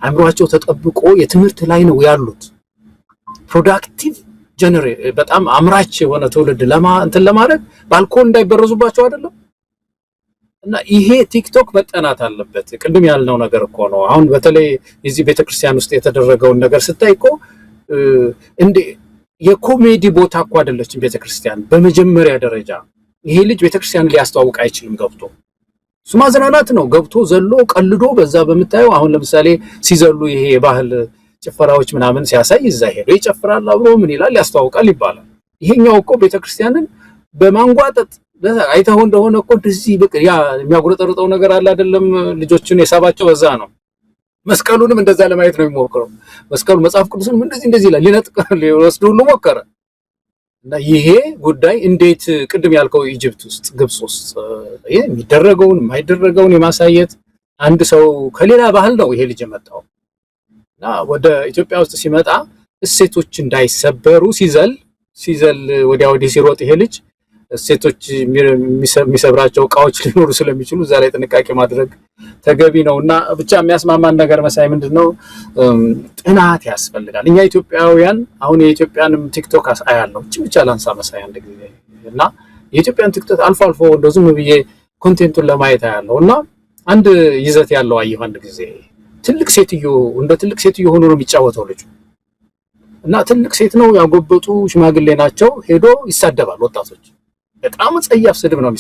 አይምሯቸው ተጠብቆ የትምህርት ላይ ነው ያሉት። ፕሮዳክቲቭ በጣም አምራች የሆነ ትውልድ ለማድረግ በአልኮል እንዳይበረዙባቸው አይደለም። እና ይሄ ቲክቶክ መጠናት አለበት። ቅድም ያልነው ነገር እኮ ነው። አሁን በተለይ እዚህ ቤተክርስቲያን ውስጥ የተደረገውን ነገር ስታይ እኮ እንደ የኮሜዲ ቦታ እኮ አይደለችም ቤተክርስቲያን። በመጀመሪያ ደረጃ ይሄ ልጅ ቤተክርስቲያን ሊያስተዋውቅ አይችልም። ገብቶ እሱ ማዝናናት ነው። ገብቶ ዘሎ ቀልዶ በዛ በመታየው አሁን ለምሳሌ ሲዘሉ ይሄ የባህል ጭፈራዎች ምናምን ሲያሳይ እዛ ሄዶ ይጨፍራል፣ አብሮ ምን ይላል፣ ያስተዋውቃል ይባላል። ይሄኛው እኮ ቤተክርስቲያንን በማንጓጠጥ አይተው እንደሆነ እኮ እንደዚህ በቃ ያ የሚያጉረጠርጠው ነገር አለ አይደለም። ልጆችን የሳባቸው በዛ ነው። መስቀሉንም እንደዛ ለማየት ነው የሚሞክረው። መስቀሉ መጽሐፍ ቅዱስንም እንደዚህ ይላል። ሊነጥቅ ሊወስዱ ሁሉ ሞከረ። እና ይሄ ጉዳይ እንዴት ቅድም ያልከው ኢጅፕት ውስጥ ግብጽ ውስጥ ይሄ የሚደረገውን የማይደረገውን የማሳየት አንድ ሰው ከሌላ ባህል ነው ይሄ ልጅ የመጣው እና ወደ ኢትዮጵያ ውስጥ ሲመጣ እሴቶች እንዳይሰበሩ ሲዘል ወዲያ ወዲህ ሲሮጥ ይሄ ልጅ እሴቶች የሚሰብራቸው እቃዎች ሊኖሩ ስለሚችሉ እዛ ላይ ጥንቃቄ ማድረግ ተገቢ ነውና ብቻ የሚያስማማን ነገር መሳይ ምንድነው ጥናት ያስፈልጋል። እኛ ኢትዮጵያውያን አሁን የኢትዮጵያንም ቲክቶክ አያለው ብቻ ላንሳ መሳይ አንድ ጊዜ እና የኢትዮጵያን ቲክቶክ አልፎ እንደው ዝም ብዬ ኮንቴንቱን ለማየት አያለውና አንድ ይዘት ያለው አየሁ አንድ ጊዜ ትልቅ ሴትዮ ሆኖ ነው የሚጫወተው ልጅ እና ትልቅ ሴት ነው ያጎበጡ ሽማግሌ ናቸው ሄዶ ይሳደባል ወጣቶች በጣም ጸያፍ ስድብ ነው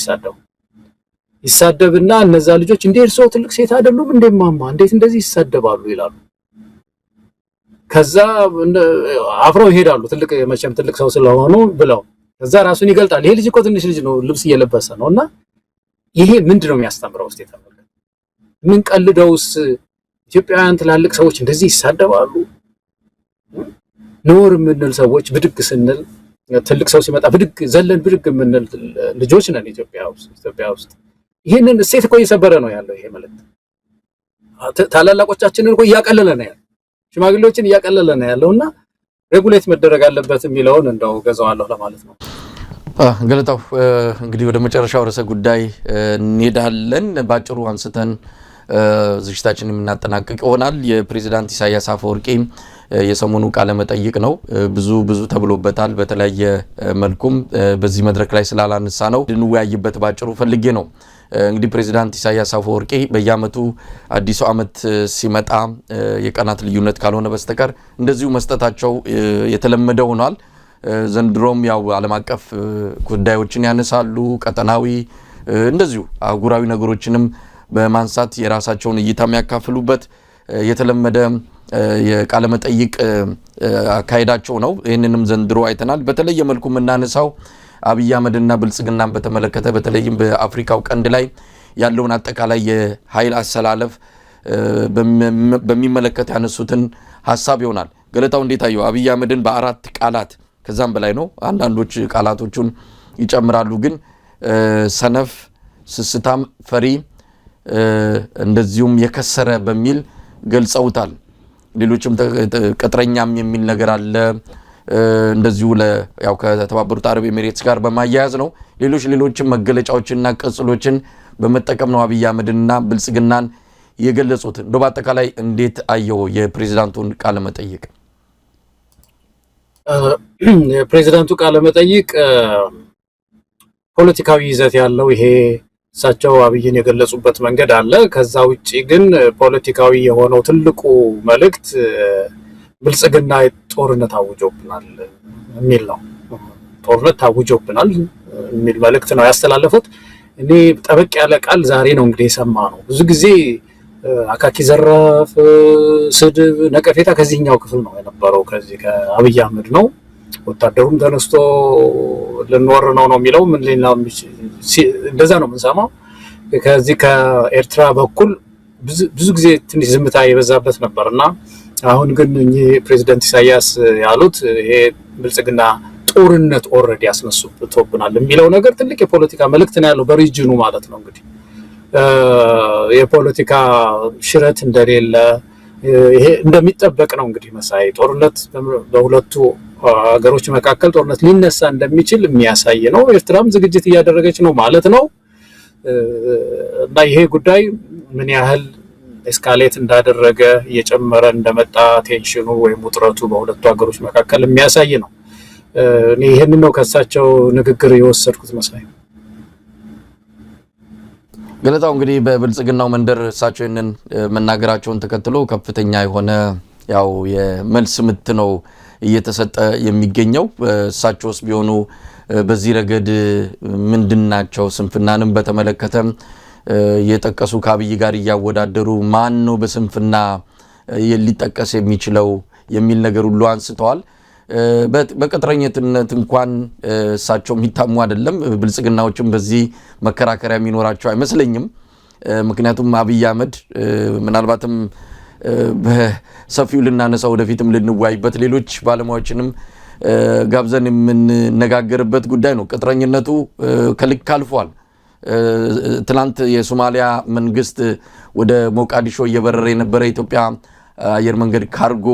ይሳደብና እነዛ ልጆች እንዴት ሰው ትልቅ ሴት አይደሉም እንደማማ እንዴት እንደዚህ ይሳደባሉ ይላሉ ከዛ አፍረው ይሄዳሉ መቼም ትልቅ ሰው ስለሆኑ ብለው ከዛ ራሱን ይገልጣል ይሄ ልጅ እኮ ትንሽ ልጅ ነው ልብስ እየለበሰ ነውና ይሄ ምንድነው የሚያስተምረው እስቲ ተመልከቱ ምን ቀልደውስ ኢትዮጵያውያን ትላልቅ ሰዎች እንደዚህ ይሳደባሉ ኖር ምንል ሰዎች ብድግ ስንል ትልቅ ሰው ሲመጣ ብድግ ምንል ልጆች ነን ኢትዮጵያ ውስጥ ይሄንን እሴት እኮ እየሰበረ ነው ያለው ይሄ ማለት ታላላቆቻችንን እኮ እያቀለለ ነው ያለው ሽማግሌዎችን እያቀለለ ነው ያለውና ሬጉሌት መደረግ አለበት የሚለውን እንደው ገዛዋለሁ ለማለት ነው። ገለታው እንግዲህ ወደ መጨረሻው ርዕሰ ጉዳይ እንሄዳለን ባጭሩ አንስተን ዝግጅታችንን የምናጠናቅቅ ይሆናል። የፕሬዝዳንት ኢሳያስ አፈወርቂ የሰሞኑ ቃለ መጠይቅ ነው ብዙ ተብሎበታል በተለያየ መልኩም በዚህ መድረክ ላይ ስላላነሳ ነው እንወያይበት ባጭሩ ፈልጌ ነው። እንግዲህ ፕሬዝዳንት ኢሳያስ አፈወርቂ በየአመቱ አዲሱ አመት ሲመጣ የቀናት ልዩነት ካልሆነ በስተቀር እንደዚሁ መስጠታቸው የተለመደ ሆኗል። ዘንድሮም ያው ዓለም አቀፍ ጉዳዮችን ያነሳሉ ቀጠናዊ እንደዚሁ አህጉራዊ ነገሮችንም በማንሳት የራሳቸውን እይታ የሚያካፍሉበት የተለመደ የቃለ መጠይቅ አካሄዳቸው ነው። ይሄንንም ዘንድሮ አይተናል። በተለየ መልኩ የምናነሳው አብይ አህመድና ብልጽግናን በተመለከተ በተለይም በአፍሪካው ቀንድ ላይ ያለውን አጠቃላይ የኃይል አሰላለፍ በሚመለከት ያነሱትን ሐሳብ ይሆናል። ገለታው እንዴት አየው? አብይ አህመድን በአራት ቃላት ከዛም በላይ ነው አንዳንዶች ቃላቶቹን ይጨምራሉ ግን ሰነፍ፣ ስስታም፣ ፈሪ እንደዚሁም የከሰረ በሚል ገልጸውታል። ሌሎችም ቅጥረኛም የሚል ነገር አለ እንደዚሁ ያው ከተባበሩት አረብ ኤሚሬትስ ጋር በማያያዝ ነው። ሌሎችም መገለጫዎችና ቅጽሎችን በመጠቀም ነው አብይ አህመድና ብልጽግናን የገለጹት። እንደው በአጠቃላይ እንዴት አየው የፕሬዝዳንቱን ቃለ መጠይቅ? የፕሬዝዳንቱ ቃለ መጠይቅ ፖለቲካዊ ይዘት ያለው ይሄ እሳቸው አብይን የገለጹበት መንገድ አለ። ከዛ ውጪ ግን ፖለቲካዊ የሆነው ትልቁ መልእክት ብልጽግና ጦርነት አውጆብናል የሚል ነው። ጦርነት ታውጆብናል የሚል መልእክት ነው ያስተላለፉት። እኔ ጠበቅ ያለ ቃል ዛሬ ነው እንግዲህ የሰማነው። ብዙ ጊዜ አካኪ ዘራፍ፣ ስድብ፣ ነቀፌታ ከዚህኛው ክፍል ነው የነበረው ከዚህ ከአብይ አህመድ ነው። ወታደሩም ተነስቶ ልንወር ነው የሚለው ምን ሌላ እንደዛ ነው የምንሰማው። ከዚህ ከኤርትራ በኩል ብዙ ጊዜ ትንሽ ዝምታ የበዛበት ነበርና አሁን ግን እኚህ ፕሬዝዳንት ኢሳያስ ያሉት ይሄ ብልጽግና ጦርነት ኦልሬዲ ያስነሱብናል የሚለው ነገር ትልቅ የፖለቲካ መልእክት ነው ያለው በሪጅኑ ማለት ነው። እንግዲህ የፖለቲካ ሽረት እንደሌለ ይሄ እንደሚጠበቅ ነው እንግዲህ መሳይ ጦርነት በሁለቱ ሀገሮች መካከል ጦርነት ሊነሳ እንደሚችል የሚያሳይ ነው። ኤርትራም ዝግጅት እያደረገች ነው ማለት ነው እና ይሄ ጉዳይ ምን ያህል ኤስካሌት እንዳደረገ እየጨመረ እንደመጣ ቴንሽኑ ወይም ውጥረቱ በሁለቱ ሀገሮች መካከል የሚያሳይ ነው። እኔ ይሄንን ነው ከሳቸው ንግግር የወሰድኩት መሳይ። ገለታው እንግዲህ በብልጽግናው መንደር እሳቸው ይህንን መናገራቸውን ተከትሎ ከፍተኛ የሆነ ያው የመልስ ምት ነው እየተሰጠ የሚገኘው። እሳቸውስ ቢሆኑ በዚህ ረገድ ምንድናቸው? ስንፍናንም በተመለከተ የጠቀሱ ከአብይ ጋር እያወዳደሩ ማን ነው በስንፍና ሊጠቀስ የሚችለው የሚል ነገር ሁሉ አንስተዋል። በቅጥረኝነት እንኳን እሳቸው የሚታሙ አይደለም። ብልጽግናዎችም በዚህ መከራከሪያ የሚኖራቸው አይመስለኝም። ምክንያቱም አብይ አህመድ ምናልባትም በሰፊው ልናነሳ ወደፊትም ልንወያይበት ሌሎች ባለሙያዎችንም ጋብዘን የምንነጋገርበት ጉዳይ ነው። ቅጥረኝነቱ ከልክ አልፏል። ትላንት የሶማሊያ መንግስት ወደ ሞቃዲሾ እየበረረ የነበረ ኢትዮጵያ አየር መንገድ ካርጎ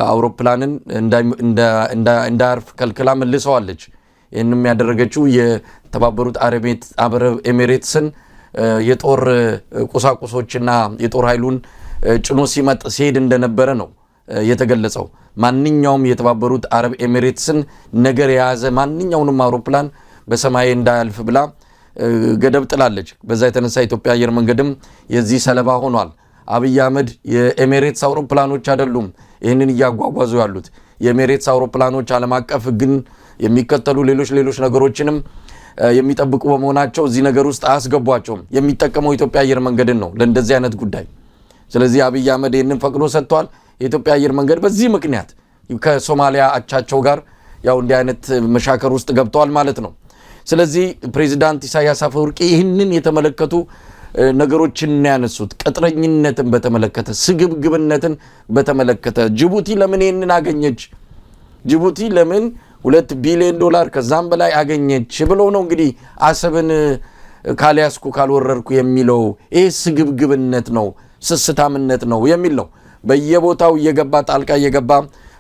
አውሮፕላንን እንዳያርፍ ከልክላ መልሰዋለች። ይህንም ያደረገችው የተባበሩት አረብ ኤሚሬትስን የጦር ቁሳቁሶችና የጦር ኃይሉን ጭኖ ሲሄድ እንደነበረ ነው የተገለጸው። ማንኛውም የተባበሩት አረብ ኤሚሬትስን ነገር የያዘ ማንኛውንም አውሮፕላን በሰማይ እንዳያልፍ ብላ ገደብ ጥላለች። በዛ የተነሳ ኢትዮጵያ አየር መንገድም የዚህ ሰለባ ሆኗል። አብይ አህመድ የኤሚሬትስ አውሮፕላኖች አይደሉም ይህንን እያጓጓዙ ያሉት። የኤሚሬትስ አውሮፕላኖች ዓለም አቀፍ ሕግን የሚከተሉ ሌሎች ነገሮችንም የሚጠብቁ በመሆናቸው እዚህ ነገር ውስጥ አያስገቧቸውም። የሚጠቀመው ኢትዮጵያ አየር መንገድን ነው ለእንደዚህ አይነት ጉዳይ። ስለዚህ አብይ አህመድ ይህንን ፈቅዶ ሰጥቷል። የኢትዮጵያ አየር መንገድ በዚህ ምክንያት ከሶማሊያ አቻቸው ጋር ያው እንዲህ አይነት መሻከር ውስጥ ገብተዋል ማለት ነው። ስለዚህ ፕሬዚዳንት ኢሳያስ አፈወርቂ ይህንን የተመለከቱ ነገሮችን ያነሱት ቅጥረኝነትን በተመለከተ ስግብግብነትን በተመለከተ ጅቡቲ ለምን ይህንን አገኘች፣ ጅቡቲ ለምን $2 ቢሊዮን ከዛም በላይ አገኘች ብለው ነው እንግዲህ አሰብን ካልያዝኩ ካልወረርኩ የሚለው። ይሄ ስግብግብነት ነው፣ ስስታምነት ነው የሚል ነው። በየቦታው እየገባ ጣልቃ እየገባ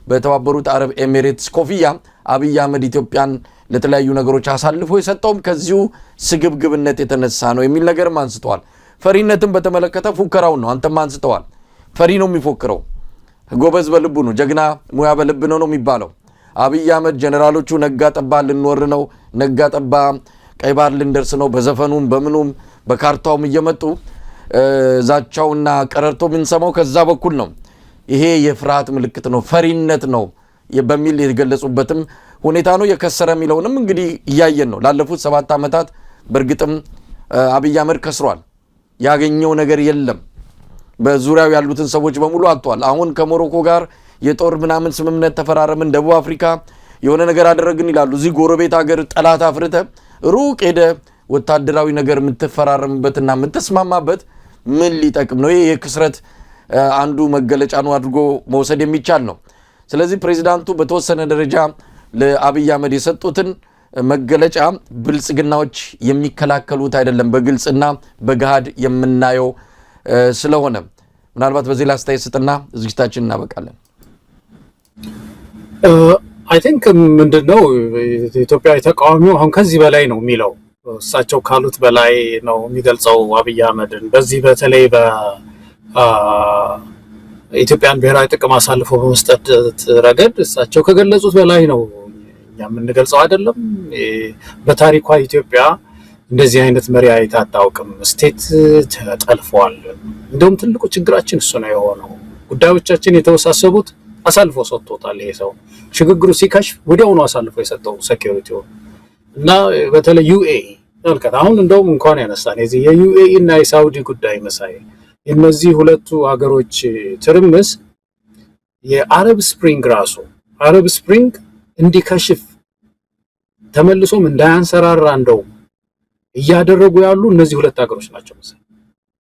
በተባበሩት አረብ ኤሚሬትስ ኮፍያ አብይ አህመድ ኢትዮጵያን ለተለያዩ ነገሮች አሳልፎ የሰጠውም ከዚሁ ስግብግብነት የተነሳ ነው የሚል ነገርም አንስተዋል። ፈሪነትን በተመለከተ ፉከራውን ነው አንተም አንስተዋል። ፈሪ ነው የሚፎክረው፣ ጎበዝ በልቡ ነው፣ ጀግና ሙያ በልብ ነው የሚባለው። አብይ አህመድ ጀነራሎቹ ነጋ ጠባ ልንወር ነው፣ ነጋ ጠባ ቀይ ባህር ልንደርስ ነው፣ በዘፈኑም በምኑም በካርታውም እየመጡ ዛቻውና ቀረርቶ የምንሰማው ከዛ በኩል ነው። ይሄ የፍርሃት ምልክት ነው፣ ፈሪነት ነው በሚል የተገለጹበትም ሁኔታ ነው። የከሰረ የሚለውንም እንግዲህ እያየን ነው። ላለፉት 7 ዓመታት በእርግጥም አብይ አህመድ ከስሯል። ያገኘው ነገር የለም። በዙሪያው ያሉትን ሰዎች በሙሉ አጥቷል። አሁን ከሞሮኮ ጋር የጦር ምናምን ስምምነት ተፈራረምን፣ ደቡብ አፍሪካ የሆነ ነገር አደረግን ይላሉ። እዚህ ጎረቤት ሀገር ጠላት አፍርተ ሩቅ ሄደ ወታደራዊ ነገር የምትፈራረምበትና የምትስማማበት ምን ሊጠቅም ነው? ይሄ የክስረት አንዱ መገለጫ ነው አድርጎ መውሰድ የሚቻል ነው። ስለዚህ ፕሬዚዳንቱ በተወሰነ ደረጃ ለአብይ አህመድ የሰጡትን መገለጫ ብልጽግናዎች የሚከላከሉት አይደለም፣ በግልጽና በገሃድ የምናየው ስለሆነ ምናልባት በዚህ ላይ አስተያየት ስጥና ዝግጅታችን እናበቃለን። አይ ቲንክ ምንድነው ኢትዮጵያ ተቃዋሚው አሁን ከዚህ በላይ ነው የሚለው፣ እሳቸው ካሉት በላይ ነው የሚገልጸው አብይ አህመድን። በዚህ በተለይ ኢትዮጵያን ብሔራዊ ጥቅም አሳልፎ በመስጠት ረገድ እሳቸው ከገለጹት በላይ ነው እኛ የምንገልጸው አይደለም። በታሪኳ ኢትዮጵያ እንደዚህ አይነት መሪ አይታ አታውቅም። ስቴት ተጠልፏል። እንደውም ትልቁ ችግራችን እሱ ነው የሆነው። ጉዳዮቻችን የተወሳሰቡት አሳልፎ ሰጥቶታል ይሄ ሰው። ሽግግሩ ሲከሽፍ ወዲያውኑ አሳልፎ የሰጠው ሴኩሪቲው እና በተለይ ዩኤኢ ተልከት አሁን እንደውም እንኳን ያነሳን የዚህ የዩኤኢ እና የሳውዲ ጉዳይ መሳይ እነዚህ ሁለቱ ሀገሮች ትርምስ የአረብ ስፕሪንግ ራሱ አረብ ስፕሪንግ እንዲከሽፍ ተመልሶም እንዳያንሰራራ እንደው እያደረጉ ያሉ እነዚህ ሁለት ሀገሮች ናቸው መሰለኝ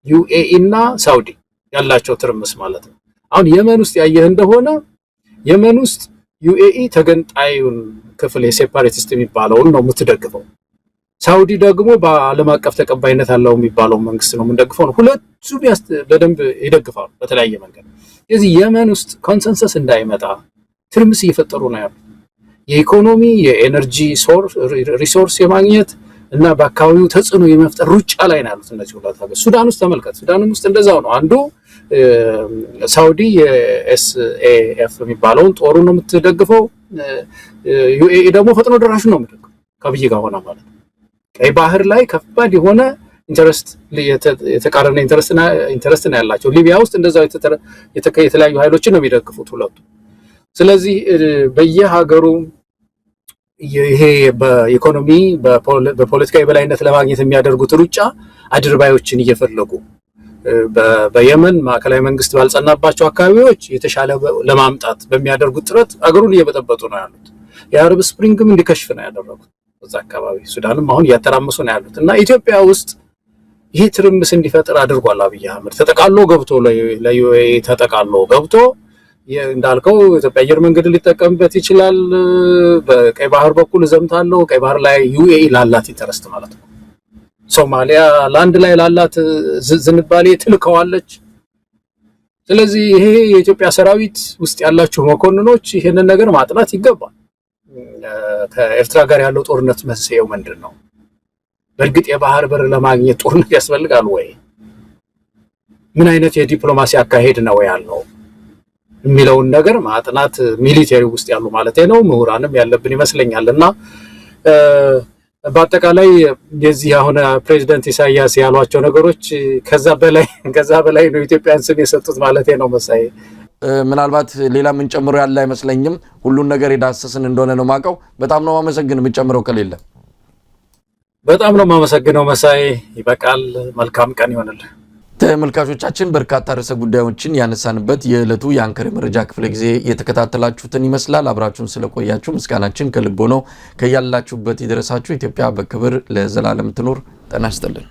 ዩኤኢ እና ሳውዲ ያላቸው ትርምስ ማለት ነው። አሁን የመን ውስጥ ያየህ እንደሆነ የመን ውስጥ ዩኤኢ ተገንጣዩን ክፍል የሴፓሬቲስት የሚባለውን ነው የምትደግፈው። ሳውዲ ደግሞ በዓለም አቀፍ ተቀባይነት ያለው የሚባለው መንግስት ነው የምንደግፈው ነው። ሁለቱም በደንብ ይደግፋሉ በተለያየ መንገድ። ስለዚህ የመን ውስጥ ኮንሰንሰስ እንዳይመጣ ትርምስ እየፈጠሩ ነው ያሉት። የኢኮኖሚ የኤነርጂ ሪሶርስ የማግኘት እና በአካባቢው ተጽዕኖ የመፍጠር ሩጫ ላይ ነው ያሉት እነዚህ ሁለት ሀገሮች። ሱዳን ውስጥ ተመልከት፣ ሱዳንም ውስጥ እንደዛው ነው። አንዱ ሳውዲ የኤስኤኤፍ የሚባለውን ጦሩ ነው የምትደግፈው፣ ዩኤኢ ደግሞ ፈጥኖ ደራሹ ነው የምትደግፈው ከአብይ ጋር ሆነ ማለት ነው። ቀይ ባህር ላይ ከባድ የሆነ ኢንተረስት የተቃረነ ኢንተረስት ነው ያላቸው። ሊቢያ ውስጥ እንደዛው የተለያዩ ኃይሎችን ነው የሚደግፉት ሁለቱ። ስለዚህ በየሀገሩ ይሄ በኢኮኖሚ በፖለቲካ የበላይነት ለማግኘት የሚያደርጉት ሩጫ አድርባዮችን እየፈለጉ በየመን ማዕከላዊ መንግስት ባልጸናባቸው አካባቢዎች የተሻለ ለማምጣት በሚያደርጉት ጥረት አገሩን እየበጠበጡ ነው ያሉት። የአረብ ስፕሪንግም እንዲከሽፍ ነው ያደረጉት በዛ አካባቢ። ሱዳንም አሁን እያተራመሱ ነው ያሉት እና ኢትዮጵያ ውስጥ ይሄ ትርምስ እንዲፈጠር አድርጓል አብይ አህመድ። ተጠቃሎ ገብቶ ለዩኤኢ ተጠቃሎ ገብቶ እንዳልከው ኢትዮጵያ አየር መንገድ ሊጠቀምበት ይችላል። በቀይ ባህር በኩል ዘምታለው ቀይ ባህር ላይ ዩኤኢ ላላት ኢንተረስት ማለት ነው። ሶማሊያ ላንድ ላይ ላላት ዝንባሌ ትልከዋለች። ስለዚህ ይሄ የኢትዮጵያ ሰራዊት ውስጥ ያላችሁ መኮንኖች ይሄንን ነገር ማጥናት ይገባል። ከኤርትራ ጋር ያለው ጦርነት መንስኤው ምንድነው? በእርግጥ የባህር በር ለማግኘት ጦርነት ያስፈልጋል ወይ? ምን አይነት የዲፕሎማሲ አካሄድ ነው ያለው የሚለውን ነገር ማጥናት ሚሊተሪ ውስጥ ያሉ ማለት ነው ምሁራንም ያለብን ይመስለኛልና በአጠቃላይ የዚህ አሁን ፕሬዝዳንት ኢሳያስ ያሏቸው ነገሮች ከዛ በላይ ነው ኢትዮጵያን ስም የሰጡት ማለት ነው መሳይ። ምናልባት ሌላ ምን ጨምሮ ያለ አይመስለኝም። ሁሉን ነገር የዳሰስን እንደሆነ ነው ማቀው። በጣም ነው ማመሰግን። ምን ጨምሮ ከሌለ በጣም ነው ማመሰግነው መሳይ። ይበቃል። መልካም ቀን ይሆንልህ። ተመልካቾቻችን በርካታ ርዕሰ ጉዳዮችን ያነሳንበት የዕለቱ የአንከር መረጃ ክፍለ ጊዜ የተከታተላችሁትን ይመስላል። አብራችሁን ስለቆያችሁ ምስጋናችን ከልቦ ነው። ከያላችሁበት ይድረሳችሁ። ኢትዮጵያ በክብር ለዘላለም ትኑር። ጤና ይስጥልን።